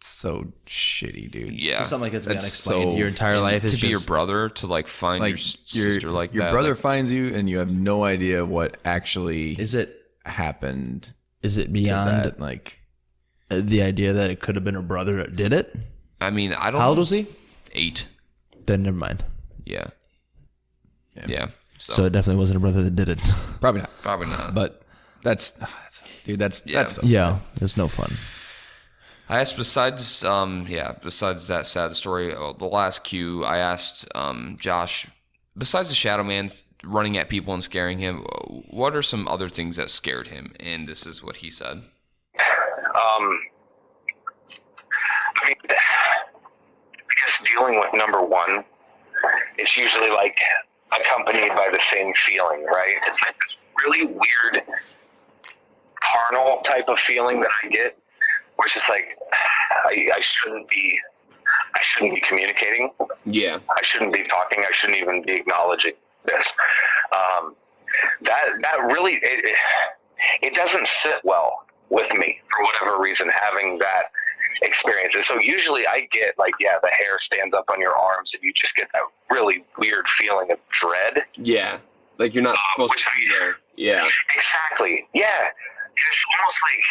so shitty, dude. Yeah, for something like that to be That's unexplained so- your entire life is to be your just- brother, to like find Like your sister like that. your brother finds you, and you have no idea what actually Is it happened. is it To beyond that. Like, the idea that it could have been her brother that did it? I mean, I don't. How old was he? 8. Then never mind. Yeah. Yeah. Yeah. So it definitely wasn't a brother that did it. Probably not. Probably not. But that's Yeah. so Yeah, it's no fun. I asked besides that sad story, the last Q, I asked Josh, besides the Shadow Man running at people and scaring him, what are some other things that scared him? And this is what he said. I mean, I guess dealing with number one, it's usually like accompanied by the same feeling, right? It's like this really weird carnal type of feeling that I get, where it's just like I shouldn't be communicating. Yeah. I shouldn't be talking. I shouldn't even be acknowledging this. That really it doesn't sit well with me for whatever reason, having that experience. And so usually I get like, the hair stands up on your arms and you just get that really weird feeling of dread. Yeah. Like you're not supposed to be there. Yeah. Exactly. Yeah. It's almost like,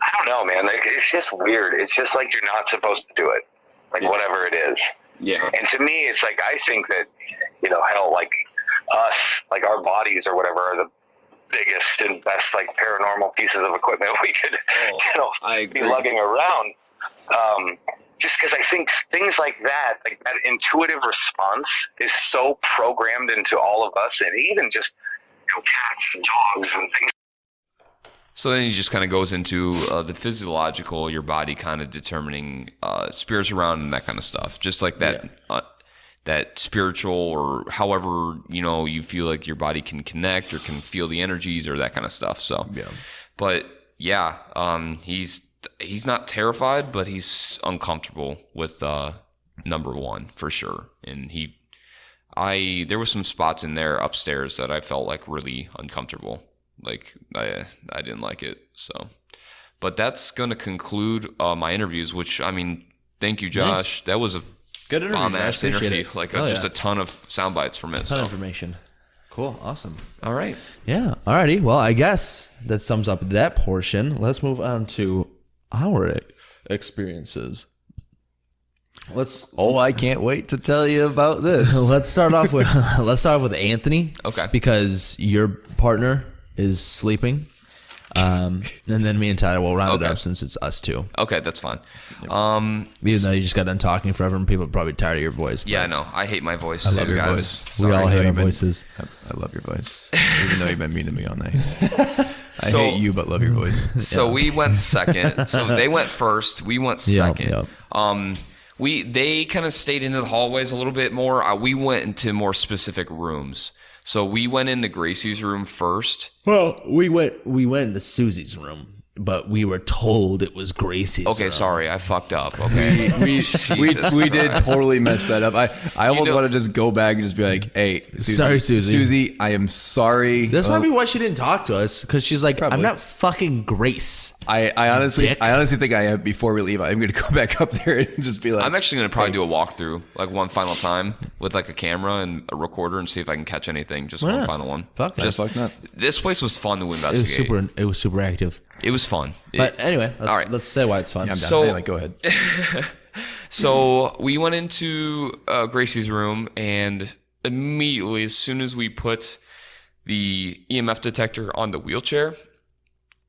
I don't know, man. Like, it's just weird. It's just like you're not supposed to do it. Like, whatever it is. Yeah. And to me, it's like, I think that, hell, like us, like our bodies or whatever are the biggest and best, like, paranormal pieces of equipment we could, I be agree. lugging around. Just because I think things like that intuitive response is so programmed into all of us, and even just, cats and dogs and things. So then he just kind of goes into the physiological, your body kind of determining spirits around and that kind of stuff. Just like that, that spiritual or however, you feel like your body can connect or can feel the energies or that kind of stuff. So, but he's not terrified, but he's uncomfortable with number one for sure. And there were some spots in there upstairs that I felt like really uncomfortable. Like I didn't like it. So, but that's going to conclude my interviews. Which I mean, thank you, Josh. Nice. That was a Good interview. bomb-ass Josh. Appreciate interview. it. Like Hell just yeah. a ton of sound bites from it. Ton of information. Cool. Awesome. All right. Yeah. Alrighty. Well, I guess that sums up that portion. Let's move on to our experiences. I can't wait to tell you about this. Let's start off with Anthony. Okay. Because your partner is sleeping. And then me and Tyler will round it Okay. up since it's us two. Okay, that's fine. Even though you just got done talking forever and people are probably tired of your voice. Yeah, I know. I hate my voice. I love too, your guys. voice. We all hate our You've been- voices. I love your voice, even though you've been mean to me all night. I So- hate you, but love your voice. So we went second. So they went first. We went second. Yeah. They kind of stayed into the hallways a little bit more. We went into more specific rooms. So we went into Gracie's room first. Well, we went into Susie's room, but we were told it was Gracie's Okay, room. sorry, I fucked up. Okay, we did totally mess that up. I almost know- want to just go back and just be like, hey, Sorry, Susie. Susie, I am sorry. That's probably why she didn't talk to us, because she's like, Probably. I'm not fucking Grace. I honestly Dick. think I am. Before we leave, I'm going to go back up there and just be like, I'm actually gonna probably do a walkthrough, like one final time with like a camera and a recorder, and see if I can catch anything. Just one not? final one. Fuck it. Just fuck not. This place was fun to investigate. It was super active. It was fun. But anyway, let's say why it's fun. I'm down. So- Anyway, go ahead. So we went into Gracie's room, and immediately, as soon as we put the EMF detector on the wheelchair,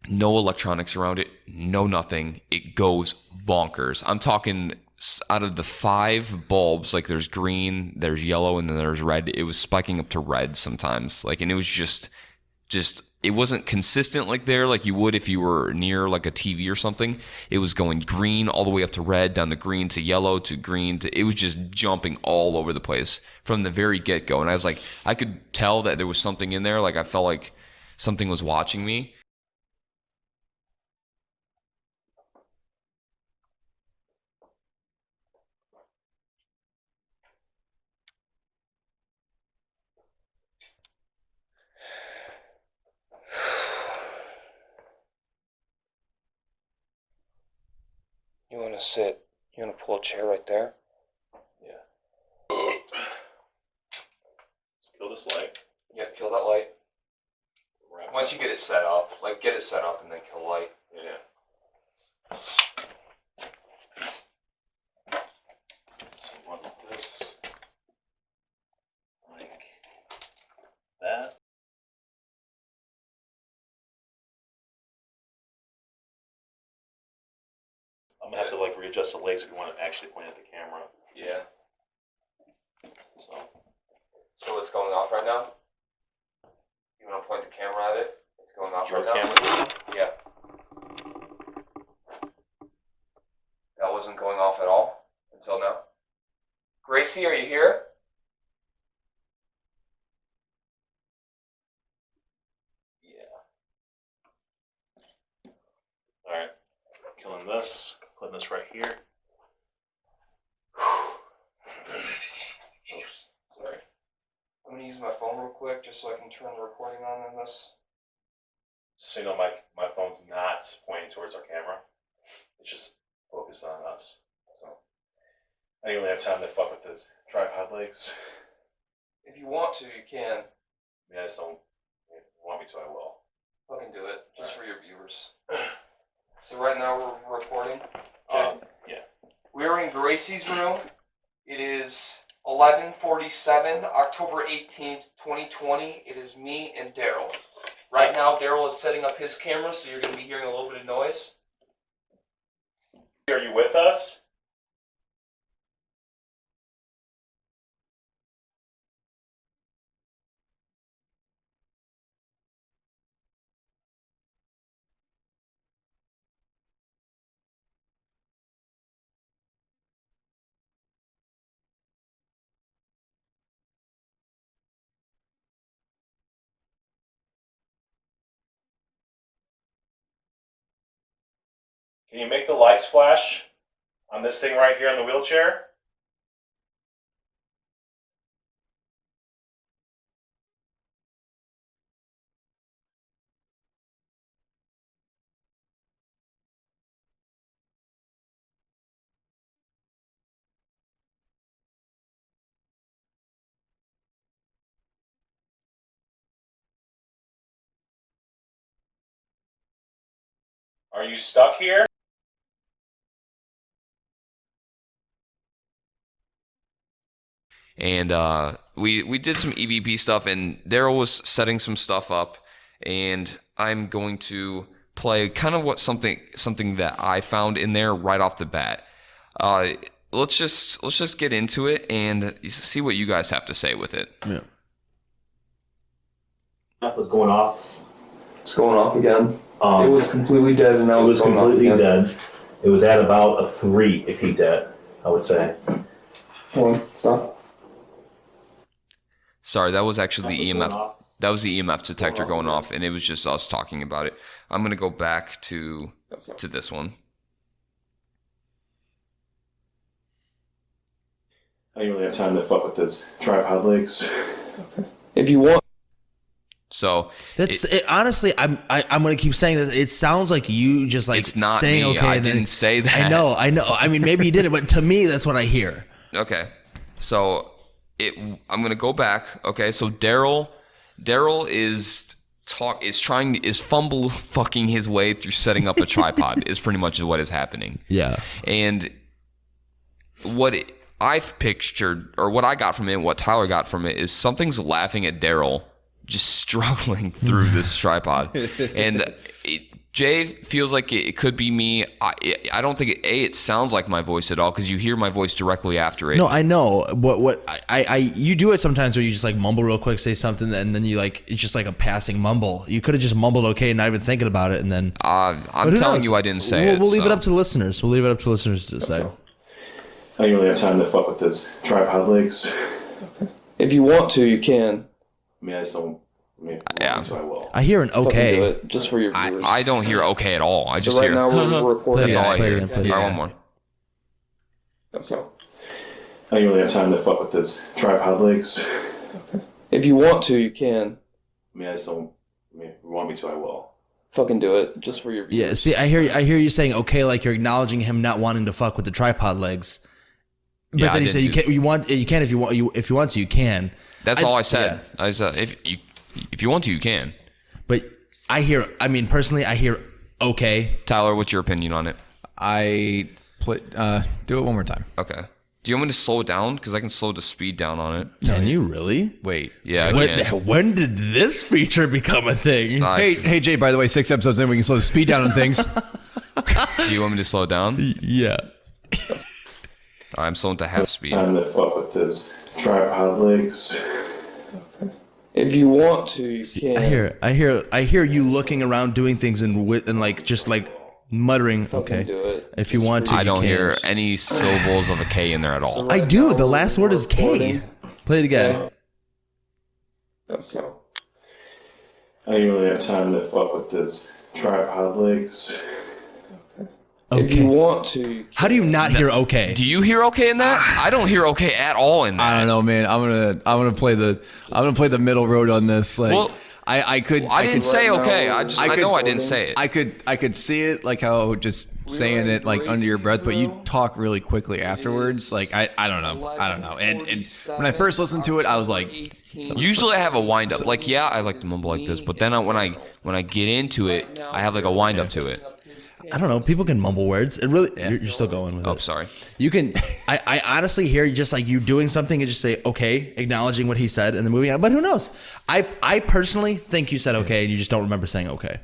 no electronics around it, no nothing. It goes bonkers. I'm talking out of the 5 bulbs, like there's green, there's yellow, and then there's red. It was spiking up to red sometimes. Like, and it was just it wasn't consistent like you would if you were near like a TV or something. It was going green all the way up to red, down to green to yellow to green to, it was just jumping all over the place from the very get-go. And I was like, I could tell that there was something in there. Like I felt like something was watching me. You want to sit? You want to pull a chair right there? Yeah. Kill this light. Yeah, kill that light. Wrap Once you get it set up, like get it set up and then kill light. Yeah. I'm gonna have to like readjust the legs if you want to actually point at the camera. Yeah. So So it's going off right now? You want to point the camera at it? It's going off your right now? camera, this one? Yeah. That wasn't going off at all until now. Gracie, are you here? Yeah. All right. Killing this. Putting this right here. Oops. Sorry. I'm going to use my phone real quick just so I can turn the recording on this. So you know, my phone's not pointing towards our camera. It's just focused on us. So I didn't really have time to fuck with the tripod legs. If you want to, you can. I mean, I just don't. If you want me to, I will. Fucking do it, just for your viewers. So right now we're recording. Yeah. We're in Gracie's room. It is 11:47, October 18th, 2020. It is me and Daryl. Right now, Daryl is setting up his camera, so you're going to be hearing a little bit of noise. Are you with us? Can you make the lights flash on this thing right here on the wheelchair? Are you stuck here? And we did some EVP stuff, and Daryl was setting some stuff up, and I'm going to play kind of something that I found in there right off the bat. Let's just get into it and see what you guys have to say with it. Yeah. That was going off. It's going off again. It It was completely dead, and now was it's going off completely again. dead. It was at about a 3 if he dead, I would say. Hold on, stop. Sorry, that was actually the That was EMF. going off. That was the EMF detector going off, and it was just us talking about it. I'm gonna go back to this one. I didn't really have time to fuck with the tripod legs. If you want, So That's it, honestly. I'm gonna keep saying that. It sounds like you just like it's not saying me. okay. I and then- didn't say that. I know. I mean, maybe you didn't, but to me, that's what I hear. Okay, so I'm gonna go back. Okay, so Daryl is fumble fucking his way through setting up a tripod is pretty much what is happening. Yeah. And I've pictured, or what I got from it, what Tyler got from it, is something's laughing at Daryl just struggling through this tripod. And Jay feels like it could be me. I don't think it sounds like my voice at all, because you hear my voice directly after it. No, I know. What you do it sometimes where you just like mumble real quick, say something, and then you like it's just like a passing mumble. You could have just mumbled okay, not even thinking about it, and then I'm who telling knows? you I didn't say We'll it. leave it so. up to the listeners. We'll leave it up to listeners to decide. I didn't really have time to fuck with the tripod legs. if you want to, you can. I mean, I just don't. I mean, Yeah. so I will. I hear an Fucking do okay. it, just for your viewers. I don't hear okay at all. I so just right hear. now we're recording. That's all I play it hear. again, play it All right, again. one more. Okay. I didn't really have time to fuck with the tripod legs. If you want to, you can. I mean, I just don't. I mean, if you want me to, I will. Fucking do it, just for your viewers. Yeah. See, I hear you saying okay, like you're acknowledging him not wanting to fuck with the tripod legs. But Yeah, I then you say you didn't can. You can if you want to. You can. That's all I said. I said if you want to, you can. But I hear. I mean, personally, I hear okay. Tyler, what's your opinion on it? I do it one more time. Okay. Do you want me to slow it down? Because I can slow the speed down on it. Can you really? Wait. Yeah, I can. When did this feature become a thing? I- Hey, Jay, by the way, 6 episodes in, we can slow the speed down on things. Do you want me to slow down? Yeah. I'm slowing to half speed. Time to fuck with the tripod legs. If you want to, you can. I hear you looking around doing things and like just like muttering. Fucking Okay. do it. If you want to, I you don't can. hear any syllables of a K in there at all. I do. The last word is K. Play it again. Okay. I didn't really have time to fuck with the tripod legs. If you want to, you can. How do you not hear okay? Do you hear okay in that? I don't hear okay at all in that. I don't know, man. I'm gonna play the middle road on this. Like, Well, I didn't say okay. I know I didn't say it. I could see it, like how just saying it like under your breath, but you talk really quickly afterwards. Like I don't know. And when I first listened to it, I was like, Usually I have a wind up. Like, yeah, I like to mumble like this, but then when I get into it, I have like a wind up to it. I don't know. People can mumble words. It really. You're still going with it. Oh, sorry. You can. I honestly hear just like you doing something and just say okay, acknowledging what he said, and then moving on. But who knows? I personally think you said okay, and you just don't remember saying okay.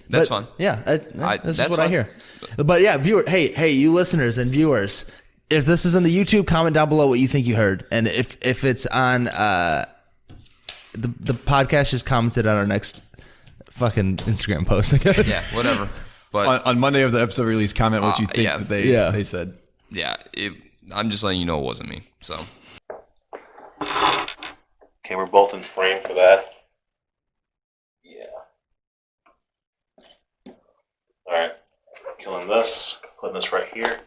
That's But, fine. Yeah, this is that's what I fine. hear. But yeah, viewer. Hey, you listeners and viewers, if this is in the YouTube, comment down below what you think you heard, and if it's on the podcast, just commented on our next fucking Instagram post. I guess. Yeah, whatever. But on Monday of the episode release, comment what you think yeah. that they said. yeah, I'm just letting you know it wasn't me. So Okay, we're both in frame for that. Yeah. Alright. Killing this. Putting this right here.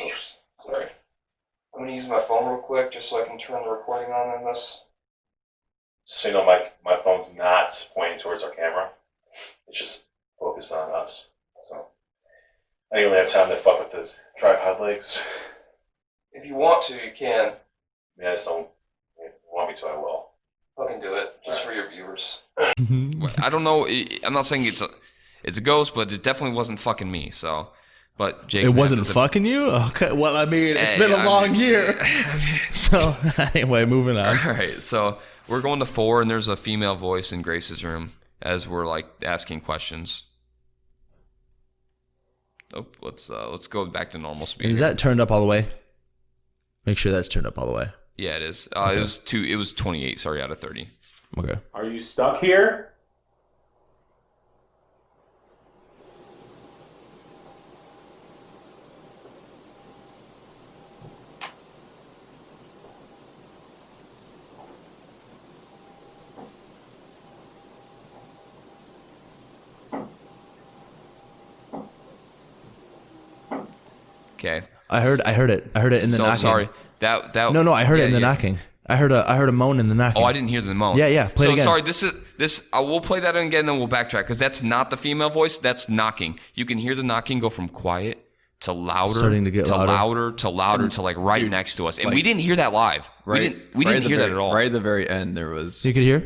Oops. Sorry. I'm gonna use my phone real quick just so I can turn the recording on this. So you know, my phone's not pointing towards our camera. It's just focused on us. So I didn't really have time to fuck with the tripod legs. If you want to, you can. I mean, I just don't. If you want me to, I will. Fucking do it, just for your viewers. I don't know. I'm not saying it's a ghost, but it definitely wasn't fucking me. So, but Jake, It wasn't fucking you? Okay. Well, I mean, it's been a long year. So anyway, moving on. All right, so we're going to 4, and there's a female voice in Grace's room as we're like asking questions. Oh, let's go back to normal speed. Is that turned up all the way? Make sure that's turned up all the way. Yeah, it is. It was 28. Sorry, out of 30. Okay. Are you stuck here? Okay. I heard it. I heard it in the So knocking. sorry. That No, I heard it in the yeah. knocking. I heard a moan in the knocking. Oh, I didn't hear the moan. Yeah. Play it so again. sorry. This. I will play that again, then we'll backtrack because that's not the female voice. That's knocking. You can hear the knocking go from quiet to louder, Starting to get louder. to like right next to us, and we didn't hear that live. Right, We didn't hear that at all. Right at the very end, there was. You could hear?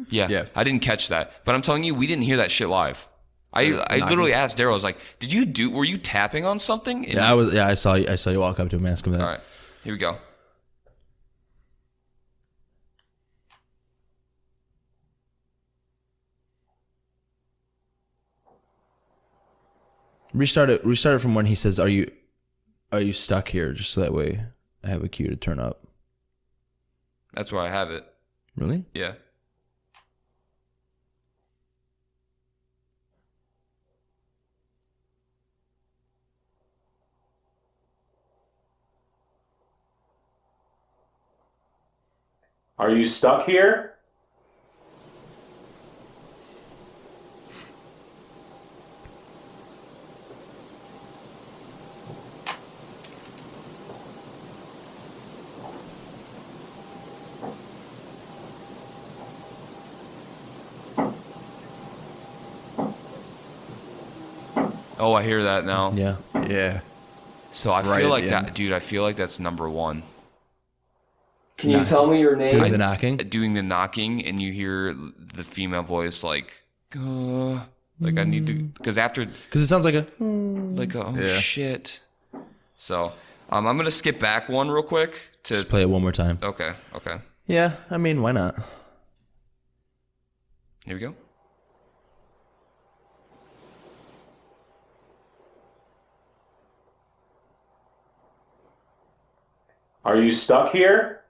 Yeah, I didn't catch that, but I'm telling you, we didn't hear that shit live. I literally asked Daryl. I was like, were you tapping on something? And I saw you walk up to him and ask him that. all right, here we go. Restart it from when he says, "Are you stuck here?" Just so that way I have a cue to turn up. That's where I have it. Really? Yeah. Are you stuck here? Oh, I hear that now. Yeah. Yeah. So I Right feel at like the that, end. dude. I feel like that's number 1. Can you tell me your name? Doing the knocking. Doing the knocking, and you hear the female voice like I need to, because after Because it sounds like a. oh Yeah. shit. So I'm gonna skip back one real quick to. Just play it one more time. Okay. Yeah, I mean, why not? Here we go. Are you stuck here?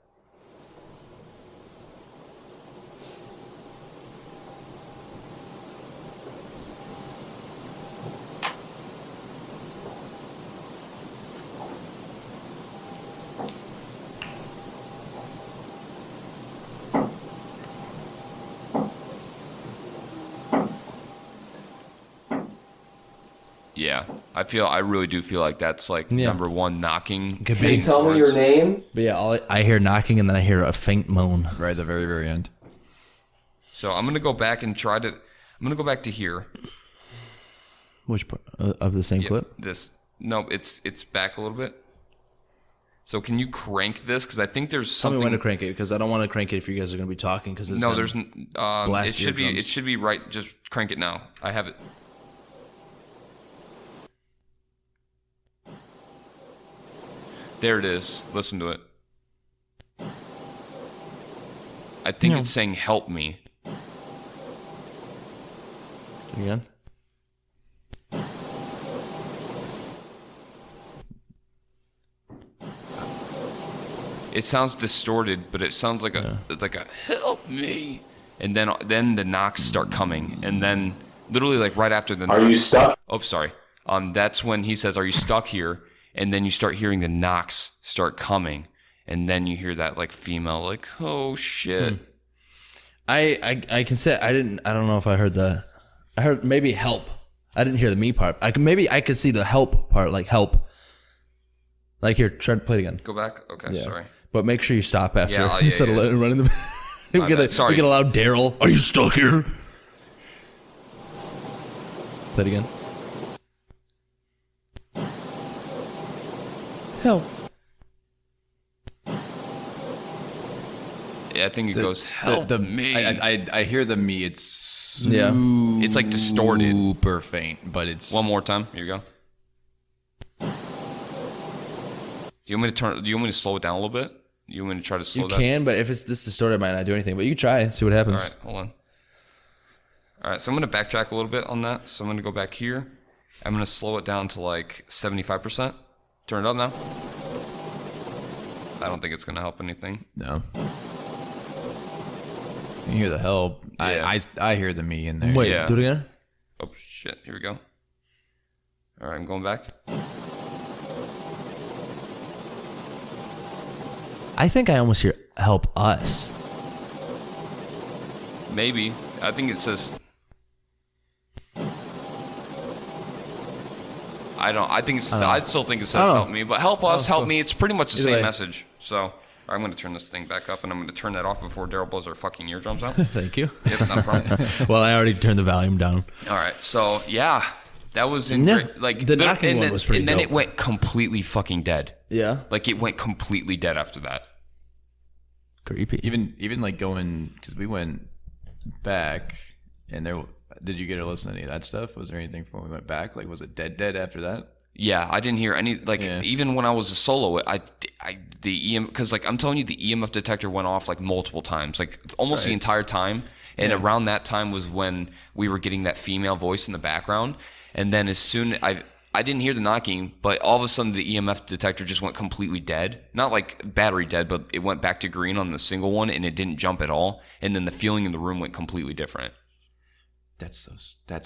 Yeah, I really do feel like that's like number one knocking. Could Can you be. tell me your name? But yeah, I hear knocking and then I hear a faint moan. Right at the very, very end. So I'm gonna go back and try to. I'm gonna go back to here. Which part of the same Yep, clip? No, it's back a little bit. So can you crank this? Because I think there's Tell me something. when to crank it because I don't want to crank it if you guys are going to be talking. Because No, there's. blast It eardrums. should be right. Just crank it now. I have it. There it is. Listen to it. I think it's saying "help me." Again. It sounds distorted, but it sounds like a "help me," and then the knocks start coming, and then literally like right after the. Are you stuck? Oh, sorry. That's when he says, "Are you stuck here?" And then you start hearing the knocks start coming, and then you hear that like female like, "Oh shit." I can say I don't know if I heard I heard maybe help. I didn't hear the me part. I could see the help part, like help. Like here, try to play it again. Go back. Okay, Yeah. sorry. But make sure you stop after Yeah, yeah, instead of yeah. letting it run in the. we My get bad. Sorry. we get a loud Daryl. Are you stuck here? Play it again. Help. Yeah, I think it goes "help me." I hear the me. It's Yeah. It's like distorted. super faint, but it's One more time. Here you go. Do you want me to slow it down a little bit? You want me to try to slow You that? can, but if it's this distorted, it might not do anything. But you can try and see what happens. All right, hold on. All right, so I'm going to backtrack a little bit on that. So I'm going to go back here. I'm going to slow it down to like 75%. Turn it up now. I don't think it's going to help anything. no. You hear the help. Yeah. I hear the me in there. Wait, Yeah. do it again. Oh, shit. Here we go. All right, I'm going back. I think I almost hear help us. Maybe. I think it says... I still think it says Oh. help me, but help us, help cool. me. It's pretty much the Either same way. message. So I'm going to turn this thing back up, and I'm going to turn that off before Daryl blows our fucking eardrums out. Thank you. Yep, not a problem. Well, I already turned the volume down. All right, so yeah, that was in Yeah, like the knocking one was pretty and then dope. it went completely fucking dead. Yeah. Like it went completely dead after that. Creepy. Even like going because we went back and there. Did you get to listen to any of that stuff? Was there anything from when we went back? Like was it dead after that? Yeah, I didn't hear any like Yeah. even when I was a solo. The EM because like I'm telling you, the EMF detector went off like multiple times, like almost the entire time. And around that time was when we were getting that female voice in the background. And then as soon I didn't hear the knocking, but all of a sudden the EMF detector just went completely dead. Not like battery dead, but it went back to green on the single one, and it didn't jump at all. And then the feeling in the room went completely different. That's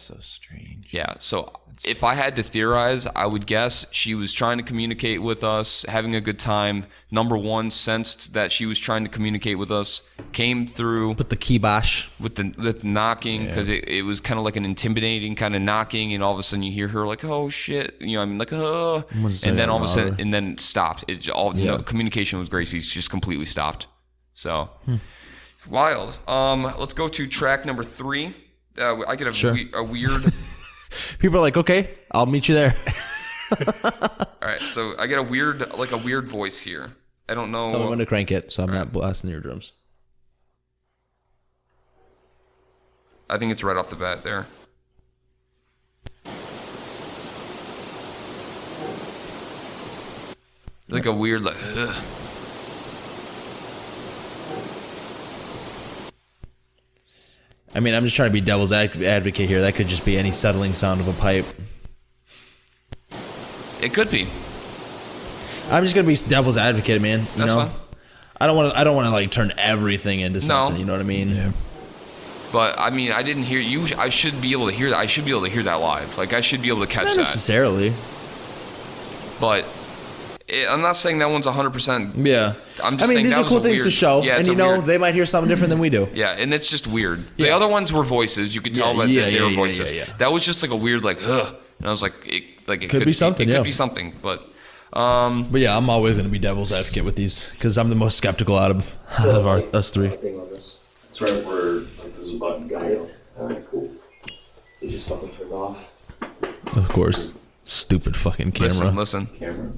so strange. Yeah, so if I had to theorize, I would guess she was trying to communicate with us, having a good time. Number one, sensed that she was trying to communicate with us, came through With the kibosh. with the knocking, because it was kind of like an intimidating kind of knocking, and all of a sudden you hear her like, "Oh shit," you know, I mean, like, "Oh," and then all of a sudden, and then stopped. It all communication with Gracie's just completely stopped. So wild. Let's go to track number 3. I get a weird. People are like, okay, I'll meet you there. All right, so I get a weird voice here. I don't know. Tell me when to crank it so I'm not blasting the eardrums. I think it's right off the bat there. Like a weird like. Ugh. I mean, I'm just trying to be devil's advocate here. That could just be any settling sound of a pipe. It could be. I'm just gonna be devil's advocate, man. You That's know, fine. I don't want to like turn everything into something. You know what I mean? Yeah. But I mean, I didn't hear you. I should be able to hear that. I should be able to hear that live. Like I should be able to catch Not that. necessarily. But I'm not saying that one's 100%. Yeah. I'm just I mean, saying these that are was cool a things weird, to show, yeah, and it's a weird, they might hear something different than we do. Yeah, and it's just weird. The Yeah. other ones were voices. You could tell that they were voices. Yeah. That was just like a weird like, ugh. And I was like, it Could be something, It yeah. could be something, but. But yeah, I'm always gonna be devil's advocate with these because I'm the most skeptical out of us three. It's right where like there's a button going. Alright, cool. It just fucking turned off. Of course, stupid fucking camera. Listen. Camera?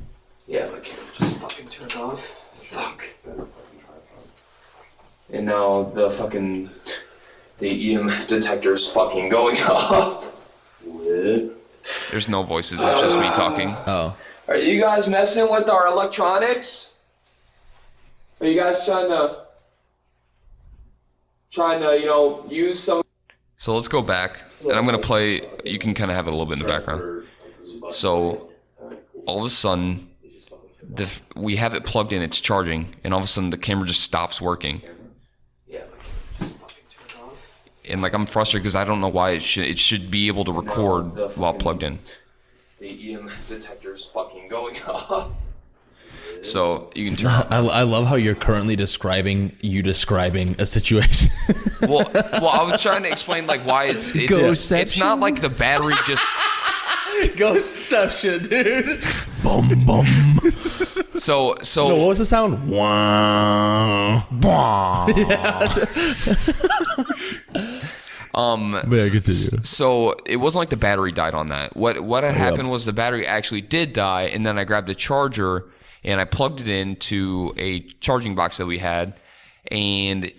Yeah, the camera just fucking turned off. Fuck. And now the EMF detector's fucking going off. What? There's no voices. It's just me talking. Oh. Are you guys messing with our electronics? Are you guys trying to, you know, use some? So let's go back, and I'm gonna play. You can kind of have it a little bit in the background. So all of a sudden, we have it plugged in. It's charging, and all of a sudden the camera just stops working. Yeah, the camera just fucking turned off. And like I'm frustrated because I don't know why it should be able to record while plugged in. The EMF detector's fucking going off. So you can turn. I love how you're currently describing a situation. Well, I was trying to explain like why it's not like the battery just. Ghostception, dude. Boom, boom. So No, what was the sound? Wow. Yeah, continue. So it wasn't like the battery died on that. What had happened was the battery actually did die, and then I grabbed a charger and I plugged it into a charging box that we had, and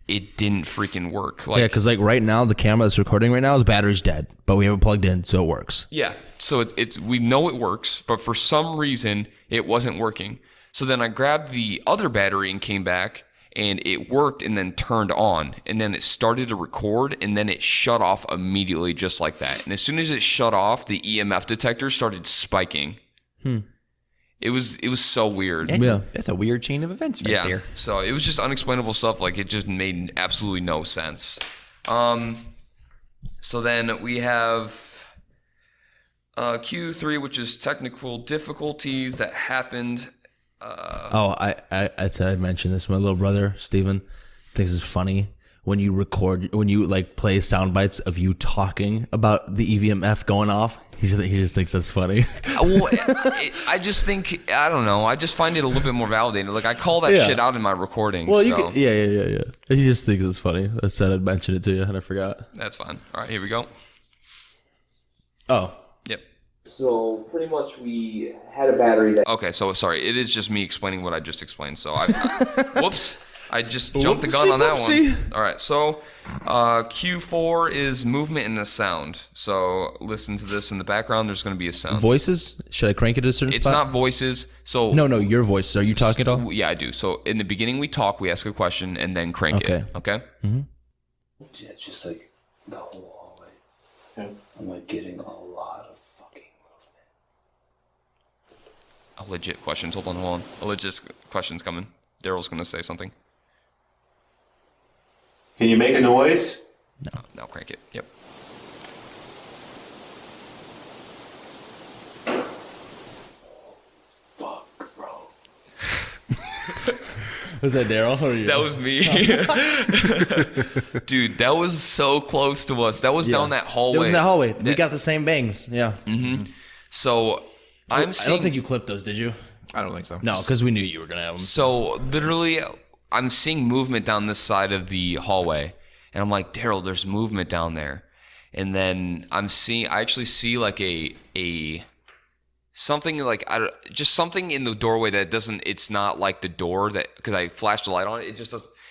it didn't freaking work. Like, Yeah, because like right now, the camera that's recording right now, the battery's dead, but we have it plugged in, so it works. yeah. So it's we know it works, but for some reason it wasn't working. So then I grabbed the other battery and came back, and it worked and then turned on, and then it started to record, and then it shut off immediately just like that. And as soon as it shut off, the EMF detector started spiking. It was so weird. Yeah. That's a weird chain of events right there. So it was just unexplainable stuff. Like it just made absolutely no sense. So then we have Q3, which is technical difficulties that happened. I said I'd mention this. My little brother Steven thinks it's funny when you like play sound bites of you talking about the EVMF going off. He just thinks that's funny. Well, I just think, I don't know. I just find it a little bit more validated. Like I call that shit out in my recording. Well, so. yeah. He just thinks it's funny. I said I'd mention it to you, and I forgot. That's fine. All right, here we go. Oh. Yep. So pretty much we had a battery that. Okay, so sorry. It is just me explaining what I just explained. So whoops. I just jumped the gun on that one. All right, so Q4 is movement and a sound. So listen to this in the background. There's going to be a sound. Voices? Should I crank it at a certain It's spot? not voices. So No, your voice. Are you talking at all? Yeah, I do. So in the beginning, we talk, we ask a question, and then crank it. Okay. Yeah, it's just like the whole hallway. I'm like getting a lot of fucking movement. A legit questions. Hold on. A legit question's coming. Daryl's going to say something. Can you make a noise? Now crank it. Yep. Fuck, bro. Was that Daryl or you? That was me. Dude, that was so close to us. That was down that hallway. It was in that hallway. We got the same bangs. Yeah. So I'm I seeing... don't think you clipped those, did you? I don't think so. No, because we knew you were going to have them. So literally, I'm seeing movement down this side of the hallway. And I'm like, Daryl, there's movement down there. And then I actually see like a something like, just something in the doorway that it's not like the door that, because I flashed the light on it,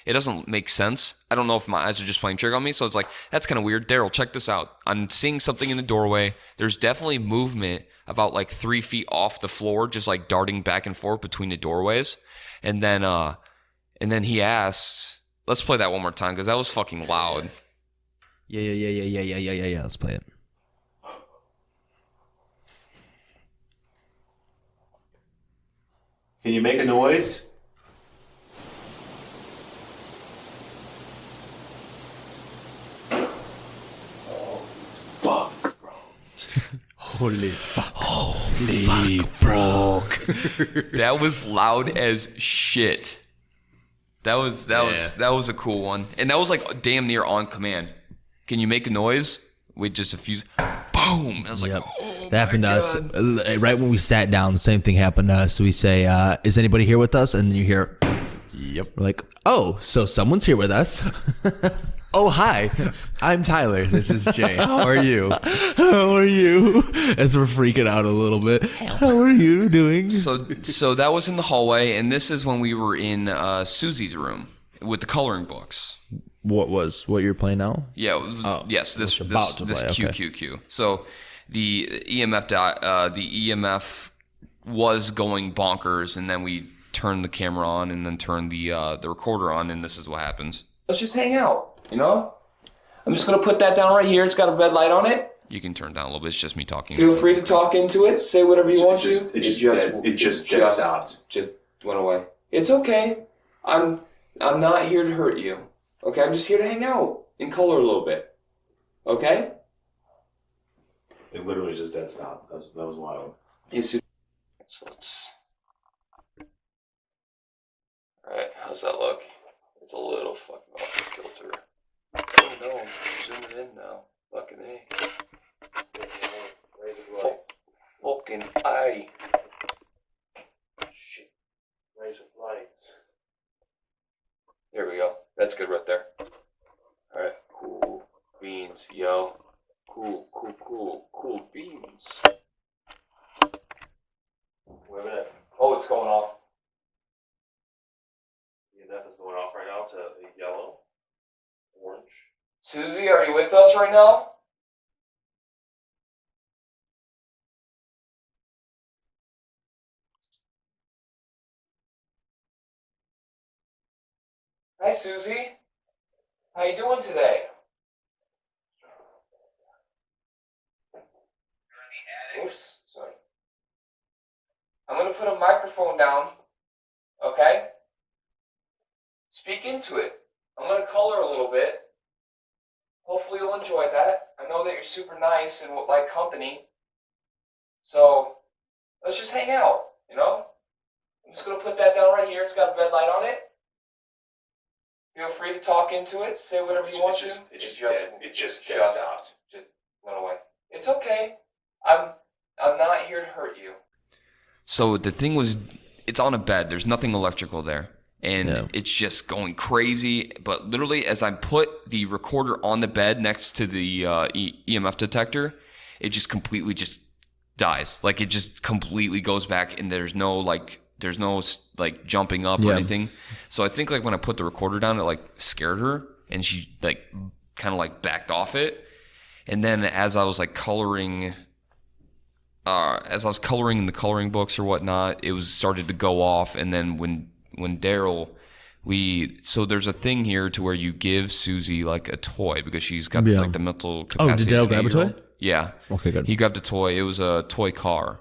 it doesn't make sense. I don't know if my eyes are just playing trick on me. So it's like, that's kind of weird. Daryl, check this out. I'm seeing something in the doorway. There's definitely movement about like 3 feet off the floor, just like darting back and forth between the doorways. And then he asks, let's play that one more time because that was fucking loud. Yeah. Let's play it. Can you make a noise? Holy fuck. That was loud as shit. That was a cool one. And that was like damn near on command. Can you make a noise? Wait just a few. Boom. I was like, oh, that happened to us. Right when we sat down, the same thing happened to us. We say, is anybody here with us? And then you hear, yep. We're like, oh, so someone's here with us. Oh, hi. I'm Tyler. This is Jay. How are you? How are you? As we're freaking out a little bit. How are you doing? So that was in the hallway, and this is when we were in Susie's room with the coloring books. What you're playing now? Yeah. Yes. This QQQ. So the EMF was going bonkers, and then we turned the camera on, and then turned the recorder on, and this is what happens. Let's just hang out, you know? I'm just gonna put that down right here. It's got a red light on it. You can turn it down a little bit. It's just me talking. Feel free to talk into it. Say whatever you want to. It just stopped. Just went away. It's okay. I'm not here to hurt you. Okay, I'm just here to hang out and color a little bit. Okay? It literally just dead stopped. That was wild. So let's... Alright, how's that look? It's a little fucking off kilter. Oh no, I'm zooming in now. Fucking A. Fucking I. Shit. Raise with lights. There we go. That's good right there. Alright, cool beans, yo. Cool beans. Wait a minute. Oh, it's going off. The EMF is going off right now to a yellow, orange. Susie, are you with us right now? Hi, Susie. How you doing today? Oops, sorry. I'm gonna put a microphone down, okay? Speak into it. I'm gonna color a little bit. Hopefully you'll enjoy that. I know that you're super nice and like company. So, let's just hang out, you know? I'm just gonna put that down right here. It's got a red light on it. Feel free to talk into it. Say whatever you want to. It just stopped. Just went away. It's okay. I'm not here to hurt you. So the thing was, it's on a bed. There's nothing electrical there. And it's just going crazy. But literally, as I put the recorder on the bed next to the EMF detector, it just completely just dies. Like, it just completely goes back, and there's no jumping up or anything. So I think, like, when I put the recorder down, it, like, scared her, and she, like, kind of, like, backed off it. And then as I was, like, coloring in the coloring books or whatnot, it was started to go off. And then when Daryl, so there's a thing here to where you give Susie like a toy because she's got like the mental capacity. Oh, did Daryl grab a toy? Yeah. Okay, good. He grabbed a toy. It was a toy car.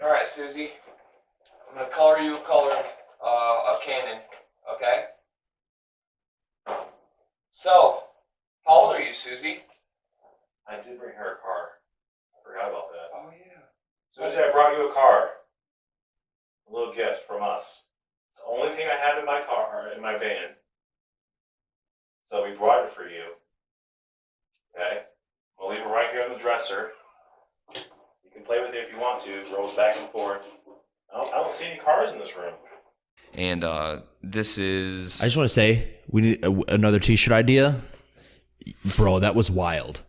All right, Susie. I'm gonna color you a cannon. Okay. So, how old are you, Susie? I did bring her a car. I forgot about that. Oh yeah. Susie, I brought you a car. A little gift from us. It's the only thing I have in my car, in my van. So we brought it for you. Okay? We'll leave it right here on the dresser. You can play with it if you want to. It rolls back and forth. I don't see any cars in this room. And this is... I just want to say, we need another t-shirt idea. Bro, that was wild.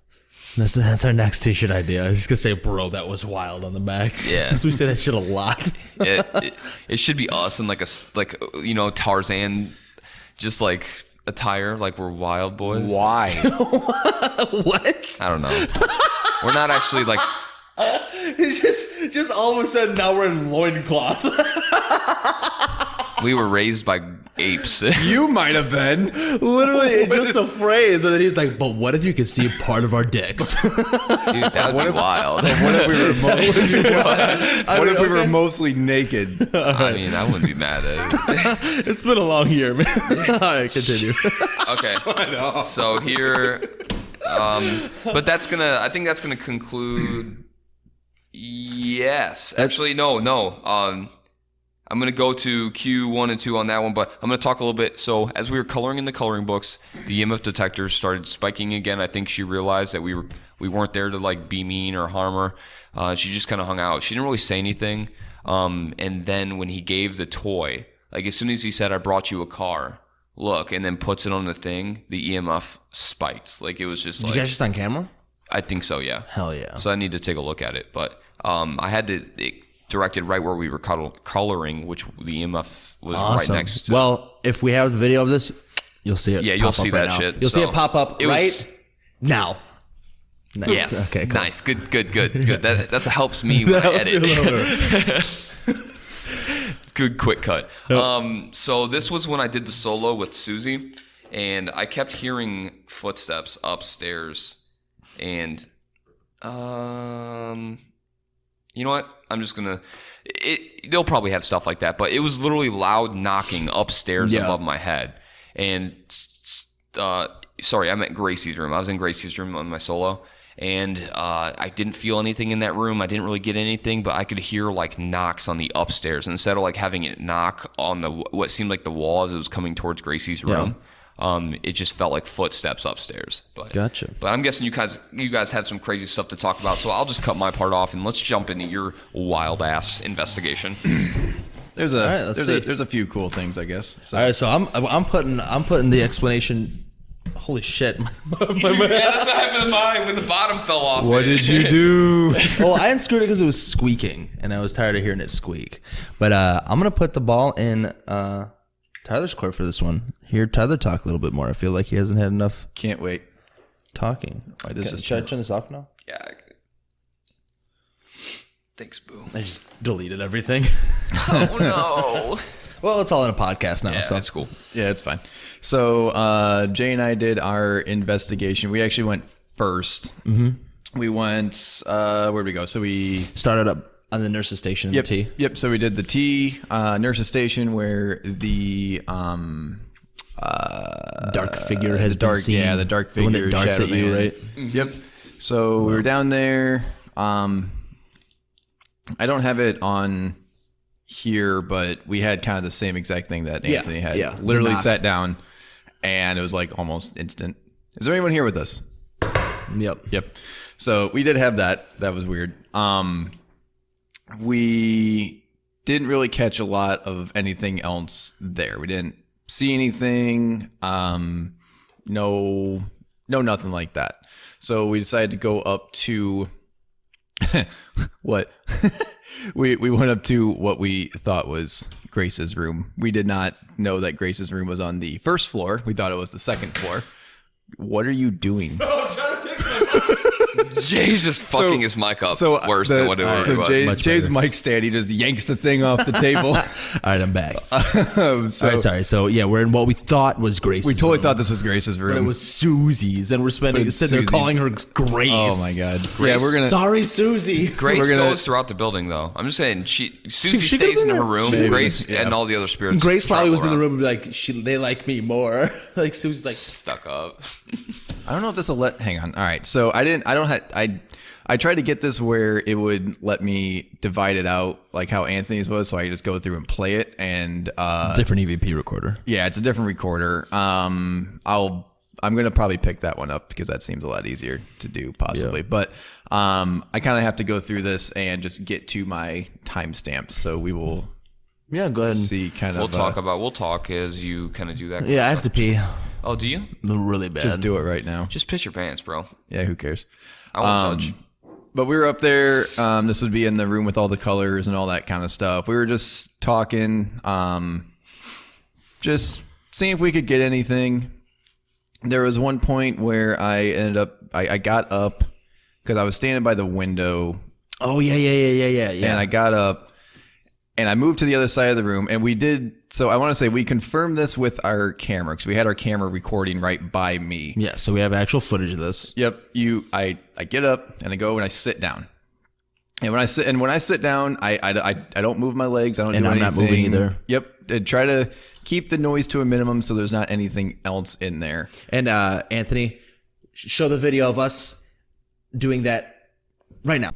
That's our next t-shirt idea. I was just going to say, bro, that was wild on the back. Yeah. Because we say that shit a lot. It should be us in like Tarzan, just like attire, like we're wild boys. Why? What? I don't know. We're not actually like... It's just all of a sudden now we're in loincloth. We were raised by apes. You might have been. Literally, just a phrase, and then he's like, "But what if you could see part of our dicks?" Dude, that would be wild. What if we were mostly naked? I mean, I wouldn't be mad at it. It's been a long year, man. All right, continue. Okay. So here, but I think that's gonna conclude. Yes. Actually, no. I'm going to go to Q1 and 2 on that one, but I'm going to talk a little bit. So as we were coloring in the coloring books, the EMF detectors started spiking again. I think she realized that we weren't there to like be mean or harm her. She just kind of hung out. She didn't really say anything. And then when he gave the toy, like as soon as he said, "I brought you a car, look," and then puts it on the thing, the EMF spiked. Like it was just Did like... you guys just on camera? I think so, yeah. Hell yeah. So I need to take a look at it. But I had it directed right where we were coloring, which the EMF was Awesome. right next to. Well, if we have the video of this, you'll see it. Yeah, you'll pop up see right that now. shit. You'll see So, it pop up it was- right now. Nice. Yes. Okay. Cool. Nice. Good. That helps me when I helps you a edit. Good quick cut. So this was when I did the solo with Susie, and I kept hearing footsteps upstairs, and you know what? I'm just gonna. They'll probably have stuff like that, but it was literally loud knocking upstairs above my head. And sorry, I'm at Gracie's room. I was in Gracie's room on my solo, and I didn't feel anything in that room. I didn't really get anything, but I could hear like knocks on the upstairs. And instead of like having it knock on what seemed like the wall as it was coming towards Gracie's room, it just felt like footsteps upstairs. But, Gotcha. But I'm guessing you guys had some crazy stuff to talk about, so I'll just cut my part off and let's jump into your wild ass investigation. There's a few cool things, I guess. So. All right, so I'm putting the explanation. Holy shit! Yeah, that's what happened to mine when the bottom fell off. What did you do? Well, I unscrewed it because it was squeaking, and I was tired of hearing it squeak. But I'm gonna put the ball in Tyler's court for this one. Hear Tyler talk a little bit more. I feel like he hasn't had enough Can't wait. talking. Should I turn this off now? Yeah. Thanks, Boo. I just deleted everything. Oh no. Well, it's all in a podcast now, Yeah, so that's cool. Yeah, it's fine. So Jay and I did our investigation. We actually went first. Mm-hmm. We went. Where'd we go? So we started up on the nurse's station in the T. Yep. So we did the T nurse's station where the dark figure has been seen. Yeah, the dark The one figure. that darts at Shadow you, Man. right? Yep. So we were down there. I don't have it on here, but we had kind of the same exact thing that Anthony had. Yeah. Literally Knock. sat down, and it was like almost instant. Is there anyone here with us? Yep. So we did have that. That was weird. We didn't really catch a lot of anything else there. We didn't see anything. No, nothing like that. So we decided to go up to what we went up to what we thought was Grace's room. We did not know that Grace's room was on the first floor. We thought it was the second floor. What are you doing? Jay's just fucking his mic up worse than what it was. Jay's mic stand, he just yanks the thing off the table. All right, I'm back. All right, sorry. So yeah, we're in what we thought was Grace's. We totally room, thought this was Grace's room. but it was Susie's, and we're sitting there Susie's. calling her Grace. Oh my god. Grace. Yeah, we're gonna. Sorry, Susie. Grace We're gonna- goes throughout the building, though. I'm just saying, Susie she stays could've in been her there. room. Maybe, Grace yeah. and all the other spirits. Grace probably was in the travel room and be like, they like me more. Like Susie's like, stuck up. I don't know if this will let. Hang on. All right. So I tried to get this where it would let me divide it out like how Anthony's was, so I could just go through and play it. And different EVP recorder. yeah, it's a different recorder. I'm gonna probably pick that one up because that seems a lot easier to do possibly. Yeah. But I kind of have to go through this and just get to my timestamps. So we will Yeah, go ahead. see kind of. We'll talk as you kind of do that. Yeah, I have to pee. Oh, do you? Really bad. just do it right now. Just piss your pants, bro. Yeah, who cares? I won't judge. But we were up there. This would be in the room with all the colors and all that kind of stuff. We were just talking, just seeing if we could get anything. There was one point where I ended up, I got up because I was standing by the window. Oh yeah. And I got up And I moved to the other side of the room, and we did. So I want to say we confirmed this with our camera because we had our camera recording right by me. Yeah, so we have actual footage of this. Yep. I get up and I go and I sit down. And when I sit down, I don't move my legs. I don't do anything. And I'm not moving either. Yep. I try to keep the noise to a minimum so there's not anything else in there. And Anthony, show the video of us doing that right now.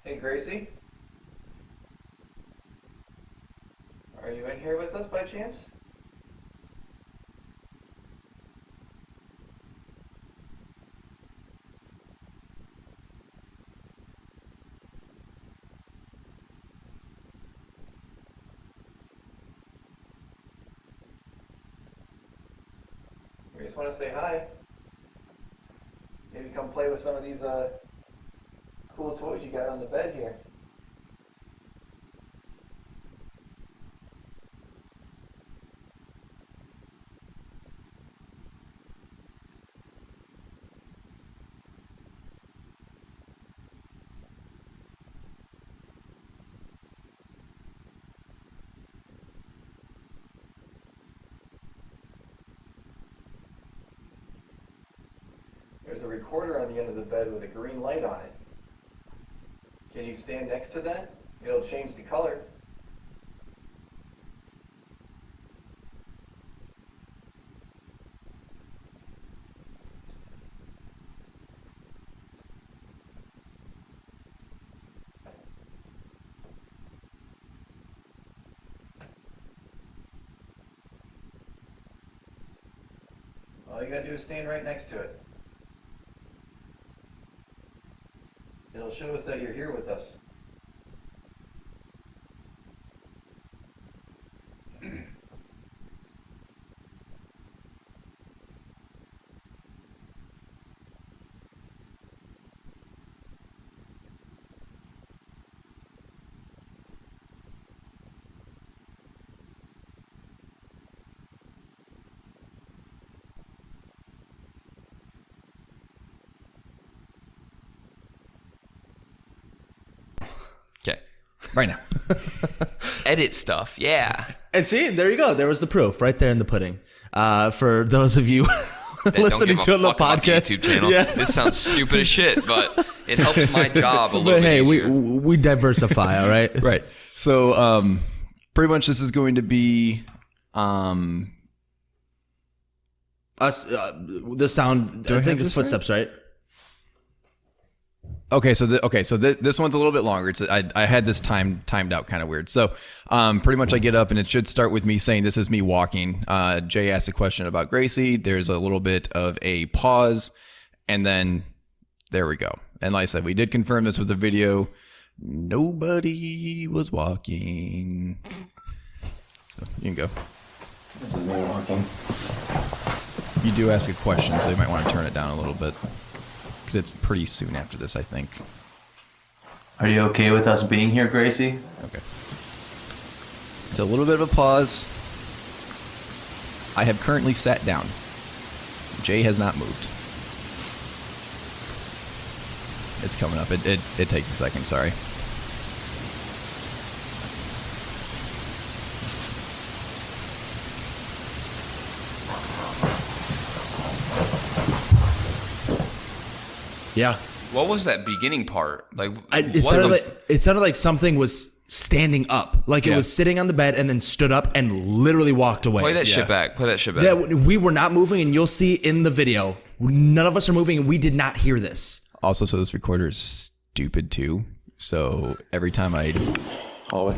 Hey, Gracie? Are you in here with us by chance? We just want to say hi. Maybe come play with some of these cool toys you got on the bed here. There's a recorder on the end of the bed with a green light on it. Can you stand next to that? It'll change the color. All you gotta do is stand right next to it. It'll show us that you're here with us. Okay. Right now. Edit stuff. Yeah. And see, there you go. There was the proof right there in the pudding. For those of you That listening don't to give a the fuck about the podcast, YouTube channel. yeah. This sounds stupid as shit, but it helps my job a little But bit hey, easier. we diversify, all right? Right. So pretty much this is going to be Us, the sound. I have think the this footsteps, right? Okay, so this one's a little bit longer. It's I had this timed out kind of weird. So pretty much I get up and it should start with me saying this is me walking. Jay asked a question about Gracie. There's a little bit of a pause, and then there we go. And like I said, we did confirm this with the video. Nobody was walking. So you can go. This is me walking. You do ask a question, so you might want to turn it down a little bit. Because it's pretty soon after this, I think. Are you okay with us being here, Gracie? Okay. So a little bit of a pause. I have currently sat down. Jay has not moved. It's coming up. It takes a second, sorry. Yeah. What was that beginning part? Like, It sounded like something was standing up, like it was sitting on the bed and then stood up and literally walked away. Play that shit back. Play that shit back. Yeah, we were not moving, and you'll see in the video, none of us are moving, and we did not hear this. Also, so this recorder is stupid too. So every time I Yeah,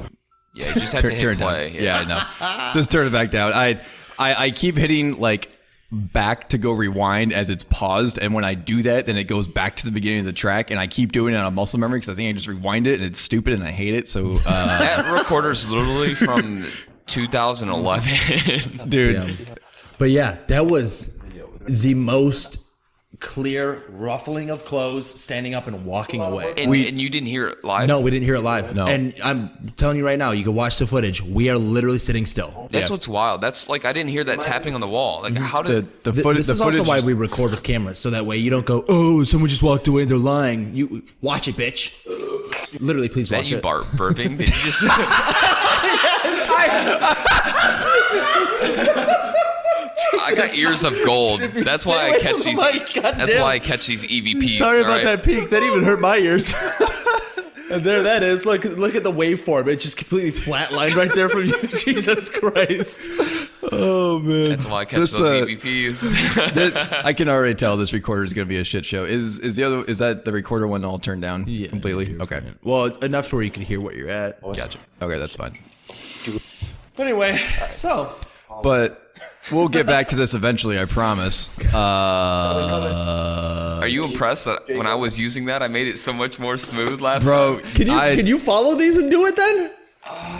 you just have to hit turn it play. down. Yeah, I know. Just turn it back down. I keep hitting like back to go rewind as it's paused, and when I do that, then it goes back to the beginning of the track, and I keep doing it on muscle memory because I think I just rewind it and it's stupid and I hate it. So That recorder's literally from 2011. dude, Yeah. But yeah, that was the most clear ruffling of clothes, standing up and walking away. And you didn't hear it live? No, we didn't hear it live. No. And I'm telling you right now, you can watch the footage. We are literally sitting still. That's what's wild. That's like I didn't hear that tapping on the wall. Like how did The This footage. is also why we record with cameras, so that way you don't go, oh, someone just walked away and they're lying. You watch it, bitch. Literally, please that watch you it. burping? Did you just I got ears of gold. That's why I catch these. That's why I catch these EVPs. Sorry about all right? that peak. That even hurt my ears. And there that is. Look at the waveform. It's just completely flatlined right there from you. Jesus Christ. Oh man. That's why I catch those EVPs. I can already tell this recorder is going to be a shit show. Is that the recorder one all turned down completely? Okay. Well, enough to where you can hear what you're at. Gotcha. Okay, that's fine. But anyway, so But we'll get back to this eventually, I promise. Are you impressed that when I was using that, I made it so much more smooth last Bro, time? can you follow these and do it then?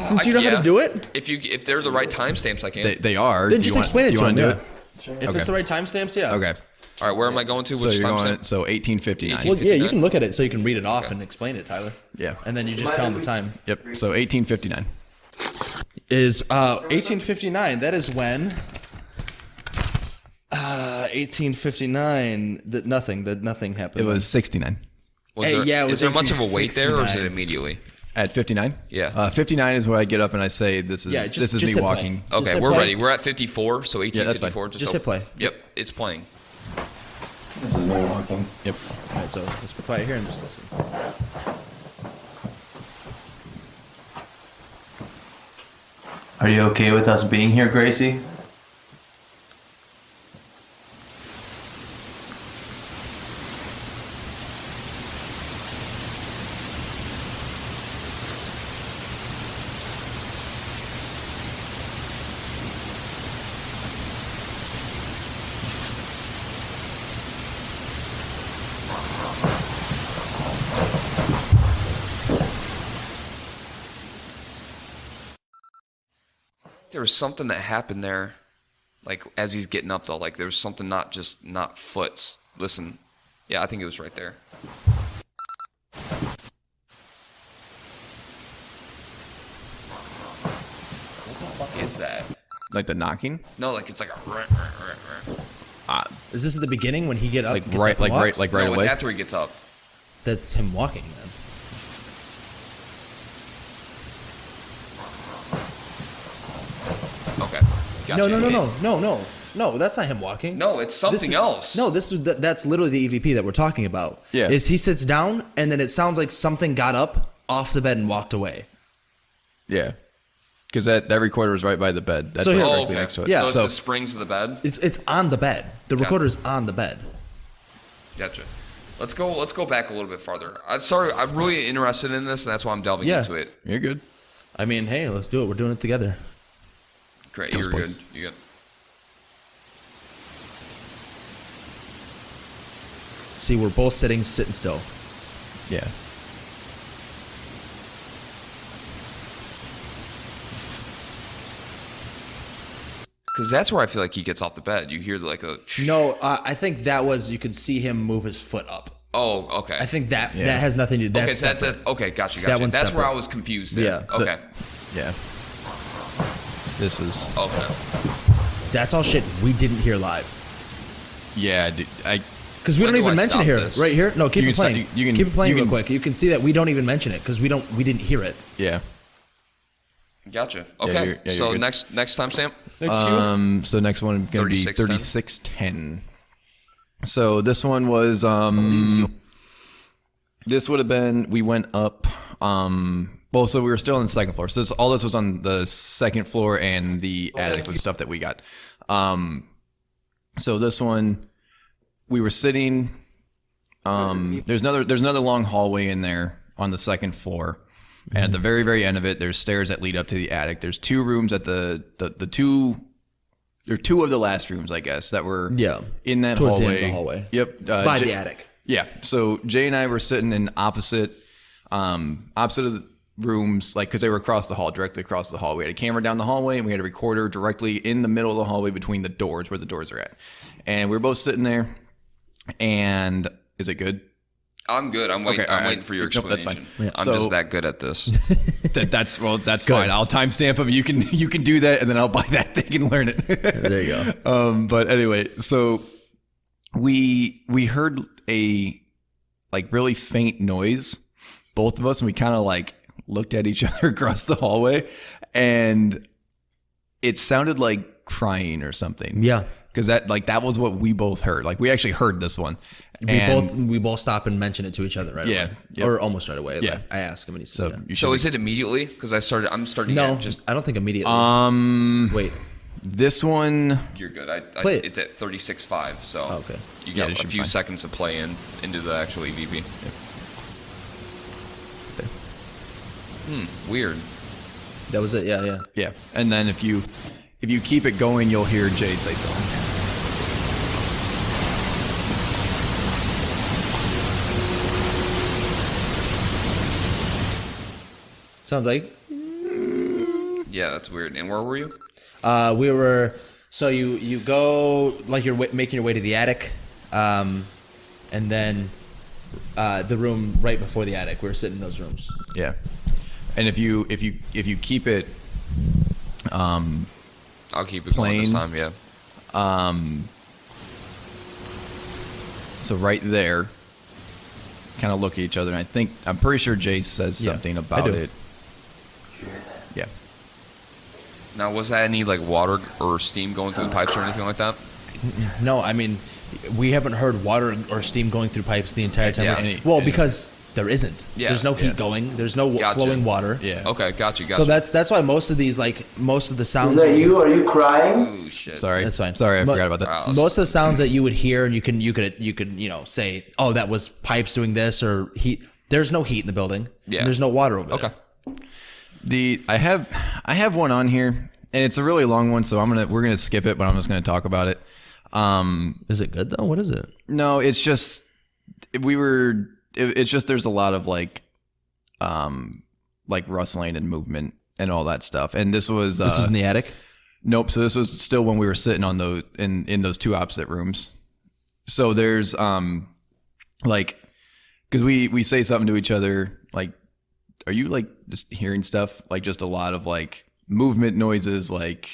Since you know how to do it, If they're the right timestamps, I can. they are. then Do you just want- explain it do you to wanna them. do Yeah. If it's the right timestamps, yeah. Okay. All right, where am I going to? So Which you're timestamp? going. So 1859. Well, yeah, you can look at it so you can read it off and explain it, Tyler. Yeah. And then you just tell them the time. Yep. So 1859. Is 1859. That is when 1859. That nothing happened. It was 69. Is there much of a wait there, or is it 1869. immediately? At 59? Yeah. 59 is where I get up and I say, this is just me hit play. walking. Just Okay, hit we're play. ready. We're at 54, so that's fine. 1854. Just hit play. Yep, it's playing. This is me walking. Yep. All right, so let's be quiet here and just listen. Are you okay with us being here, Gracie? There was something that happened there, like as he's getting up though. Like there was something not foots. Listen, yeah, I think it was right there. What the fuck is that? Like the knocking? No, like it's like a. Is this at the beginning when he gets Like up right, and like right, walks? like right no, away? it's after he gets up. That's him walking then. Okay. Gotcha. No. That's not him walking. No, it's something else. No, that's literally the EVP that we're talking about. Yeah. Is he sits down and then it sounds like something got up off the bed and walked away. Yeah. Because that recorder was right by the bed. That's So right here- directly okay. next to it. Yeah. So it's So- the springs of the bed. It's on the bed. The recorder's on the bed. Gotcha. Let's go back a little bit farther. I'm really interested in this, and that's why I'm delving Yeah. into it. You're good. I mean, hey, let's do it. We're doing it together. Great, Ghost you're good. Boys. You good. See, we're both sitting still. Yeah. Because that's where I feel like he gets off the bed. You hear like a. No, I think that was you could see him move his foot up. Oh, okay. I think that has nothing to do. Okay, That's so that's separate. okay. Gotcha. That one's That's where separate. I was confused. There. Yeah. Okay. Yeah. This is. Okay. That's all shit we didn't hear live. Yeah, dude, Because we When don't do I even mention it stop here. this? Right here? No, keep You it can playing. stop- you can- keep it playing you real can- quick. You can see that we don't even mention it because we didn't hear it. yeah. Gotcha. Okay. you're So good. next timestamp. So next one is going to be 3610. 3610. So this one was this would have been we went up well, so we were still on the second floor. So all this was on the second floor and the attic with stuff that we got. So this one we were sitting there's another long hallway in there on the second floor. And at the very, very end of it, there's stairs that lead up to the attic. There's two rooms at the two. There are two of the last rooms, I guess, that were in that Towards hallway. the end of the hallway. Yep. By the attic. Yeah. So Jay and I were sitting in opposite of the rooms, like because they were across the hall, directly across the hall. We had a camera down the hallway, and we had a recorder directly in the middle of the hallway between the doors, where the doors are at. And we were both sitting there. And is it good? I'm good. I'm waiting. Okay, I'm all right. waiting for your Nope, that's explanation. fine. Yeah. I'm So- just that good at this. That's fine. I'll timestamp them. You can do that, and then I'll buy that thing and learn it. There you go. But anyway, so we heard a like really faint noise, both of us, and we kind of like looked at each other across the hallway, and it sounded like crying or something. Yeah. Because that was what we both heard. Like we actually heard this one. We both stop and mention it to each other right away. Yep. Or almost right away. Yeah. Like, I ask him and he says, So yeah. you should So is it immediately? Because I'm starting. No, to just I don't think immediately. Wait. Wait. This one. you're good. Play it. It's at 36.5. So Okay. you Yeah, got this a should be few fine. seconds to play into the actual EVP. Weird. That was it. Yeah, yeah. Yeah. And then if you keep it going, you'll hear Jay say something. Sounds like Yeah, that's weird. And where were you? we were. So you go like you're making your way to the attic, and then the room right before the attic. We were sitting in those rooms. Yeah. And if you keep it I'll keep it going this Plane. time. Yeah. so right there, kind of look at each other, and I'm pretty sure Jay says Yeah, something I about do. it. Yeah. Now, was that any like water or steam going through the pipes or anything like that? No, I mean, we haven't heard water or steam going through pipes the entire time. Yeah. Well, because there isn't. Yeah. There's no heat Yeah. going. There's no Gotcha. flowing water. Yeah. Okay, got you. So that's why most of these most of the sounds. Are you crying? Oh shit. Sorry. That's fine. Sorry, I Mo- forgot about that. Wow. Most of the sounds that you would hear, and you could say, oh, that was pipes doing this or heat. There's no heat in the building. Yeah. There's no water over Okay. there. I have one on here, and it's a really long one, so we're gonna skip it, but I'm just gonna talk about it. Is it good though? What is it? No, it's just it's just there's a lot of like rustling and movement and all that stuff. And this was This was in the attic. nope. So this was still when we were sitting on those in those two opposite rooms. So there's like because we say something to each other like, are you like just hearing stuff like just a lot of like movement noises like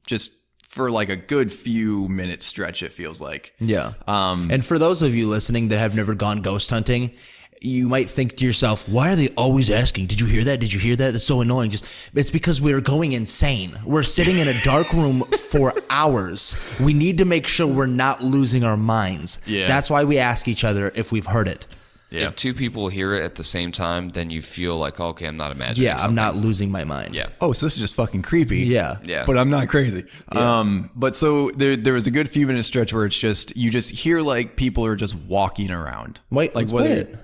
just for like a good few minute stretch it feels like. Yeah. And for those of you listening that have never gone ghost hunting, you might think to yourself, why are they always asking, did you hear that? Did you hear that? That's so annoying. It's because we're going insane. We're sitting in a dark room for hours. We need to make sure we're not losing our minds. Yeah. That's why we ask each other if we've heard it. Yeah. If two people hear it at the same time, then you feel like, okay, I'm not imagining. Yeah, I'm not losing my mind. Yeah. Oh, so this is just fucking creepy. Yeah. Yeah. But I'm not crazy. But so there was a good few minute stretch where it's just you just hear like people are just walking around. Wait, like let's play it.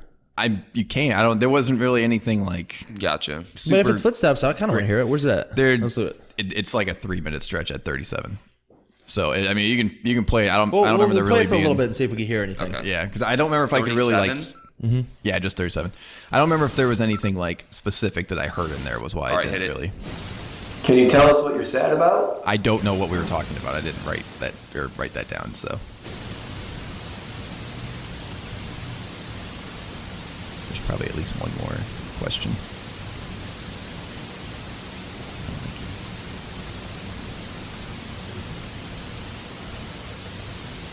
You can't. There wasn't really anything like Gotcha. super. But if it's footsteps, I kind of want to hear it. Where's that? Let's do it. It's like a 3-minute stretch at 37. So I mean, you can play it. I don't We'll remember there play really it for a being. little bit and see if we can hear anything. Okay. Yeah, because I don't remember if I could really like. 37? Yeah, just 37. I don't remember if there was anything like specific that I heard in there. Was why All I right, didn't hit it. really. Can you tell us what you're sad about? I don't know what we were talking about. I didn't write that down. So there's probably at least one more question.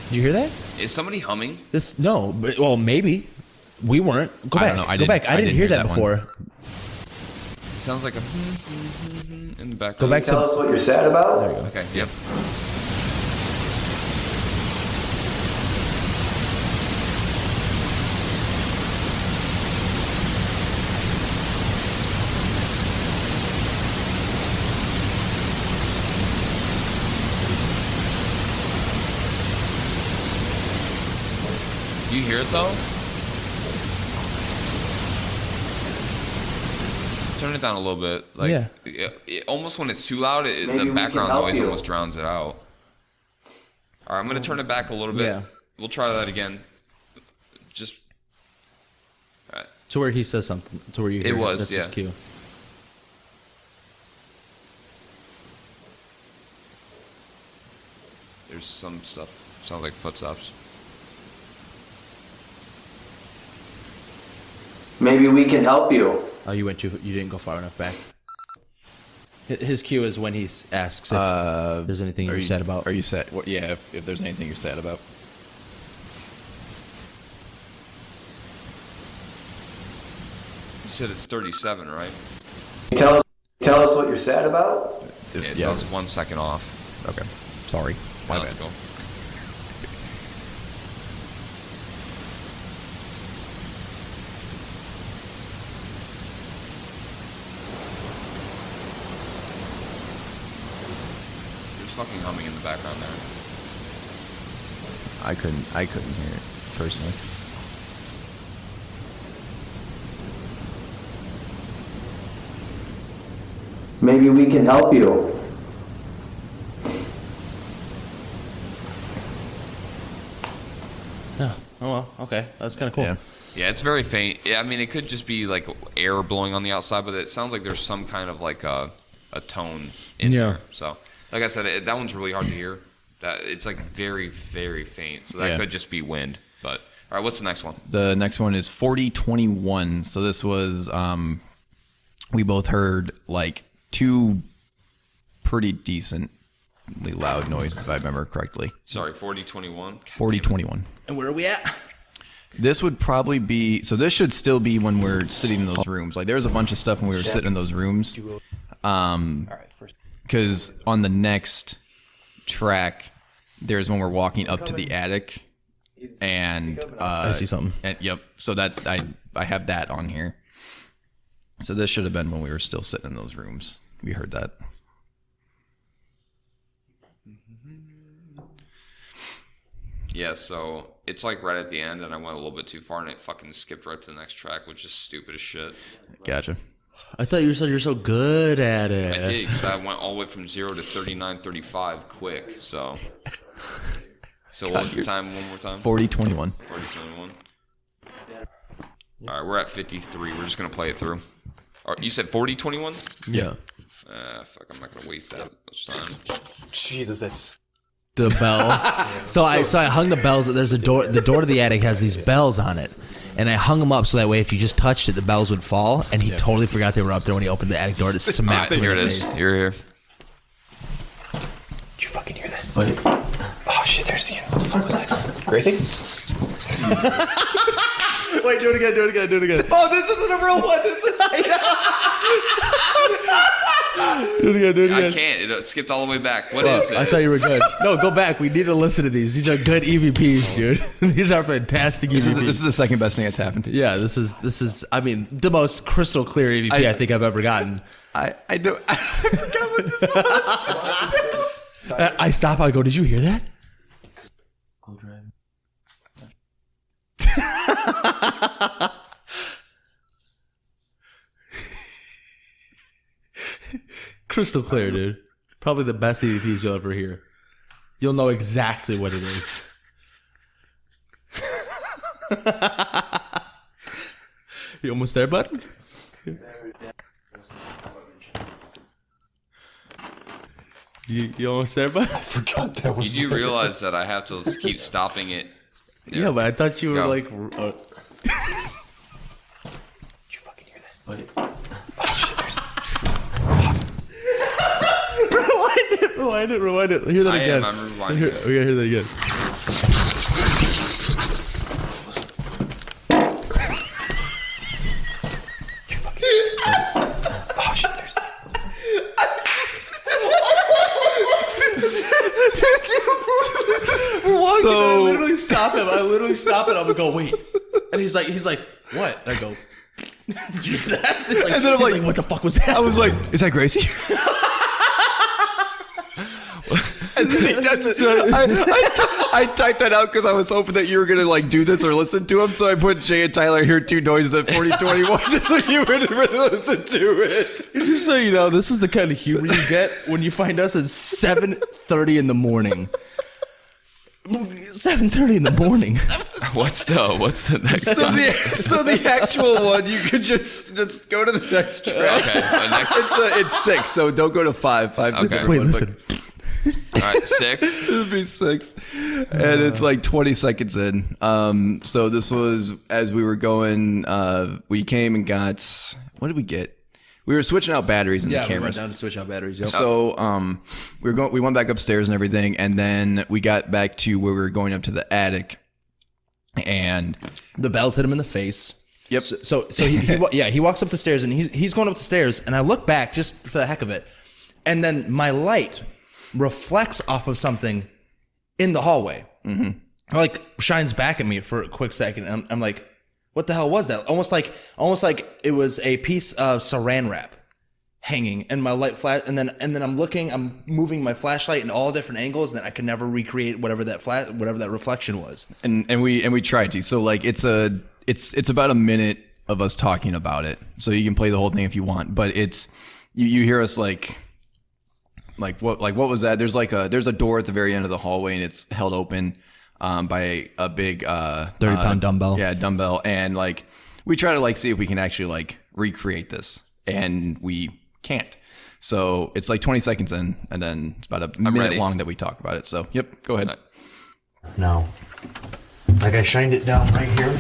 Did you hear that? Is somebody humming? No, but, well, maybe. We weren't. Go I back. don't know. I Go didn't- back. I didn't hear that that one. before. It sounds like a in the background. Go back Tell to. us what you're sad about? There you go. Okay. Yep. You hear it though? Turn it down a little bit. Like, Yeah. almost when it's too loud, Maybe the we background can help noise you. almost drowns it out. All right, I'm gonna turn it back a little bit. Yeah. We'll try that again. Just. All right. To where he says something. To where you hear It was, That's his yeah. cue. There's some stuff. Sounds like footsteps. Maybe we can help you. Oh, you didn't go far enough back. His cue is when he asks if there's anything you're sad about. Are you sad? Yeah, if there's anything you're sad about. You said it's 37, right? Tell us what you're sad about. Yeah, so I was 1 second off. Okay, sorry. My Let's bad. go. There's fucking humming in the background there. I couldn't hear it personally. Maybe we can help you. Oh well, okay, that's kind of cool. Yeah. Yeah, it's very faint. Yeah, I mean, it could just be like air blowing on the outside, but it sounds like there's some kind of like a tone in there. So, like I said, that one's really hard to hear. That it's like very, very faint. So that could just be wind. But all right, what's the next one? The next one is 4021. So this was we both heard like two pretty decently loud noises, if I remember correctly. Sorry, 4021. 4021. And where are we at? This would probably be, so this should still be when we're sitting in those rooms. Like there's a bunch of stuff when we were sitting in those rooms. Because on the next track, there's when we're walking up to the attic, and I see something. And, yep. So that I have that on here. So this should have been when we were still sitting in those rooms. We heard that. Yeah, so it's like right at the end, and I went a little bit too far, and it fucking skipped right to the next track, which is stupid as shit. Gotcha. I thought you said you're so good at it. I did, because I went all the way from 0 to 39:35 quick, so. So what was the time one more time? 4021. 4021. All right, we're at 53. We're just going to play it through. You said 4021? Yeah. Fuck, I'm not going to waste that much time. Jesus, that's The bells. so I hung the bells. There's a door. The door to the attic has these bells on it, and I hung them up so that way if you just touched it, the bells would fall. And he totally forgot they were up there when he opened the attic door to smack them Here in it the is. face. You're here. Did you fucking hear that? What? Oh shit, there's again. What the fuck was that? Gracie? Wait, do it again. Oh, this isn't a real one. This is Do it again. I can't. It skipped all the way back. What is it? I thought you were good. No, go back. We need to listen to these. These are good EVPs, dude. These are fantastic EVPs. This is the second best thing that's happened to you. Yeah, this is. I mean, the most crystal clear EVP I think I've ever gotten. I forgot what this was. I stop. I go. Did you hear that? Crystal clear, dude. Probably the best EVPs you'll ever hear. You'll know exactly what it is. You almost there, bud? You almost there, bud? I forgot that You do realize that I have to keep stopping it. There. Yeah, but I thought you were Go. like. Did you fucking hear that? What? Oh shit, there's Rewind it. Hear that again. I'm rewinding We it. gotta hear that again. Oh shit, there's We're walking. And I literally stop him. I'm gonna go, wait. And he's like, what? And I go, did you hear that? Like, And then I'm like, what the fuck was that? I was like, is that Gracie? And then he does it. I typed that out because I was hoping that you were gonna like do this or listen to him. So I put Jay and Tyler hear two noises at 4021 just so you would really listen to it. Just so you know, this is the kind of humor you get when you find us at 7:30 in the morning. 7:30 in the morning. What's the next time? So the actual one, you could just go to the next track. Okay, the next. It's 6, so don't go to 5. 5's the Okay. different Wait, one, but- listen. All right, 6. This would be 6. And it's like 20 seconds in. So this was as we were going, we came and got, what did we get? We were switching out batteries in the cameras. Yeah, we went down to switch out batteries. Yep. So we went back upstairs and everything, and then we got back to where we were going up to the attic, and the bells hit him in the face. Yep. So he walks up the stairs, and he's going up the stairs, and I look back just for the heck of it, and then my light reflects off of something in the hallway. Mm-hmm. Like shines back at me for a quick second. And I'm like, what the hell was that? Almost like it was a piece of saran wrap hanging, and my light flash. And then I'm moving my flashlight in all different angles, and I could never recreate whatever that reflection was. And we tried to. So like it's about a minute of us talking about it. So you can play the whole thing if you want, but it's you hear us like what was that? There's a door at the very end of the hallway, and it's held open by a big 30-pound dumbbell. Yeah, dumbbell. And like we try to like see if we can actually like recreate this, and we can't. So it's like 20 seconds in, and then it's about a minute ready. long that we talk about it. So yep, go ahead. No. Like I shined it down right here.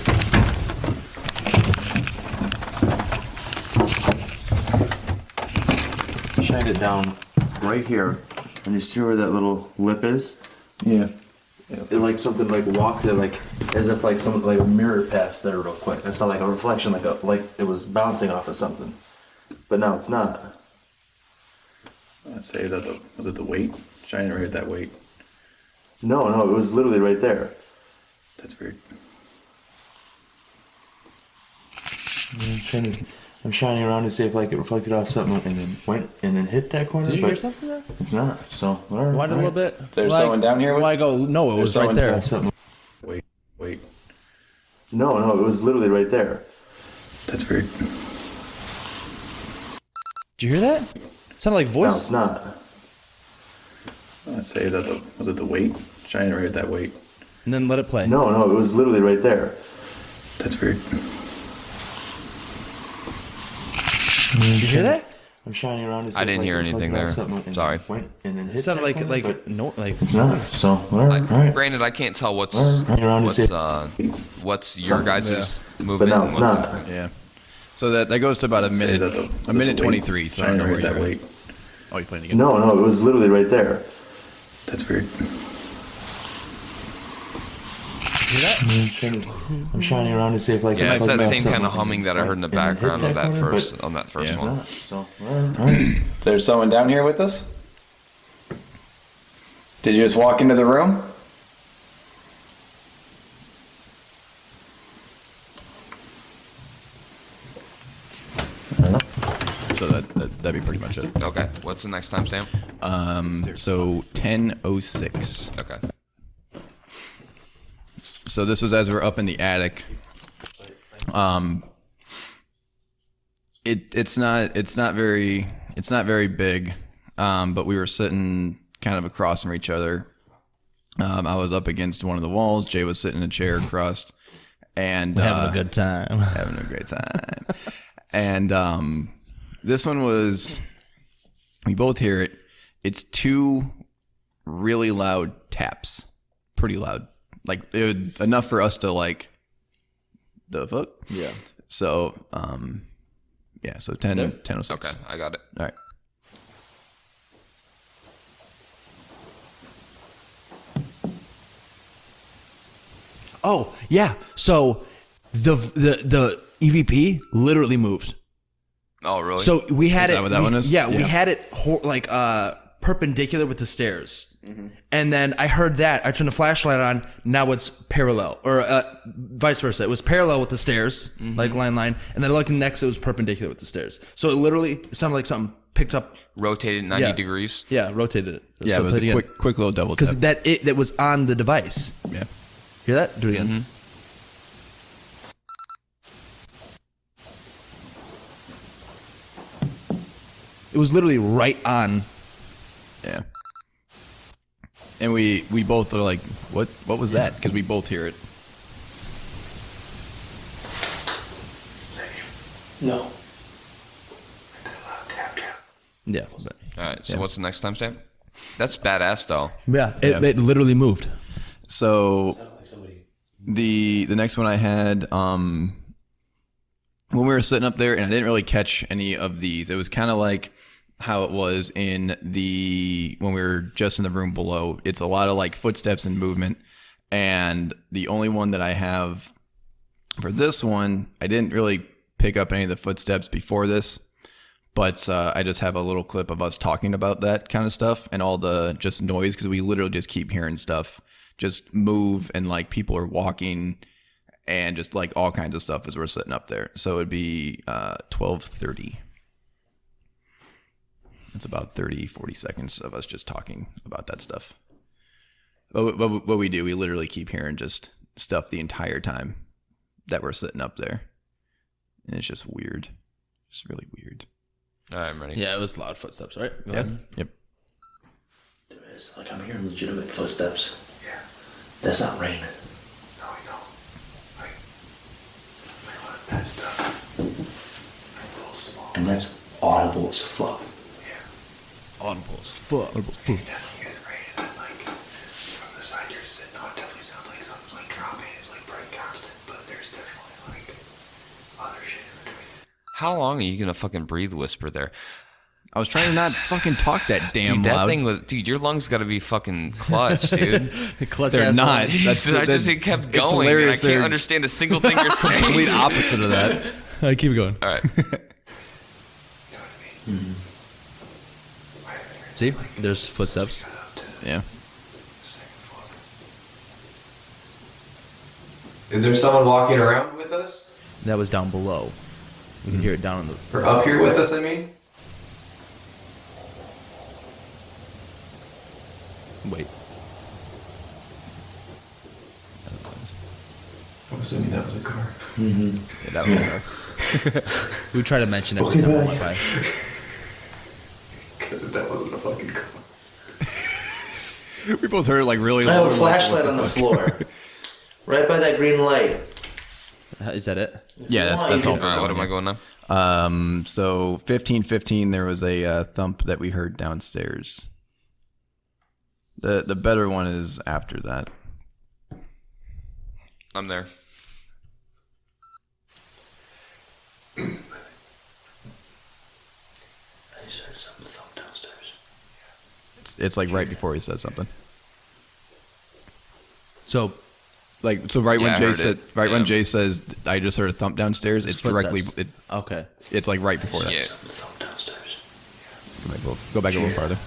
Shined it down right here, and you see where that little lip is? Yeah. It like something like walked there, like as if like something like a mirror passed there real quick. I saw like a reflection, like it was bouncing off of something, but now it's not. I'd say was it the weight? Shining right at that weight. No, it was literally right there. That's weird. I'm shining around to see if like it reflected off something and then went and then hit that corner. Did you but hear something there? It's not. So whatever. Wind a little bit. There's someone down here. I go, no, it was right there. Wait. No, it was literally right there. That's weird. Did you hear that? It sounded like voice. No, it's not. I'd say was it the weight? Shining right at that weight. And then let it play. No, it was literally right there. That's weird. Did you hear that? I'm shining around to see I didn't if, hear like, anything reflected off there. something and Sorry. Went and then hit It sounded that like corner, but no, like it's not. So whatever. All right. Granted, I can't tell what's your guys' movement. But no, and it's what's not. anything. Yeah. So that goes to about a minute, a minute 23. So I don't know where that you're weight. at. Oh, you playing again? No, it was literally right there. That's weird. I'm shining around to see if like Yeah, it's that reflected off same kind something of humming that I heard in the and then hit background of that corner, first but on that first it's one. not. So whatever. All right. There's someone down here with us? Did you just walk into the room? So that'd be pretty much it. Okay, what's the next timestamp? So 10:06. Okay. So this was as we're up in the attic. It's not very big, but we were sitting kind of across from each other. I was up against one of the walls. Jay was sitting in a chair across, and having a good time. Having a great time. And this one was, we both hear it. It's 2 really loud taps, pretty loud. Like enough for us to like, the fuck? Yeah. So, yeah, so 10:06. Okay, I got it. All right. Oh, yeah. So the EVP literally moved. Oh, really? So we had Is that what that one is? Yeah, we Yeah. had it like perpendicular with the stairs. And then I heard that. I turned the flashlight on. Now it's parallel, or vice versa. It was parallel with the stairs, like line. And then looking next, it was perpendicular with the stairs. So it literally sounded like something picked up, rotated 90 degrees. Yeah, rotated it. Yeah, So it was play a quick little double tap. because that was on the device. Yeah. Hear that? Do it again. It was literally right on. Yeah. And we both are like, what was that? Because we both hear it. No. Yeah. But, All right, so Yeah. what's the next timestamp? That's badass, though. Yeah, it literally moved. So the next one I had, when we were sitting up there, and I didn't really catch any of these. It was kind of like how it was when we were just in the room below. It's a lot of like footsteps and movement. And the only one that I have for this one, I didn't really pick up any of the footsteps before this, but I just have a little clip of us talking about that kind of stuff and all the just noise, because we literally just keep hearing stuff just move, and like people are walking and just like all kinds of stuff as we're sitting up there. So it'd be 12:30. It's about 30-40 seconds of us just talking about that stuff. But what we do, we literally keep hearing just stuff the entire time that we're sitting up there. And it's just weird. It's really weird. All right, I'm ready. Yeah, it was loud footsteps, right? Go ahead. Yep. There is. Like, I'm hearing legitimate footsteps. Yeah. That's not rain. No, I know. Like that stuff. Like a little small. And that's audible as fuck. Yeah. Audible as fuck. You definitely get rain, and like from the side you're sitting on, it definitely sounds like something's like dropping. It's like pretty constant, but there's definitely like other shit in between. How long are you gonna fucking breathe whisper there? I was trying to not fucking talk that damn Dude, that loud. thing was, dude, your lungs gotta be fucking clutch, dude. They're not. It kept going. And I can't understand a single thing you're saying. Complete opposite of that. Keep it going. All right. Mm-hmm. See, there's footsteps. Yeah. Is there someone walking around with us? That was down below. You can hear it down in the. Or up here with us, I mean? Wait. I'm assuming that was a car. Mm-hmm. Yeah, that was a car. We try to mention every time we went by. Because if that wasn't a fucking car. We both heard it like really I have loud. a flashlight on the floor. Right by that green light. Is that it? Yeah, that's all. All right, what am I going now? So 15:15, there was a thump that we heard downstairs. The better one is after that. I'm there. I just heard something thump downstairs. It's like right before he said something. So, like, so right Yeah, I when Jay heard said, it. right when Yeah. Jay says, I just heard a thump downstairs. It's directly. footsteps. Okay. It's like right before that. Yeah. Something thump downstairs. Go back a little farther.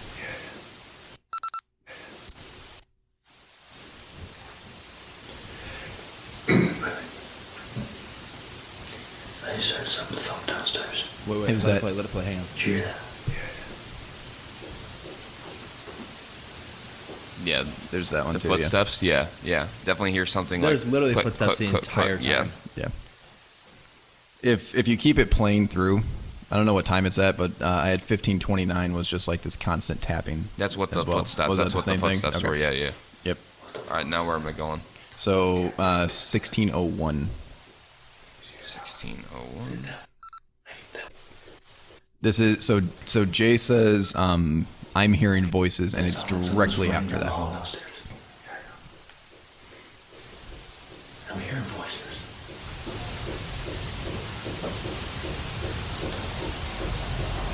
I just heard something thump downstairs. Wait. It was Let that- it play. Let it play. Hang on. Did you hear that? Yeah. There's that one The too. footsteps. Yeah. Definitely hear something. There's like, literally click, footsteps click, the click, click. entire time. Yeah. If you keep it playing through, I don't know what time it's at, but I had 15:29 was just like this constant tapping. That's what the as well. footsteps. Was that That's what the same thing? footsteps Okay. were. Yeah. Yep. All right, now where am I going? So 16:01. 16:01. This is so Jay says I'm hearing voices, and it's directly after that. Downstairs. I'm hearing voices.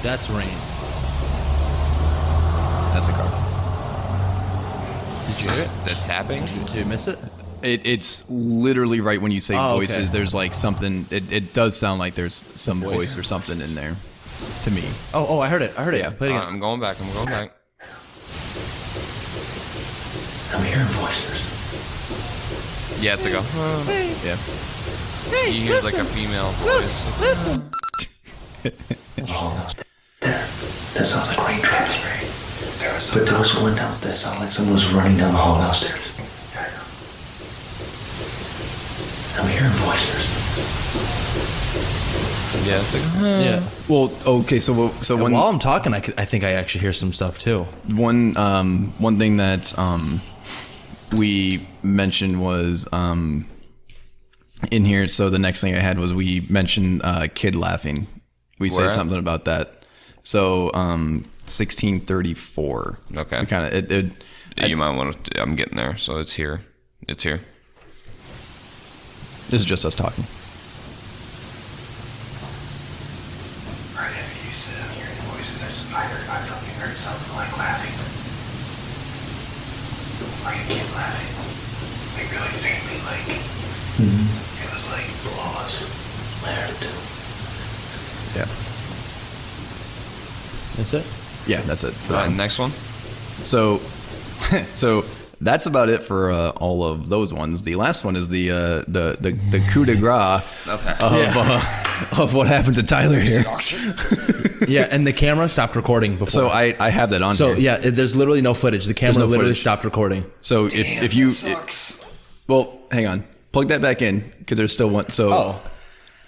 That's rain. That's a car. Did you hear it? The tapping. Did you miss it? It's literally right when you say Oh, okay. voices. There's like something. It does sound like there's some voice or something in there. To me. Oh, I heard it. Yeah. Play it again. I'm going back. I'm hearing voices. Yeah, it's like a. Yeah. You hear like a female voice. Listen. There. That sounds like raindrops. But there was one down. That sounded like someone was running down the hall downstairs. I'm hearing voices. Yeah, it's like. Yeah. Well, okay. So when While I'm talking, I think I actually hear some stuff too. one thing that we mentioned was in here. So the next thing I had was we mentioned kid laughing. We Where say at? something about that. So 1634. Okay. We kind of you might want to. I'm getting there. So it's here. It's here. This is just us talking. Right after you said I'm hearing voices, I fucking heard something like laughing. Like a kid laughing. Like really faintly, like it was like below us. Laughed. Yeah. That's it? Yeah, that's it. Next one. So that's about it for all of those ones. The last one is the coup de grace of what happened to Tyler here. Yeah, and the camera stopped recording before. So I have that on. So here. yeah, there's literally no footage. The camera literally stopped recording. So if you well, hang on, plug that back in because there's still one. So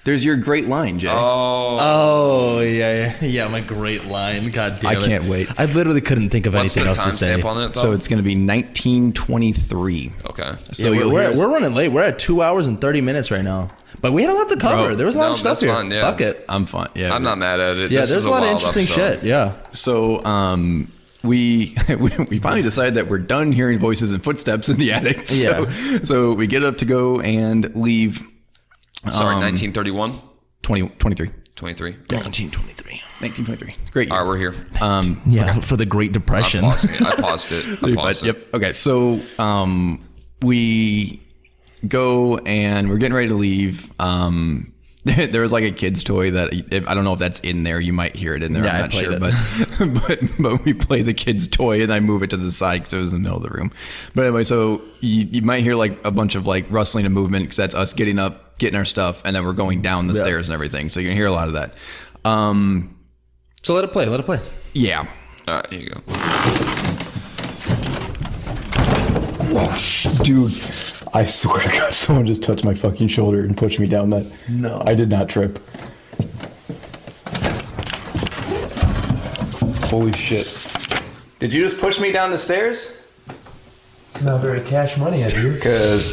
there's your great line, Jay. Oh yeah, my great line. God damn it! I can't wait. I literally couldn't think of What's anything the else to say. timestamp on it, though? So it's going to be 1923. Okay. So yeah, we're running late. We're at 2 hours and 30 minutes right now. But we had a lot to cover. There was a lot of stuff here. Fine, yeah. Fuck it. I'm fine. Yeah, I'm not mad at it. Yeah, This there's is a lot of wild interesting episode. shit. Yeah. So we finally decided that we're done hearing voices and footsteps in the attic. So we get up to go and leave. Sorry, 1931? 23. 23. 1923. Great year. All right, we're here. For the Great Depression. I paused it. Yep. Okay. So we go and we're getting ready to leave. There was like a kid's toy that I don't know if that's in there. You might hear it in there. Yeah, I'm I not played sure, it. but we play the kid's toy and I move it to the side because it was in the middle of the room. But anyway, so you might hear like a bunch of like rustling and movement because that's us getting up, getting our stuff, and then we're going down the stairs and everything. So you can hear a lot of that. So let it play. Let it play. Yeah. All right, here you go. Dude, I swear to God, someone just touched my fucking shoulder and pushed me down that. No. I did not trip. Holy shit. Did you just push me down the stairs? It's not very cash money, I do. Because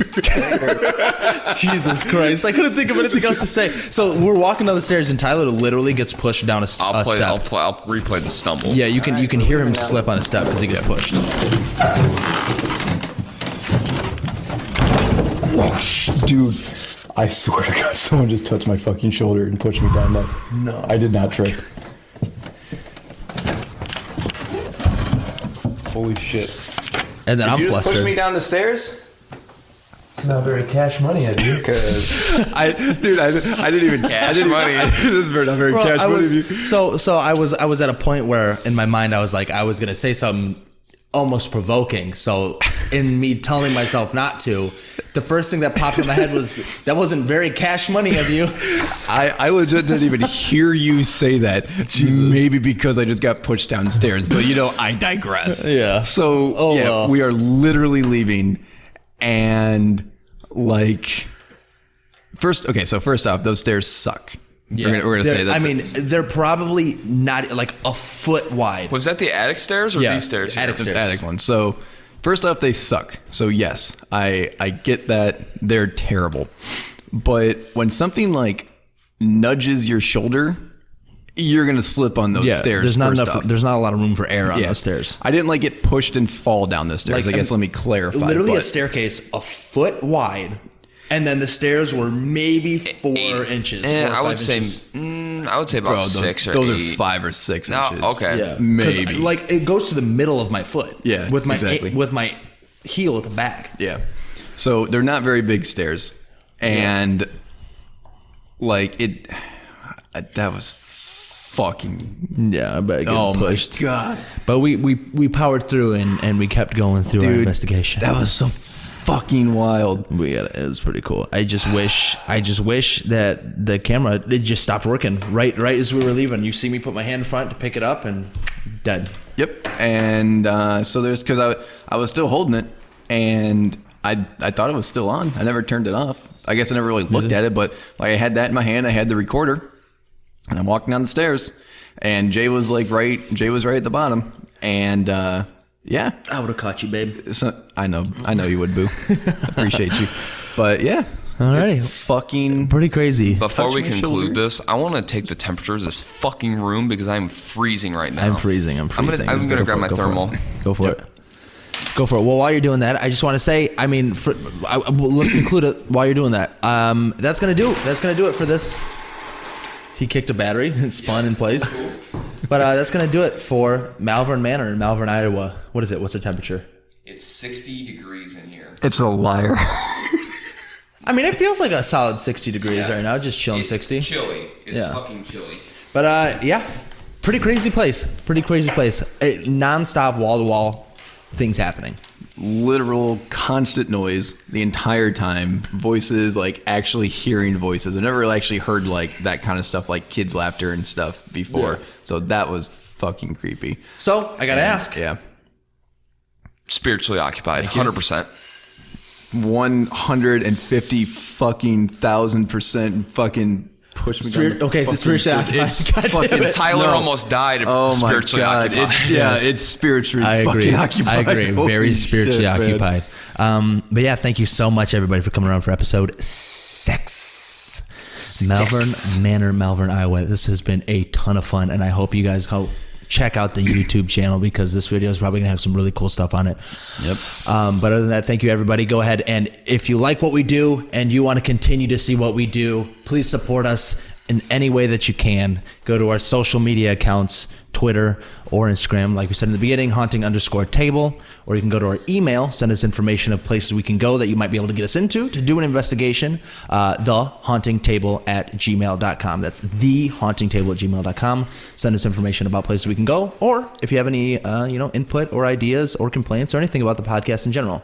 Jesus Christ. I couldn't think of anything else to say. So we're walking down the stairs and Tyler literally gets pushed down a step. I'll replay the stumble. Yeah, you can hear him slip on a step because he gets pushed. Dude, I swear to God, someone just touched my fucking shoulder and pushed me down that. No. I did not trip. Holy shit. And then I'm you just flustered. push me down the stairs? It's not very cash money, I do. Because I didn't even cash money. This is not very cash money. So I was at a point where in my mind I was like I was gonna say something almost provoking. So in me telling myself not to, the first thing that popped in my head was that wasn't very cash money of you. I legit didn't even hear you say that. Jesus. Maybe because I just got pushed downstairs, but I digress. Yeah. So we are literally leaving, and like first off, those stairs suck. Yeah. We're gonna say that. I mean, they're probably not like a foot wide. Was that the attic stairs or these stairs? Attic stairs. Attic one. So first off, they suck. So yes, I get that they're terrible. But when something like nudges your shoulder, you're gonna slip on those stairs. There's not enough. There's not a lot of room for air on those stairs. I didn't like get pushed and fall down the stairs. Like, I guess let me clarify. Literally a staircase a foot wide. And then the stairs were maybe 4 inches. I would say about those, 6 or 8. Those are 5 or 6 inches. Okay. Yeah. Maybe. Like it goes to the middle of my foot. Yeah, With my exactly. with my heel at the back. Yeah. So they're not very big stairs. And like that was fucking I bet get pushed. My God. But we powered through and we kept going through our investigation. That was so fucking wild. It was pretty cool. I just wish that the camera just stopped working right as we were leaving. You see me put my hand in front to pick it up and dead. Yep. And so there's because I was still holding it and I thought it was still on. I never turned it off. I guess I never really looked at it, but like I had that in my hand. I had the recorder and I'm walking down the stairs and Jay was right at the bottom and I would have caught you, babe. I know you would, boo. Appreciate you. But yeah, Alrighty. Fucking Pretty crazy. Before we my conclude shoulder. this, I want to take the temperature of this fucking room because I'm freezing right now. I'm freezing. I'm gonna grab my thermal. Go for it. Go for it. Well, while you're doing that, I just want to say, I mean, let's conclude it while you're doing that. That's gonna do it for this. He kicked a battery and spun in place. But that's gonna do it for Malvern Manor in Malvern, Iowa. What is it? What's the temperature? It's 60 degrees in here. It's a liar. I mean, it feels like a solid 60 degrees right now. Just chilling It's 60. chilly. It's fucking chilly. But yeah, pretty crazy place. Non-stop wall-to-wall things happening. Literal constant noise the entire time. Voices, like actually hearing voices. I've never really actually heard like that kind of stuff, like kids' laughter and stuff before. Yeah. So that was fucking creepy. So I gotta ask. Yeah. Spiritually occupied, 100%. 150 fucking 1,000% fucking push me down the Okay, so fucking spiritually stairs. occupied. It's God damn fucking it. Tyler almost died Oh my spiritually god! occupied. It's spiritually I agree. fucking occupied. I agree. Holy Very spiritually shit, man. occupied. But yeah, thank you so much, everybody, for coming around for episode 6. Malvern Manor, Malvern, Iowa. This has been a ton of fun, and I hope you guys go check out the YouTube channel because this video is probably going to have some really cool stuff on it. Yep. But other than that, thank you, everybody. Go ahead, and if you like what we do and you want to continue to see what we do, please support us in any way that you can. Go to our social media accounts, Twitter or Instagram, like we said in the beginning, haunting_table, or you can go to our email, send us information of places we can go that you might be able to get us into to do an investigation, thehauntingtable@gmail.com. That's thehauntingtable@gmail.com. Send us information about places we can go, or if you have any input or ideas or complaints or anything about the podcast in general.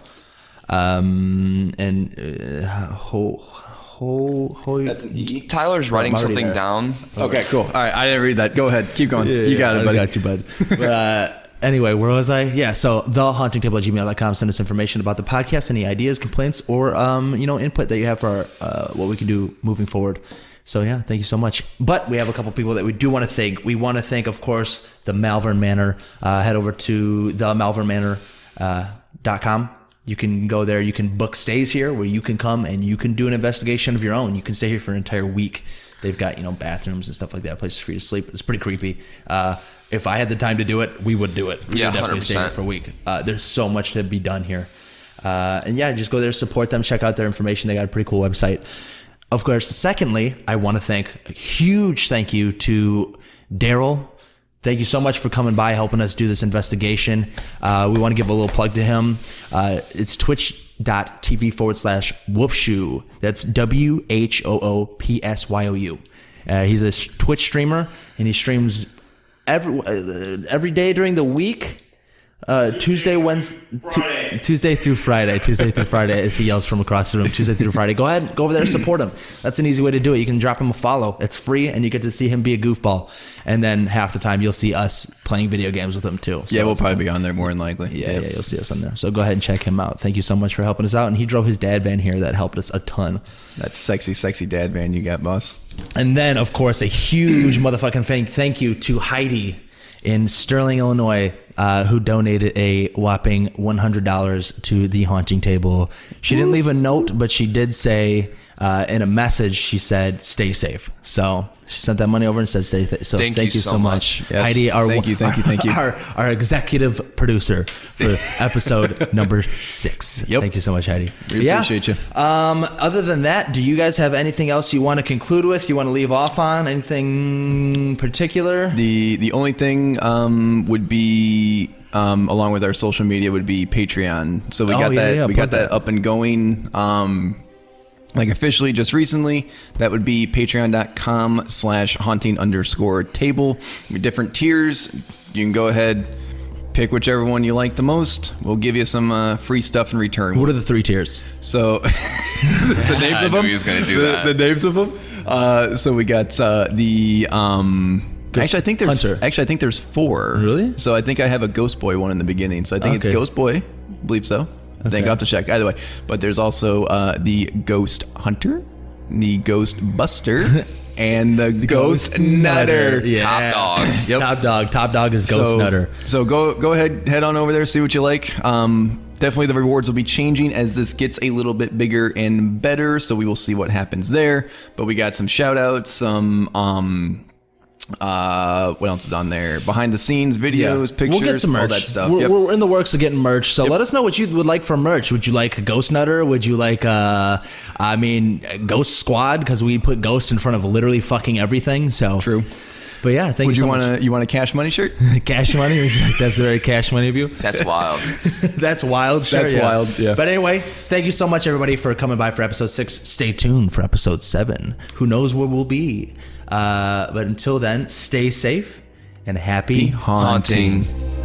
Tyler's writing something there. down. Okay, cool. All right, I didn't read that. Go ahead, keep going. You got it, buddy. I got you, bud. But, anyway, where was I? Yeah, so thehauntingtable@gmail.com. Send us information about the podcast, any ideas, complaints, or input that you have for what we can do moving forward. So yeah, thank you so much. But we have a couple people that we do want to thank. We want to thank, of course, the Malvern Manor. Head over to themalvernmanor.com. You can go there. You can book stays here where you can come and you can do an investigation of your own. You can stay here for an entire week. They've got, bathrooms and stuff like that, places for you to sleep. It's pretty creepy. If I had the time to do it, we would do it. We would definitely 100%. stay here for a week. There's so much to be done here. And yeah, just go there, support them, check out their information. They got a pretty cool website. Of course, secondly, I want to thank a huge thank you to Daryl. Thank you so much for coming by, helping us do this investigation. We want to give a little plug to him. It's twitch.tv/whoopshoe. That's WHOOPSYOU. He's a Twitch streamer, and he streams every day during the week. Tuesday through Friday, as he yells from across the room, Tuesday through Friday. Go ahead, go over there and support him. That's an easy way to do it. You can drop him a follow. It's free, and you get to see him be a goofball. And then half the time, you'll see us playing video games with him too. So yeah, we'll probably be on there more than likely. Yeah, you'll see us on there. So go ahead and check him out. Thank you so much for helping us out. And he drove his dad van here. That helped us a ton. That sexy, sexy dad van you got, boss. And then, of course, a huge motherfucking thank you to Heidi in Sterling, Illinois, who donated a whopping $100 to the Haunting Table. She didn't leave a note, but she did say in a message, she said, "Stay safe." So she sent that money over and said, "Stay safe." So thank you so much. Yes. Heidi, Thank you. our executive producer for episode number 6. Yep. Thank you so much, Heidi. We appreciate you. Other than that, do you guys have anything else you want to conclude with? You want to leave off on anything particular? The only thing would be along with our social media would be Patreon. So we got that up and going. Like officially just recently. That would be patreon.com/haunting_table. Different tiers. You can go ahead, pick whichever one you like the most. We'll give you some free stuff in return. What are the 3 tiers? So the names of them. He was going to do that. The names of them. So we got the actually I think there's Hunter. I think there's 4. Really? So I think I have a Ghost Boy one in the beginning. So I think it's Ghost Boy. I believe so. I think I'll have to check. Either way, but there's also the Ghost Hunter, the Ghost Buster, and the Ghost Nutter. Yeah. Top dog. Yep. Top dog is Ghost Nutter. So go ahead, head on over there, see what you like. definitely the rewards will be changing as this gets a little bit bigger and better. So we will see what happens there. But we got some shout outs, some what else is on there? Behind the scenes videos, pictures, we'll get some merch. all that stuff. We're in the works of getting merch, so let us know what you would like for merch. Would you like a Ghost Nutter? Would you like Ghost Squad? Because we put Ghost in front of literally fucking everything. So true. But yeah, thank you so much. You want a Cash Money shirt? Cash Money? That's very Cash Money of you. That's wild. That's wild. Sure, That's wild. Yeah. But anyway, thank you so much, everybody, for coming by for episode 6. Stay tuned for episode 7. Who knows where we'll be? But until then, stay safe and happy haunting.